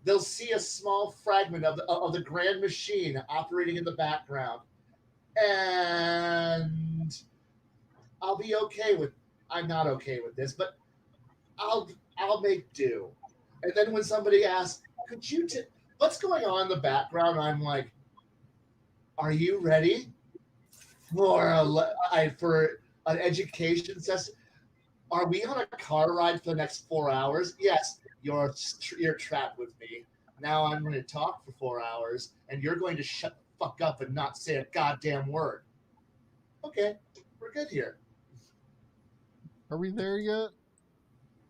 They'll see a small fragment of the grand machine operating in the background, and I'll be okay with. I'm not okay with this, but I'll make do. And then when somebody asks, "Could you what's going on in the background?" I'm like, "Are you ready for an education session? Are we on a car ride for the next 4 hours?" Yes, you're trapped with me. Now I'm going to talk for 4 hours, and you're going to shut the fuck up and not say a goddamn word. Okay, we're good here. Are we there yet?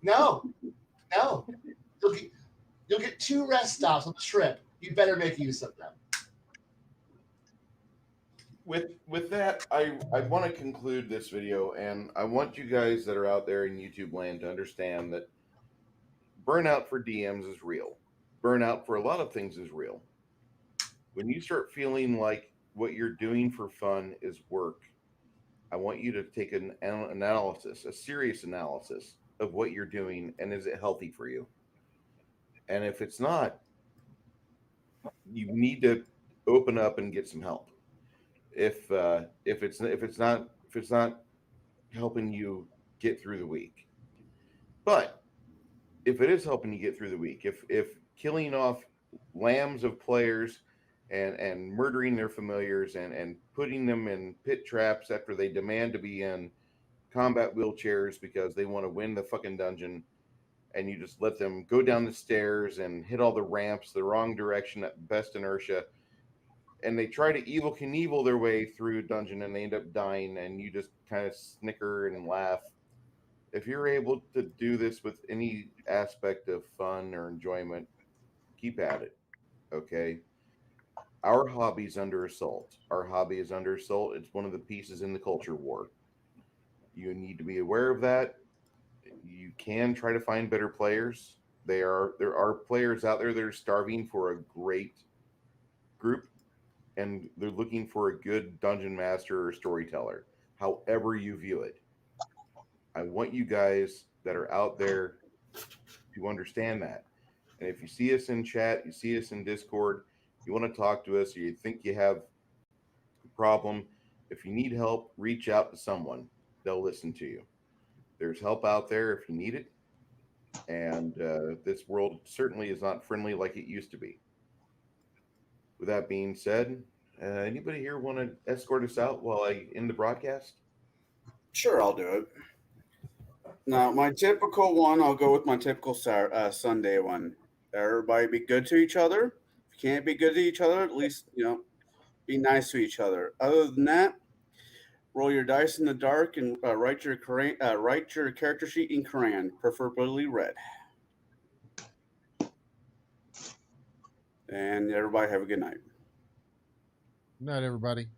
No. You'll get 2 rest stops on the trip. You better make use of them. With that, I want to conclude this video, and I want you guys that are out there in YouTube land to understand that burnout for DMs is real. Burnout for a lot of things is real. When you start feeling like what you're doing for fun is work, I want you to take an analysis, a serious analysis of what you're doing, and is it healthy for you? And if it's not, you need to open up and get some help. If it's not helping you get through the week. But if it is helping you get through the week, if killing off lambs of players and murdering their familiars and putting them in pit traps after they demand to be in combat wheelchairs because they want to win the fucking dungeon, and you just let them go down the stairs and hit all the ramps the wrong direction at best inertia, and they try to Evel Knievel their way through a dungeon and they end up dying, and you just kind of snicker and laugh. If you're able to do this with any aspect of fun or enjoyment, keep at it. Okay? Our hobby's under assault. Our hobby is under assault. It's one of the pieces in the culture war. You need to be aware of that. You can try to find better players. There are players out there that are starving for a great group and they're looking for a good dungeon master or storyteller, however you view it. I want you guys that are out there to understand that. And if you see us in chat, you see us in Discord, you want to talk to us, or you think you have a problem, if you need help, reach out to someone. They'll listen to you. There's help out there if you need it. And this world certainly is not friendly like it used to be. With that being said, anybody here want to escort us out while I end the broadcast? Sure, I'll do it. Now, my typical one, I'll go with my typical Sunday one. Everybody be good to each other. If you can't be good to each other, at least, be nice to each other. Other than that, roll your dice in the dark and write your character sheet in crayon, preferably red. And everybody have a good night. Good night, everybody.